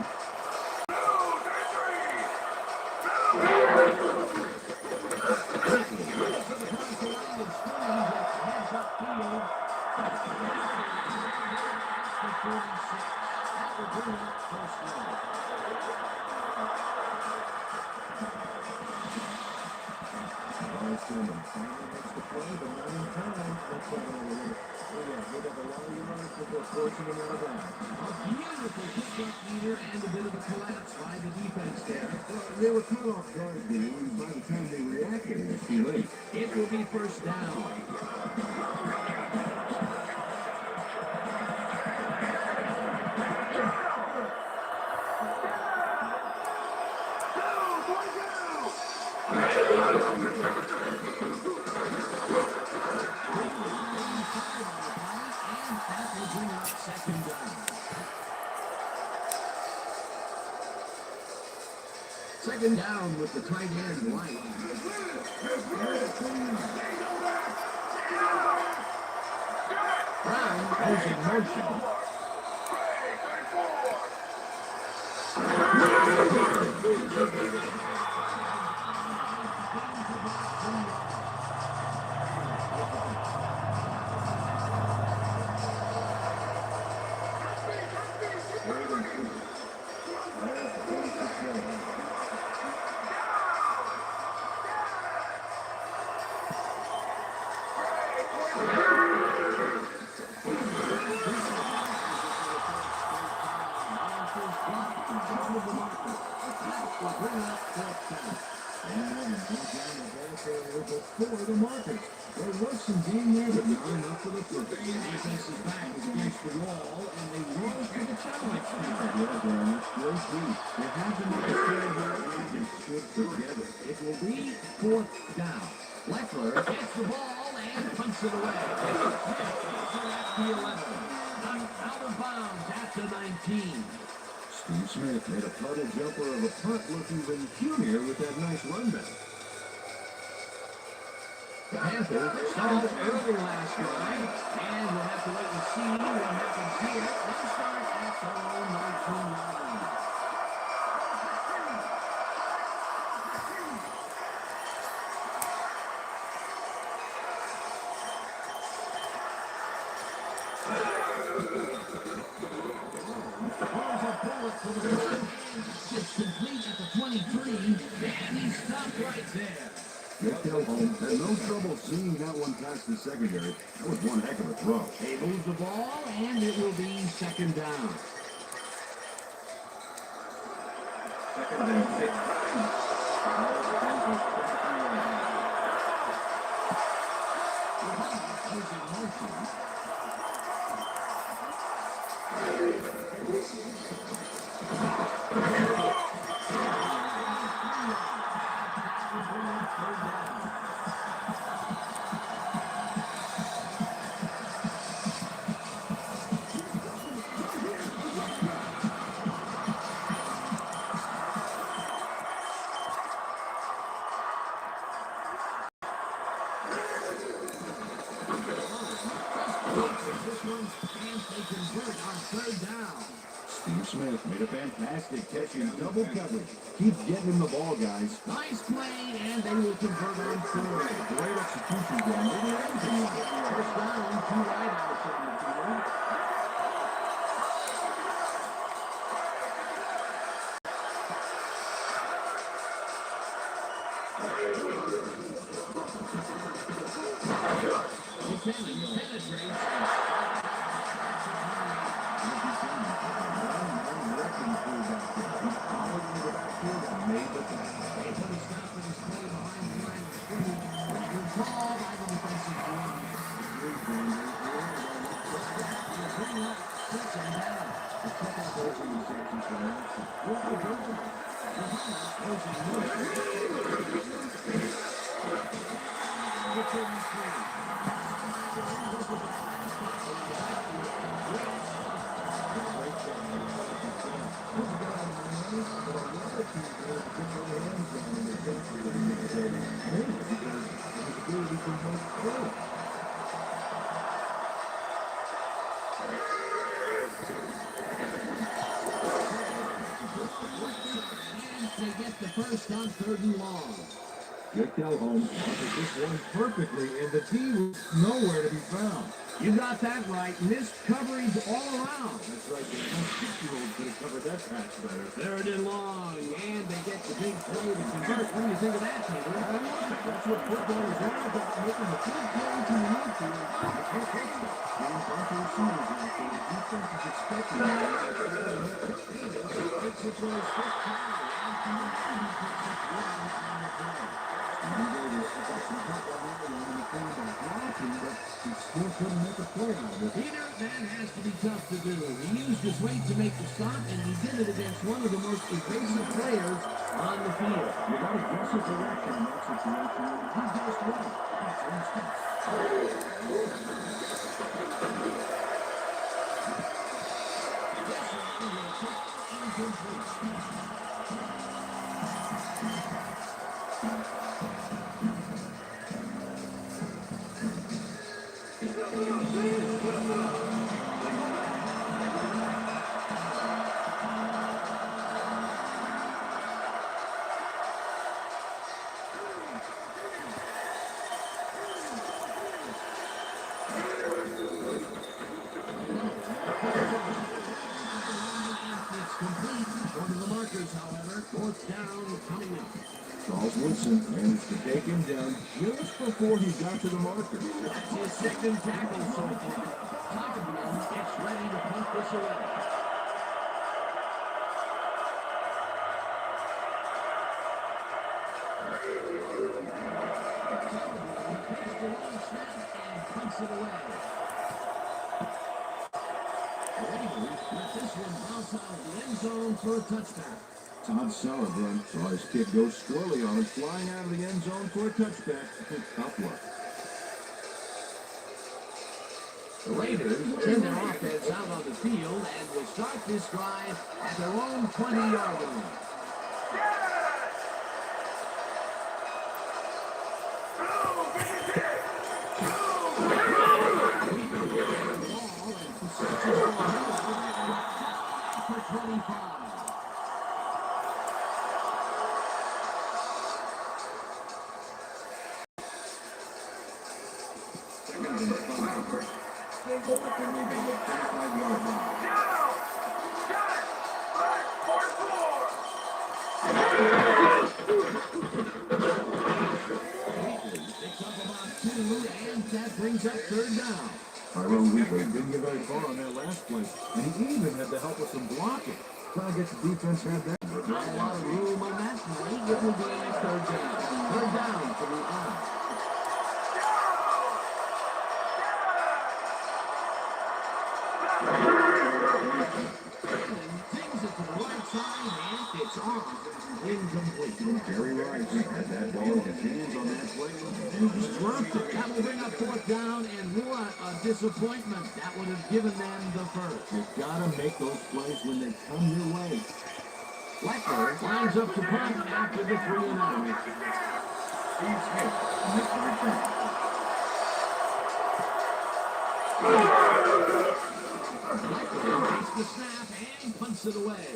And a bit of a collapse by the defense there. They were caught off guard, and by the time they reacted, it was too late. It will be first down. Second down with the tight end right. Brown goes in motion. For the markers. There was some game there, but not enough for the first. The defensive back is against the wall, and they rose to the challenge. Yeah, Darren, that's great deep. They have to make a stand here, and they stood together. It will be fourth down. Leckler gets the ball and punts it away. At the 11. Out of bounds at the 19. Steve Smith made a puddle jumper of a punt look even cutier with that nice run back. The Panthers started early last drive, and we'll have to wait and see what happens here. They start at their own 19-yard line. Throws a bullet to the right, it's complete at the 23, and he's stopped right there. Nick Calhoun had no trouble seeing that one past the secondary. That was one heck of a throw. They move the ball, and it will be second down. Second and 6. Steve Smith made a fantastic catch in double coverage. Keep getting him the ball, guys. Nice play, and they will convert on third. Great execution, Dan. They did everything right. First down, 2 wideouts on the field. Simmons penetrates. Made the pass. They put a stop to this play behind the line of scrimmage. Good call by the defensive coordinator. Bring up second down. The second those interceptions for Nelson. What was over? They get the first on 3rd and long. Good Calhoun offers this one perfectly, and the D was nowhere to be found. You got that right. Missed coverage all around. That's right, the 6-year-old could have covered that pass better. 3rd and long, and they get the big play to convert. What do you think of that, Peter? That's what football is all about, making the big plays in the infield. Getting bunch of receivers out there. The defense is expecting that. It's a close first time. Still couldn't make a play out of it. Peter, that has to be tough to do. He used his weight to make the stop, and he did it against one of the most evasive players on the field. You got to guess his direction in that situation. He guessed right. That's However, 4th down coming up. Charles Woodson managed to take him down just before he got to the marker. That's his 2nd tackle so far. Tuckerman gets ready to punt this away. Takes the long snap and punts it away. Raiders let this one bounce out of the end zone for a touchdown. Todd Sullivan saw his kid go squirrely on him, flying out of the end zone for a touchback. Tough luck. The Raiders send their offense out on the field and will start this drive at their own 20-yard line. For 25. And that brings up 3rd down. Tyrone Wheatley didn't get very far on that last play, and he even had the help of some blocking. Trying to get the defense had that. Not a lot of room on that play. It will be a 3rd down. 3rd down for the Ops. Things it to the right side, and it's off. Incomplete. Jerry Rice had that ball in his hands on that play, and he just dropped it. That will bring up 4th down, and what a disappointment. That would have given them the first. You gotta make those plays when they come your way. Blackburn lines up to punt after the 3-and-out. Steve Smith makes the return. Blackburn takes the snap and punts it away.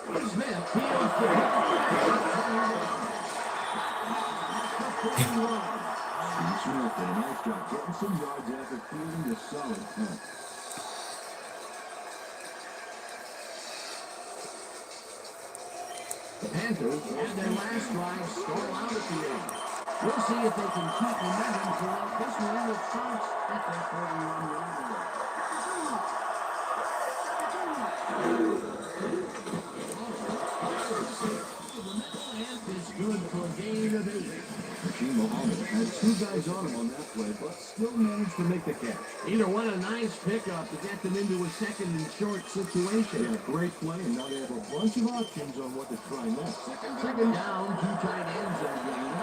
Smith peels the Steve Smith did a nice job getting some yards after fielding a solid punt. The Panthers and their last drive stall out at the end. We'll see if they can keep momentum throughout this one, which starts at their 41-yard line. It's good for a gain of 8. Rasheed Muhammad had two guys on him on that play, but still managed to make the catch. Either one a nice pickup to get them into a second and short situation. Yeah, great play, and now they have a bunch of options on what to try next. Second down, two tight ends are game.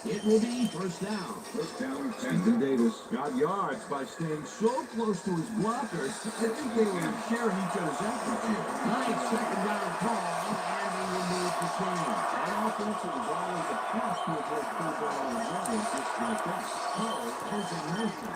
It will be first down. First down, Anthony Davis got yards by staying so close to his blockers. I think they were sharing each other's efforts here. Nice second down call, and they will move the chain. And offensive is always a pass to avoid football on the level just like that. Oh, there's a motion.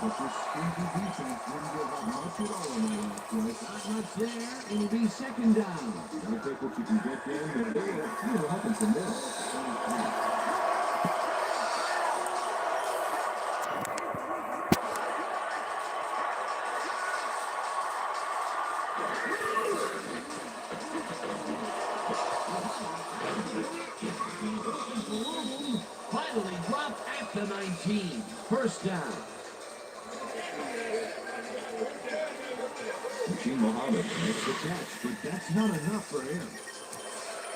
But this stinky defense didn't give up much at all on that last play. Not much there. It will be second down. Gotta take what you can get there, and they're hoping for more. Finally dropped at the 19. First down. Rasheed Muhammad makes the catch, but that's not enough for him.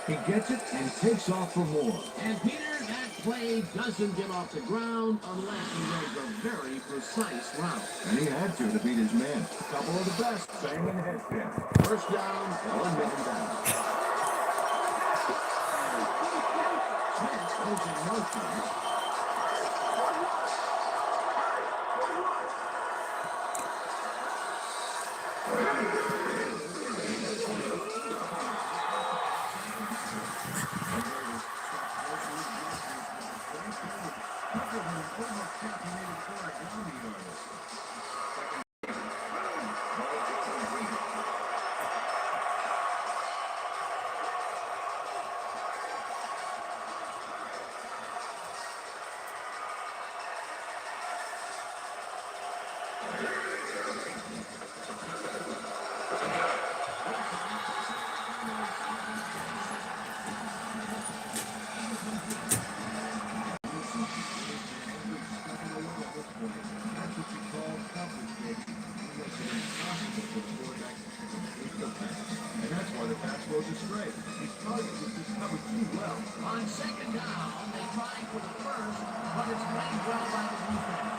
He gets it and takes off for more. And Peter, that play doesn't get off the ground unless he runs a very precise route. And he had to beat his man. A couple of the best banging head pin. First down, one man down. Smith goes in motion. And that's why the pass goes astray. His target was just covered too well. On second down, they tried for the first, but it's played well by the defense.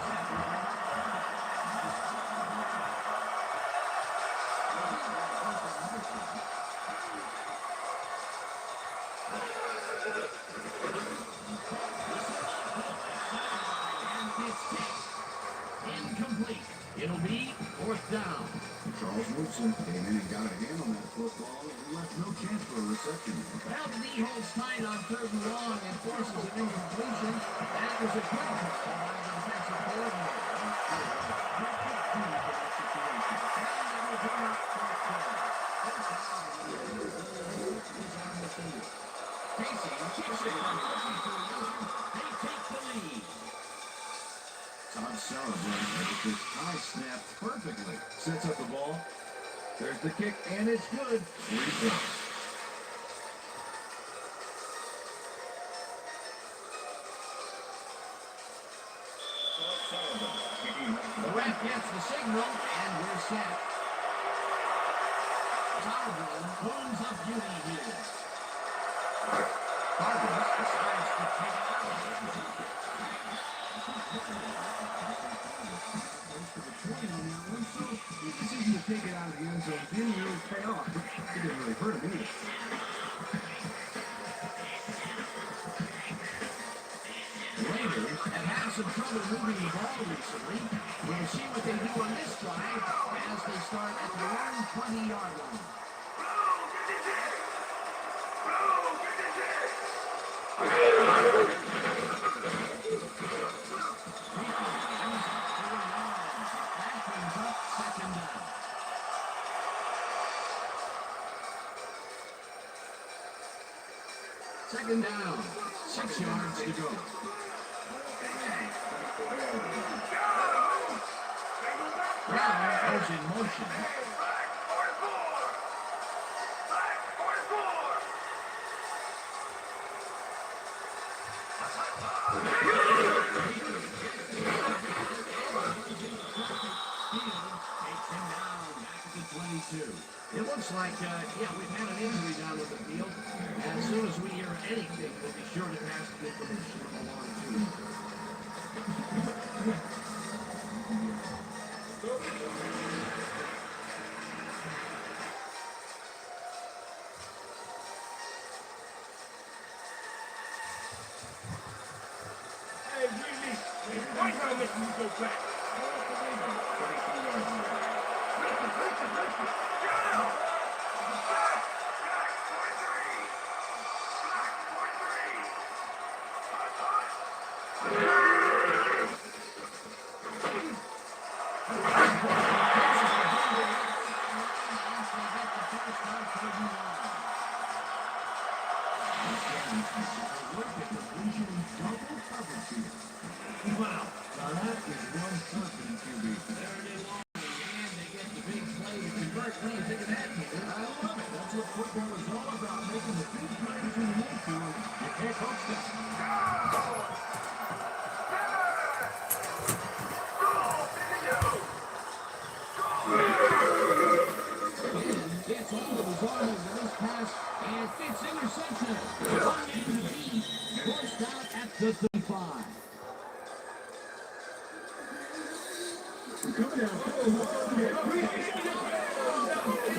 Incomplete. It'll be fourth down. Charles Woodson came in and got a hand on that football and left no chance for a reception. LD holds tight on third and long and forces an incompletion. That was a good call by the defensive coordinator. Casey kicks it. They take the lead. Todd celebrates with this high snap perfectly. Sets up the ball. There's the kick, and it's good. 3 points. The ref gets the signal, and we're set. Sullivan pulls up duty here. Vargas decides to take it out. The decision to take it out of the end zone didn't really pay off. It didn't really hurt him either. Raiders have had some trouble moving the ball recently. We'll see what they do on this drive as they start at their own 20-yard line. That brings up down. 6 yards to go. Brown goes in motion. It looks like, we've had an injury down in the field. As soon as we hear anything, we'll be sure to pass the information along to you. Hey, Weezy, why can't I let you go back? Wow, now that is one person QB. There it is, and they get the big play to convert. What do you think of that, Peter? I love it. That's what football is all about, making the big plays in the infield. You can't coach that. Gets all of his arm over this pass, and Fitz interception. One man to beat, forced out at the 35.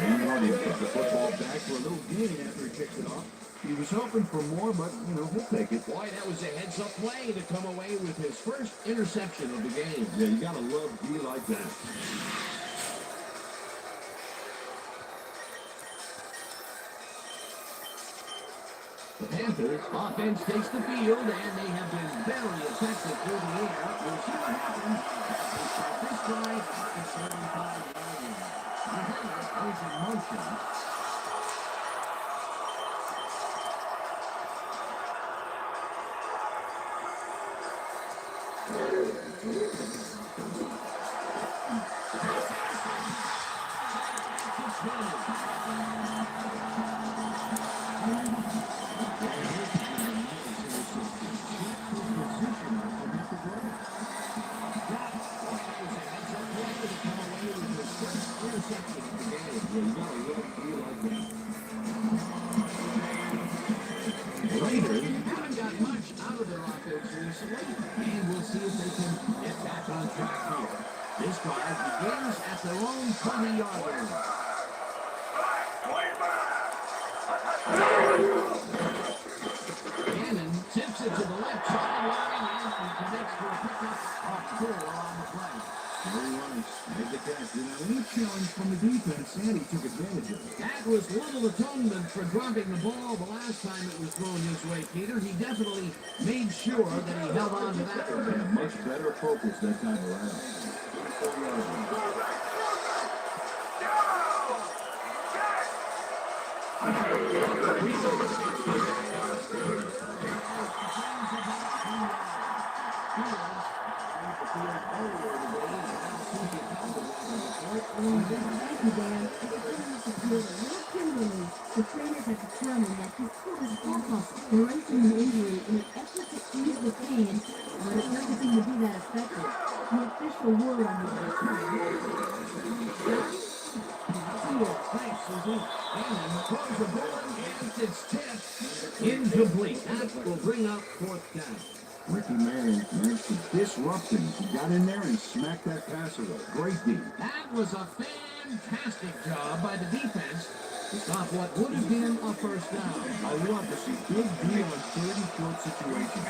And Marty gets the football back for a little gain after he kicks it off. He was hoping for more, but, he'll take it. Boy, that was a heads-up play to come away with his first interception of the game. Yeah, you gotta love D like that. The Panthers offense takes the field, and they have been very effective through the air. We'll see what happens. They start this drive at the 75-yard line. Defender goes in motion. Raiders haven't got much out of their offense recently, and we'll see if they can get back on track here. This drive begins at their own 20-yard line. Cannon tips it to the left sideline and connects for a pickup of 4 on the play. Very nice. Made the catch. Any challenge from the defense, and he took advantage of it. That was little atonement for dropping the ball the last time it was thrown his way, Peter. He definitely made sure that he held on to that one. Yeah, much better focus that time around. 24 yards. Thank you, Dan. The trainers have determined that his foot is almost preventing an injury in an effort to ease the pain, but it doesn't seem to be that effective. No official word on his return. Thanks, Susie. And throws the ball, and it's tipped. Incomplete. That will bring up 4th down. Ricky Manning managed to disrupt him. He got in there and smacked that pass away. Great D. That was a fantastic job by the defense to stop what would have been a 1st down. I love to see big D on 30-foot situations.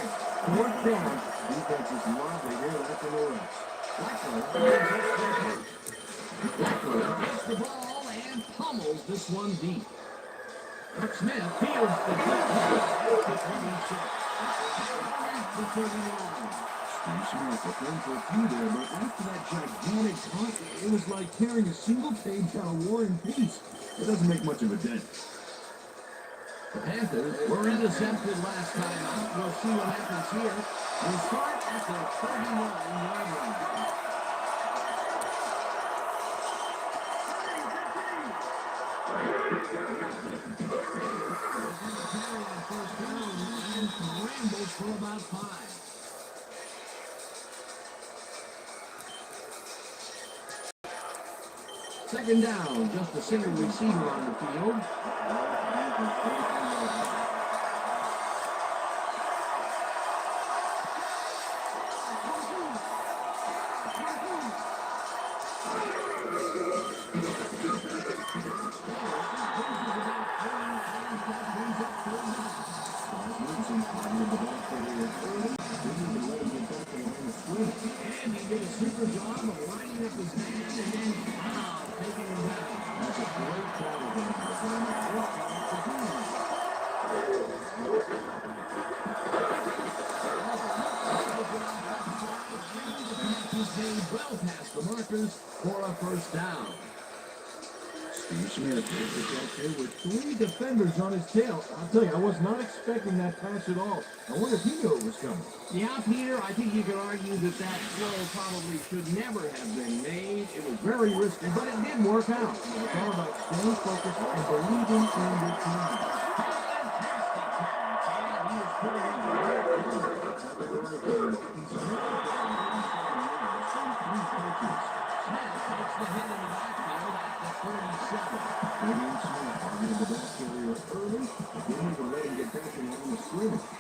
4th down, defenses love to hear that from the refs. Blackburn gets the ball and pummels this one deep. Smith fields the kick to 26. Steve Smith was in for a few there, but after that gigantic punt, it was like carrying a single page out of War and Peace. It doesn't make much of a dent. The Panthers were intercepted last time out. We'll see what happens here. We'll start at the 39-yard line. Carry on first down and scrambles for about 5. Second down, just a single receiver on the field. And he did a super job of lining up his hand and then, wow, taking him down. That's a great call again. He's made well past the markers for a first down. Steve Smith is the catch here with 3 defenders on his tail. I'll tell you, I was not expecting that pass at all. I wonder if he knew it was coming. Yeah, Peter, I think you could argue that throw probably should never have been made. It was very risky, but it did work out. It's all about staying focused and believing in your team.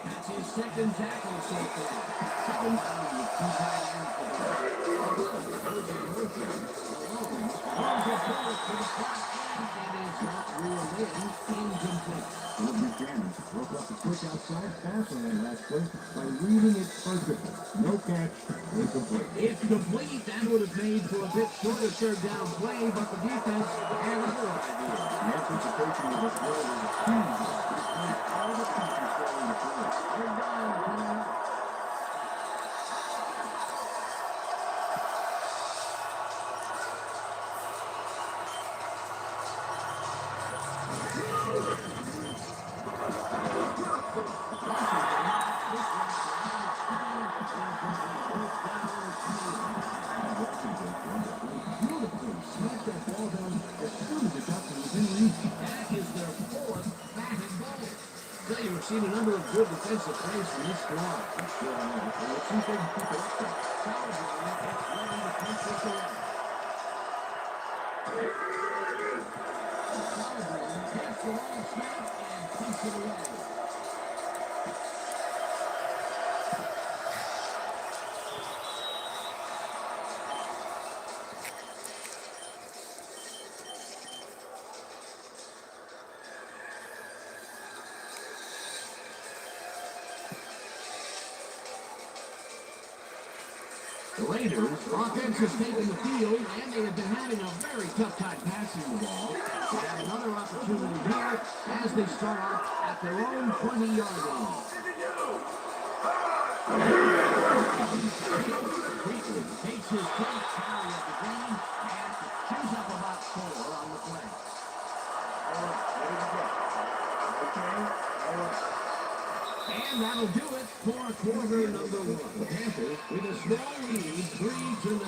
That's his second tackle so far. Second down with 2 tight ends for it is not reeled incomplete. Buchanan broke up the quick outside pass on that last play by reading it perfectly. No catch, incomplete. If complete, that would have made for a bit shorter third down play, but the defense had other ideas. The anticipation of the throw was huge. Despite all the pieces falling into place. Third down coming up. We've seen a number of good defensive plays from this squad. Let's see if they can keep it up there. Takes the long snap and punts it away. The Raiders offense has taken the field, and they have been having a very tough time passing the ball. They have another opportunity here as they start off at their own 20-yard line. Wheatley takes his 10th carry of the game and chews up about 4 on the play. And that'll do it for quarter number 1. Panthers with a small lead, 3-0.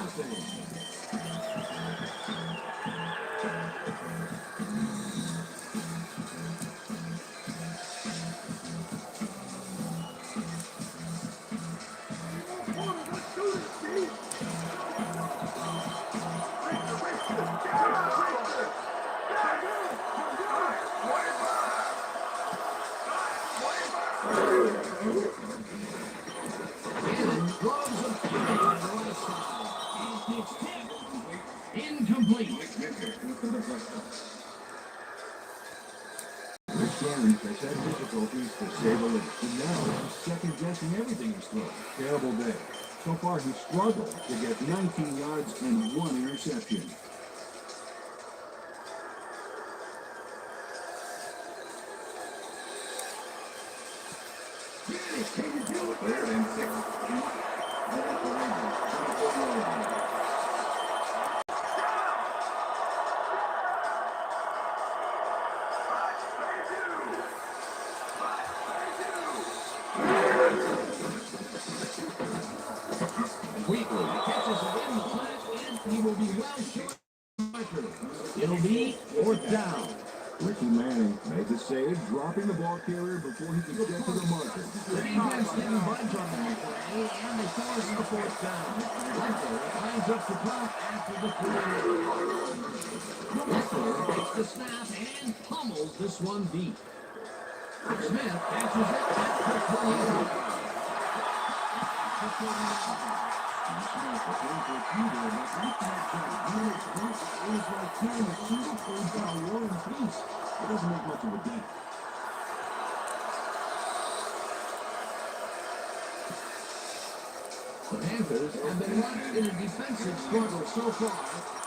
Cannon throws a play on the right side. And it's tipped. Incomplete. Rich Gannon has had difficulties to say the least. And now he's second-guessing everything he's thrown. Terrible day. So far, he struggled to get 19 yards and 1 interception. Can you deal with that in 6? will be well short of the marker. It'll be fourth down. Ricky Manning made the save, dropping the ball carrier before he could get to the marker. The defense didn't budge on that play, and they force a fourth down. Eckler lines up to punt after the 3. Eckler takes the snap and pummels this one deep. Smith catches it at the 28. It doesn't make much of a deal. The Panthers have been locked in a defensive struggle so far.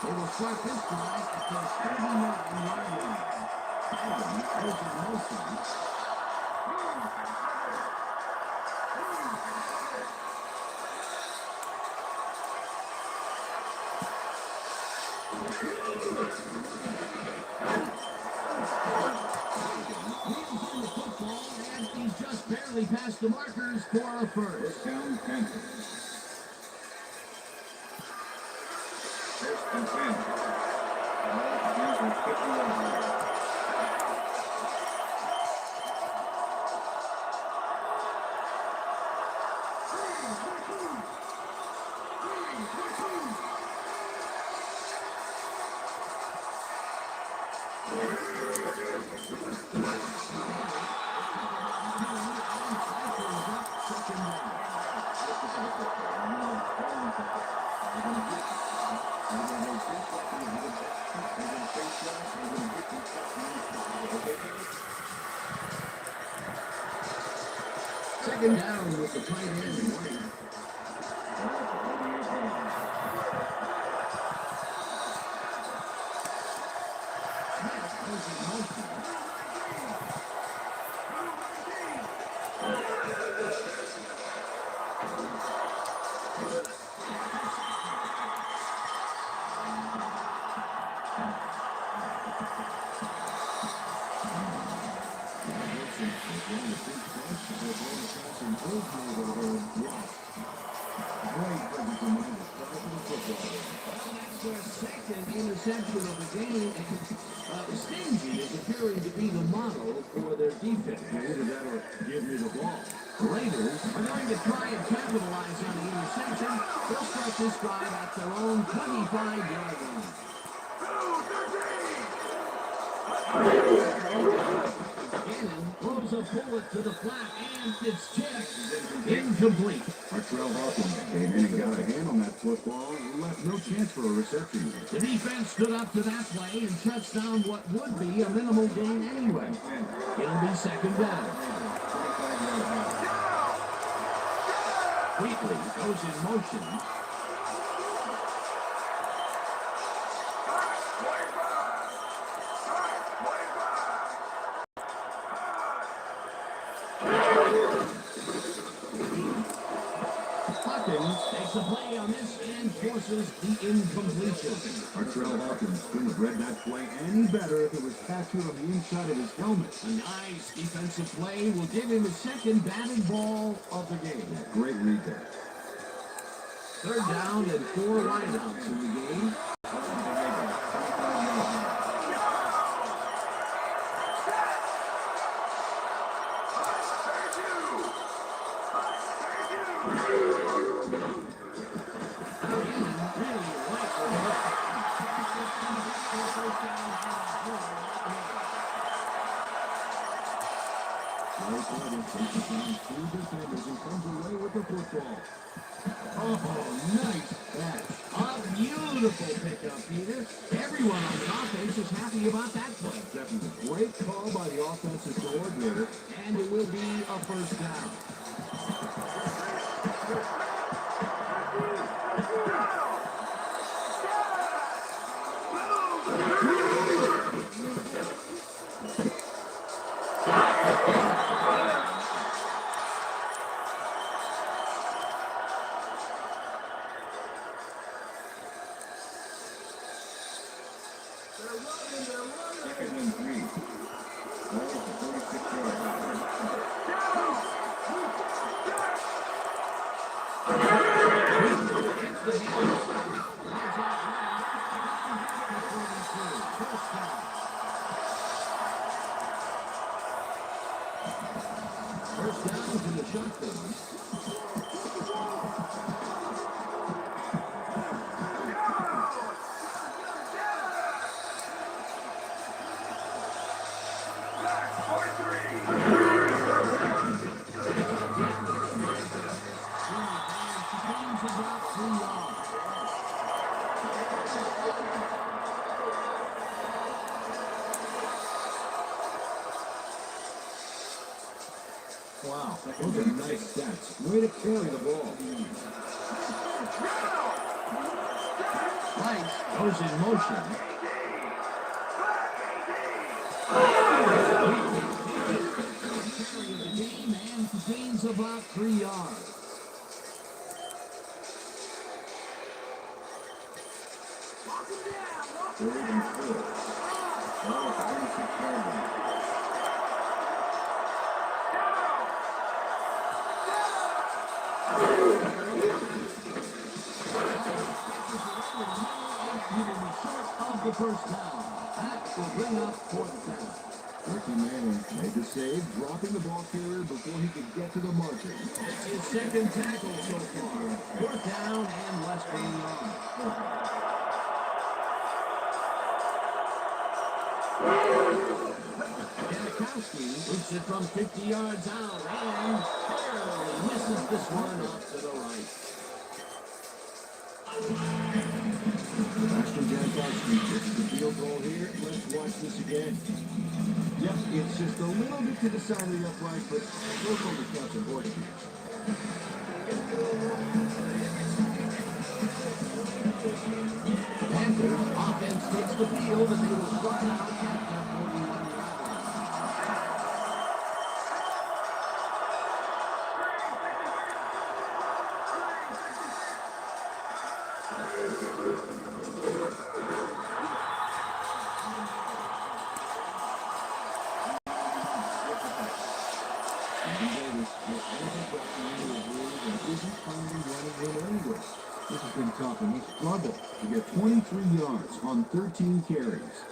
They will start this drive at their 39-yard line. Allen goes in motion. He just barely passed the markers for a first. Down Panthers. First and 10. Panthers 51. Second down with the tight end. Their second interception of the game, and Stingy is appearing to be the model for their defense. Either that or give me the ball. The Raiders are going to try and capitalize on the interception. They'll start this drive at their own 25-yard line. Gannon throws a bullet to the flat, and it's tipped. Incomplete. Artrell Hawkins came in and got a hand on that football and left no chance for a reception. The defense stood up to that play and shuts down what would be a minimal gain anyway. It'll be second down. Wheatley goes in motion. Hawkins takes a play on this and forces the incompletion. Artrell Hawkins couldn't have read that play any better if it was tattooed on the inside of his helmet. A nice defensive play will give him his second batted ball of the game. Great read there. Third down and 4 wideouts in the game. Oh, nice catch. A beautiful pickup, Peter. Everyone on the offense is happy about that play. Definitely a great call by the offensive coordinator. And it will be a first down. Second and 3. Ball at the 46-yard line. It's the Those are nice stats. Way to carry the ball. Rice goes in motion. Carry of the game and gains about 3 yards. Third and 4. Ball at the 36-yard line. Of the first down. That will bring up 4th down. Ricky Manning made the save, dropping the ball carrier before he could get to the marker. It's his second tackle so far. 4th down and less than a yard. Janikowski moves it from 50 yards out and barely misses this one off to the right. Ashton Jankowski gets the field goal here. Let's watch this again. Yep, it's just a little bit to the side of the upright, but still from the counts important. Panthers offense takes the field and they will start out at their 41-yard line. This has been tough, and he struggled to get 23 yards on 13 carries.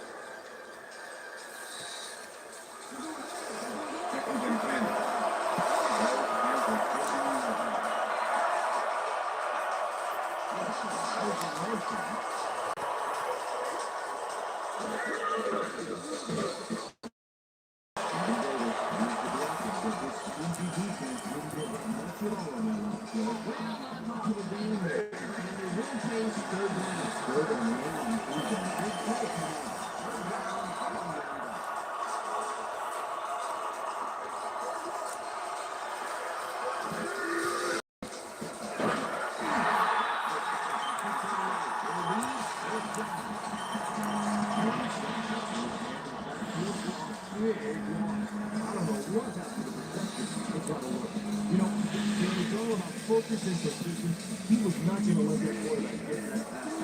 Focus and precision. He was not going to let that quarterback get that pass.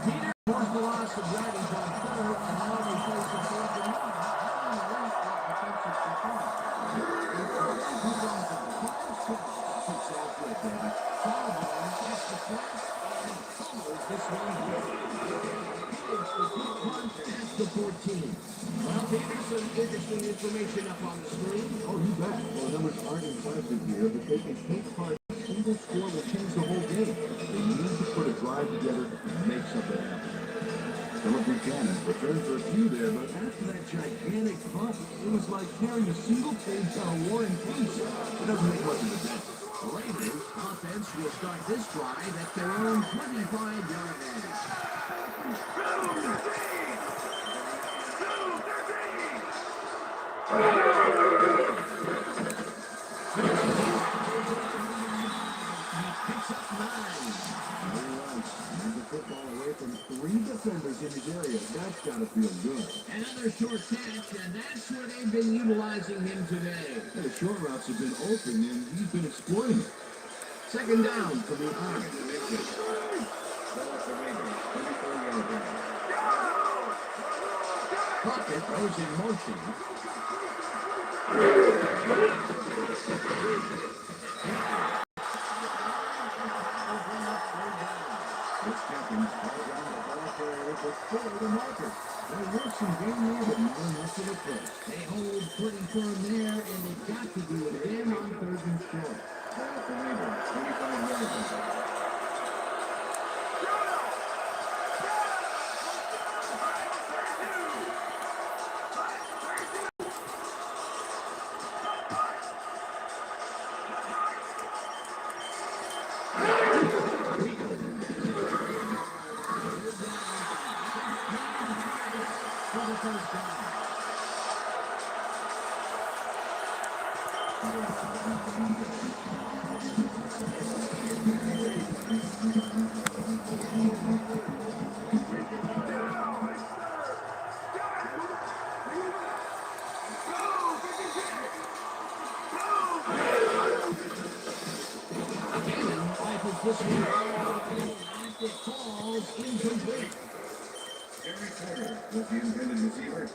Peter forced the loss of yardage on 3rd, and now they face a 4th and 1. The 14. Well, Peter, some interesting information up on the screen. Oh, you bet. Well, numbers aren't impressive here, but they can take part. A single score will change the whole game. They need to put a drive together and make something happen. Philip Buchanan returned for a few there, but after that gigantic punt, it was like carrying a single page on a War and Peace. It doesn't make much of a difference. The Raiders offense will start this drive at their own 25-yard line. Defenders in his area. That's got to feel good. Another short catch, and that's where they've been utilizing him today. And the short routes have been open, and he's been exploiting it. 2nd down for the Army. Crockett goes in motion. This happens all around the ball carrier before the marker. There was some game there, but not enough to the press. They hold pretty firm there, and they've got to do it again on 3rd and short. Ball for Raiders, 25 yards. this one out, and it falls incomplete. Jerry Porter was the intended receiver.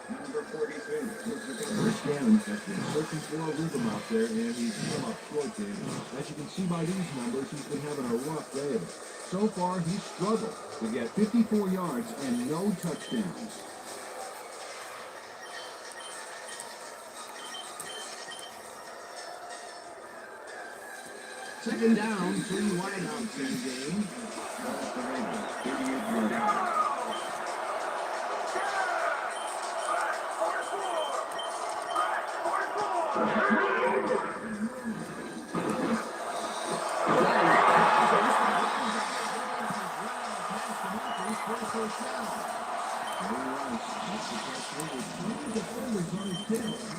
Number 42 was the cover. Chris Gannon has been searching for a rhythm out there, and he's come up short, Dave. As you can see by these numbers, he's been having a rough day of it. So far, he's struggled to get 54 yards and no touchdowns. Second down, 3 wideouts in the game. The Ravens, 38 yards.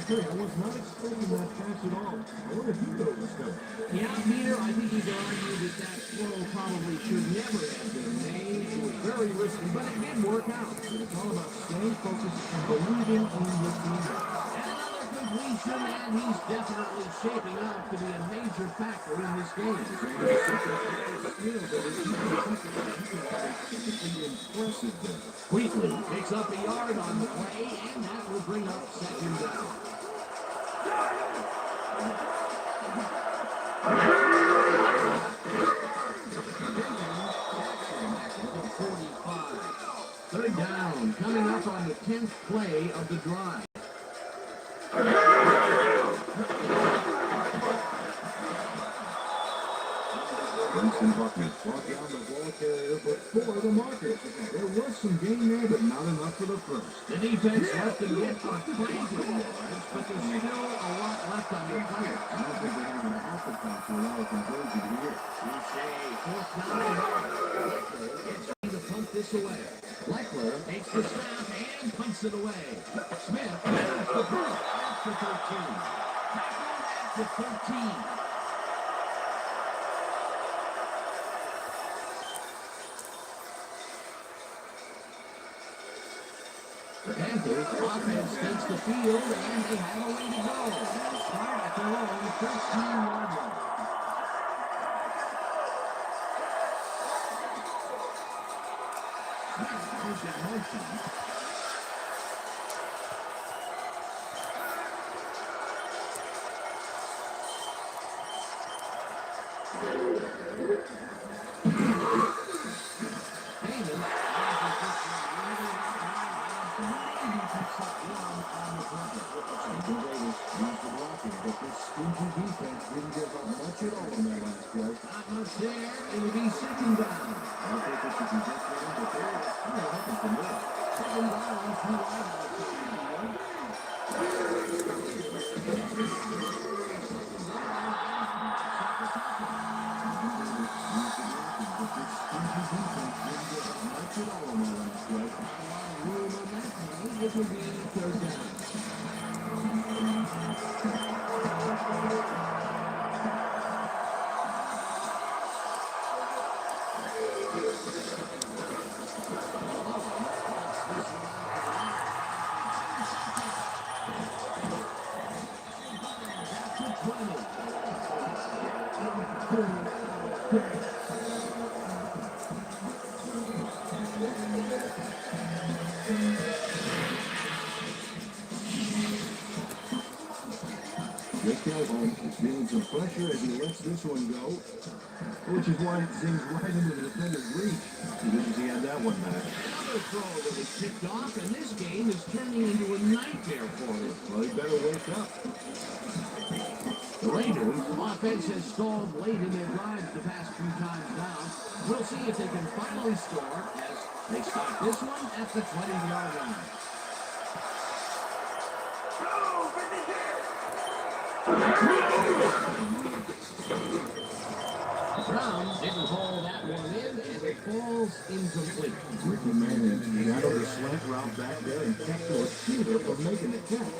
I was not expecting that pass at all. I wonder if he noticed that. Yeah, Peter, I think you could argue that throw probably should never have been made. It was very risky, but it did work out. It's all about staying focused and believing in your team. Another completion, and he's definitely shaping up to be a major factor in this game. Impressive there. Wheatley picks up a yard on the play, and that will bring up second down. Third down, coming up on the 10th play of the drive. Winston Buckner brought down the ball carrier, but for the markers. There was some gain there, but not enough for the first. The defense left them get on plenty of yards, but there's still a lot left on their players. I don't think they have an alpha count to allow a conversion here. We say fourth down. Leckler gets ready to punt this away. Leckler takes the snap and punts it away. Smith has the punt at the 13. Back at the 13. The Panthers offense takes the field, and they have a way to go. They'll start at their own 13-yard line. There's that motion. Not much there. It'll be second down. I think this should be just one, but there's nothing from there. Second down, 2 wideouts. This will be third down. This Calhoun is feeling some pressure as he lets this one go, which is why it zings right into the defender's reach. He wishes he had that one back. Another throw that was picked off, and this game is turning into a nightmare for him. Well, he better wake up. The Raiders' offense has stalled late in their drives the past few times down. We'll see if they can finally score as they start this one at the 20-yard line. Brown didn't haul that one in, and it falls incomplete. Ricky Manning shadowed the slant route back there and kept the receiver from making the catch.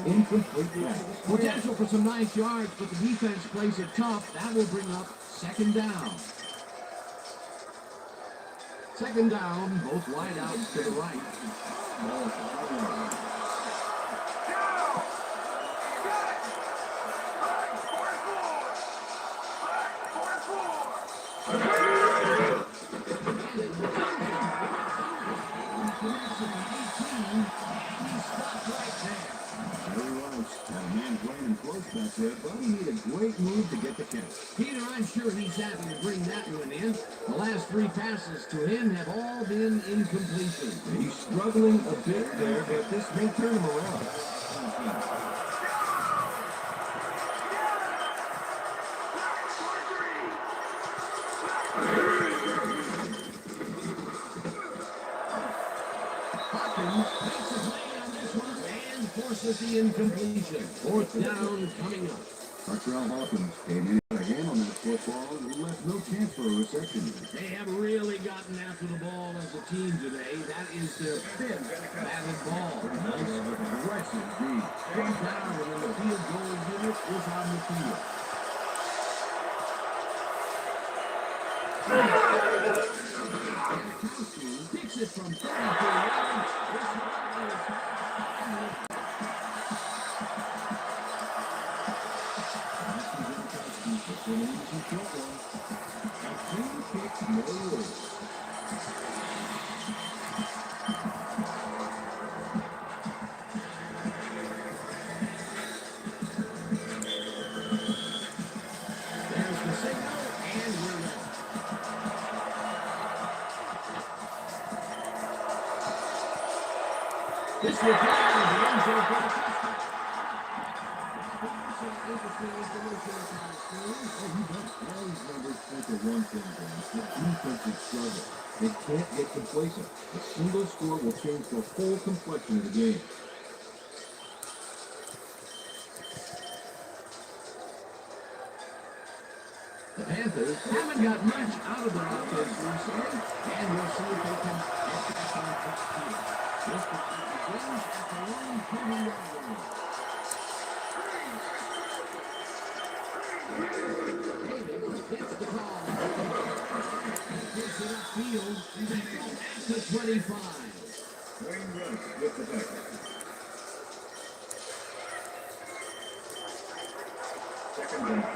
Incomplete pass. Potential for some nice yards, but the defense plays it tough. That will bring up second down. Second down, both wideouts to the right. said, but he made a great move to get the catch. Peter, I'm sure he's happy to bring that one in. The last 3 passes to him have all been incompletions. He's struggling a bit there, but this may turn him around. Hopkins makes a play on this one and forces the incompletion. 4th down coming up. Artrell Hawkins came in to handle that football and left no chance for a reception. They have really gotten after the ball as a team today. That is their 5th batted ball. Nice aggressive D. 4th down and the field goal unit is on the field. Picks it from 34 yards. This one is there's the signal, and we're ready. This will get out of the end zone for the touchdown. Those numbers point to one thing, guys. The defensive struggle. They can't get complacent. A single score will change the whole complexion of the game. The Panthers haven't got much out of their offense recently, and we'll see if they can get back on its feet. This begins at the lone 20-yard line. Davis gets the ball. Gets it upfield. At the 25. Wayne Rush with the tackle. Second and 5.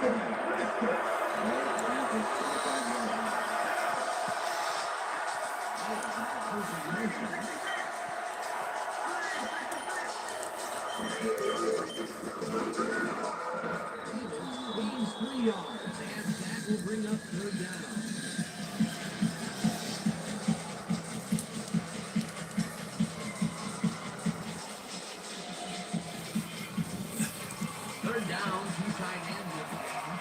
Gains 3 yards, and that will bring up 3rd down. Third down, 2 tight ends at the end.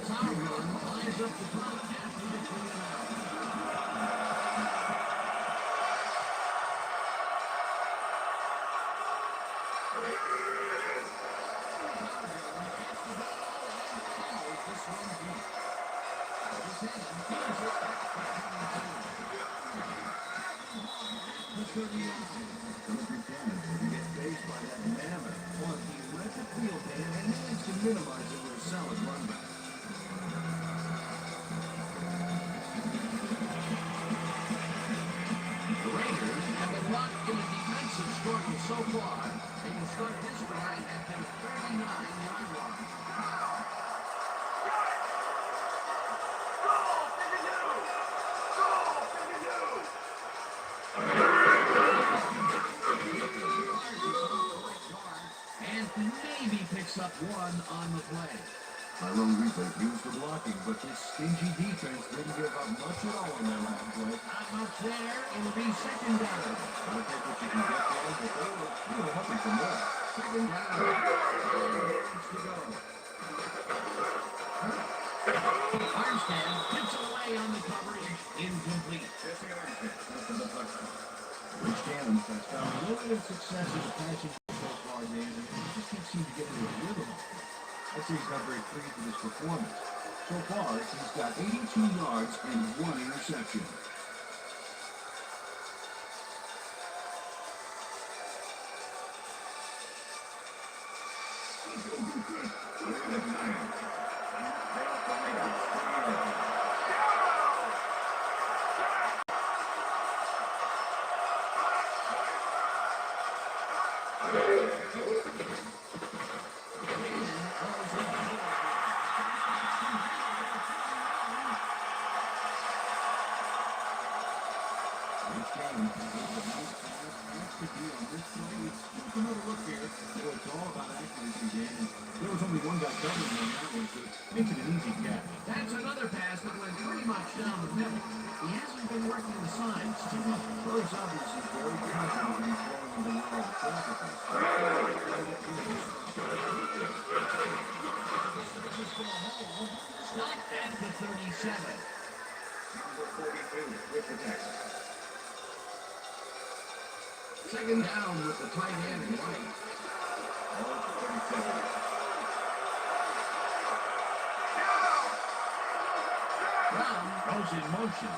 Power run lines up the top after the 3 and out. Minimize it with a solid run back. The Raiders have been locked in a defensive struggle so far. They can start this drive at their 39-yard line. And maybe picks up 1 on the play. Tyrone Reaper used the blocking, but this stingy defense didn't give up much at all on that last play. Not much there. It'll be 2nd down. Gotta take what you can get there, but they were really hoping for more. 2nd down. 4 yards to go. Armstead tips away on the coverage. Incomplete. Jesse Armstead for the touchdown. Rich Gannon has found limited success as a passing so far, man, and he just can't seem to get into a rhythm. I'd say he's not very pleased with his performance. So far, he's got 82 yards and 1 interception. Another look here. Boy, it's all about accuracy, Dan. And there was only one guy covering on that one, so it makes it an easy catch. That's another pass that went pretty much down the middle. He hasn't been working the sides too much. Bird's obviously very confident in throwing the ball to traffic. Stopped at the 37. Number 42 with the tackle. Second down with the tight end White. Ball at the 37. Brown goes in motion.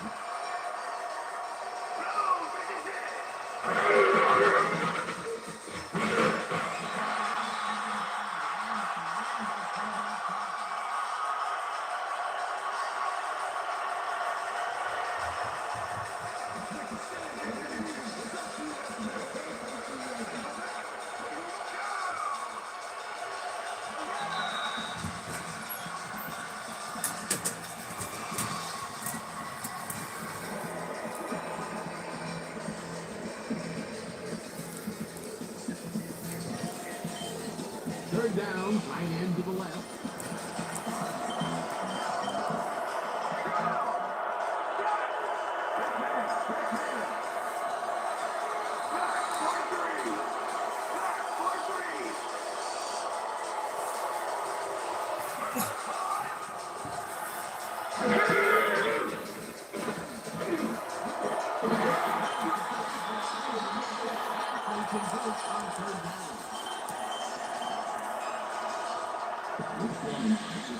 Third down, tight end to the left.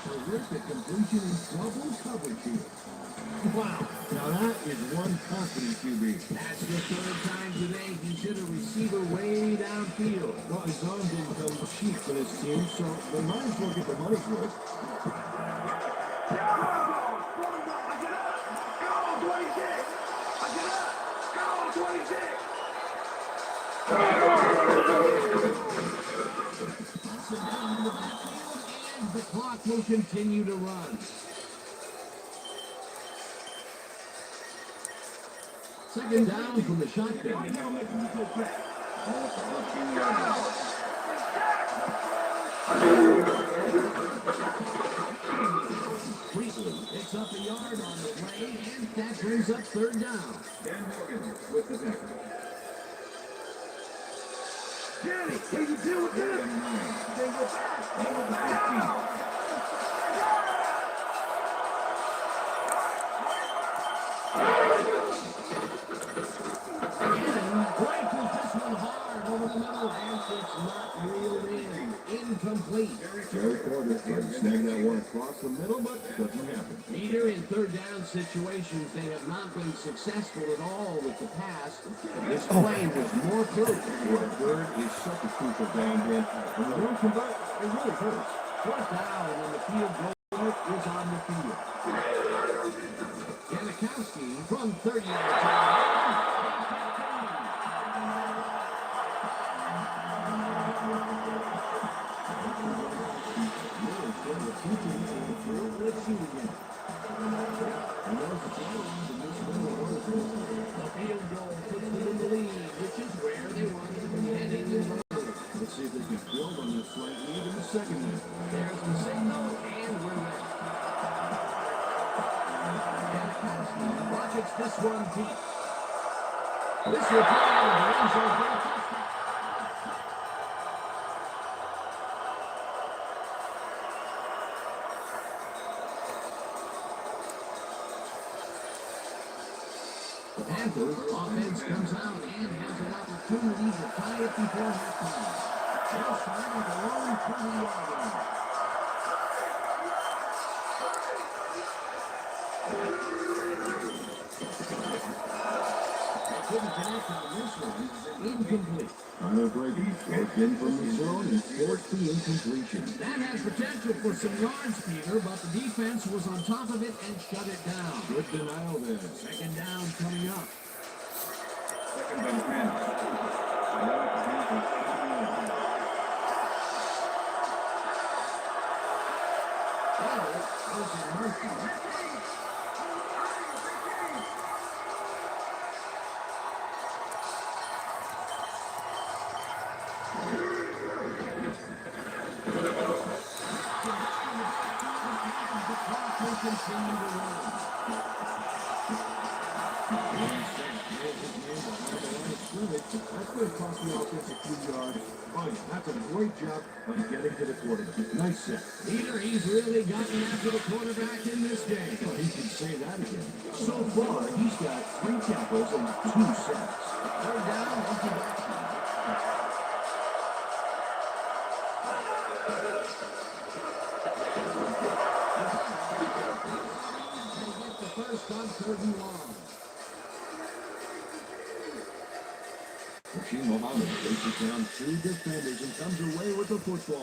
Terrific completion in trouble coverage here. Wow. Now that is one confident QB. That's the third time today he's hit a receiver way downfield. Well, his arm didn't come cheap for this team, so they might as well get their money's worth. And the clock will continue to run. Second down from the shotgun. Wheatley picks up a yard on the play, and that brings up third down. Dan Morgan with the tackle. Danny, can you deal with this? They go back. Rifles this one hard over the middle, and it's not reeled in. Incomplete. Jerry Porter tried to snag that one across the middle, but doesn't happen. Peter, in third down situations, they have not been successful at all with the pass. This play was more proof. Boy, third is such a crucial down, Dan. When you don't convert, it really hurts. Fourth down, and the field goal is on the field. Janikowski from 30 yards out. Let's see again. The field goal puts them in the lead, which is where they wanted to be heading in the road. Let's see if they can build on this slight lead in the second half. There's the signal, and we're ready. Janikowski rockets this one deep. This will play out of the end zone for a touchdown. The Panthers offense comes out and has an opportunity to tie it before halftime. They'll start at their own 30-yard line. They couldn't connect on this one. Incomplete. Tyler Brady broke in from the zone and forced the incompletion. That had potential for some yards, Peter, but the defense was on top of it and shut it down. Good denial there. Second down coming up. Second and 10. That could have cost the offense a few yards. Oh, yeah, that's a great job of getting to the quarterback. Nice set. Peter, he's really gotten after the quarterback in this game. Well, he can say that again. So far, he's got 3 tackles and 2 sacks. Third down, empty backfield. They get the first on 3rd and long. Rasheed Muhammad faces down 2 defenders and comes away with the football.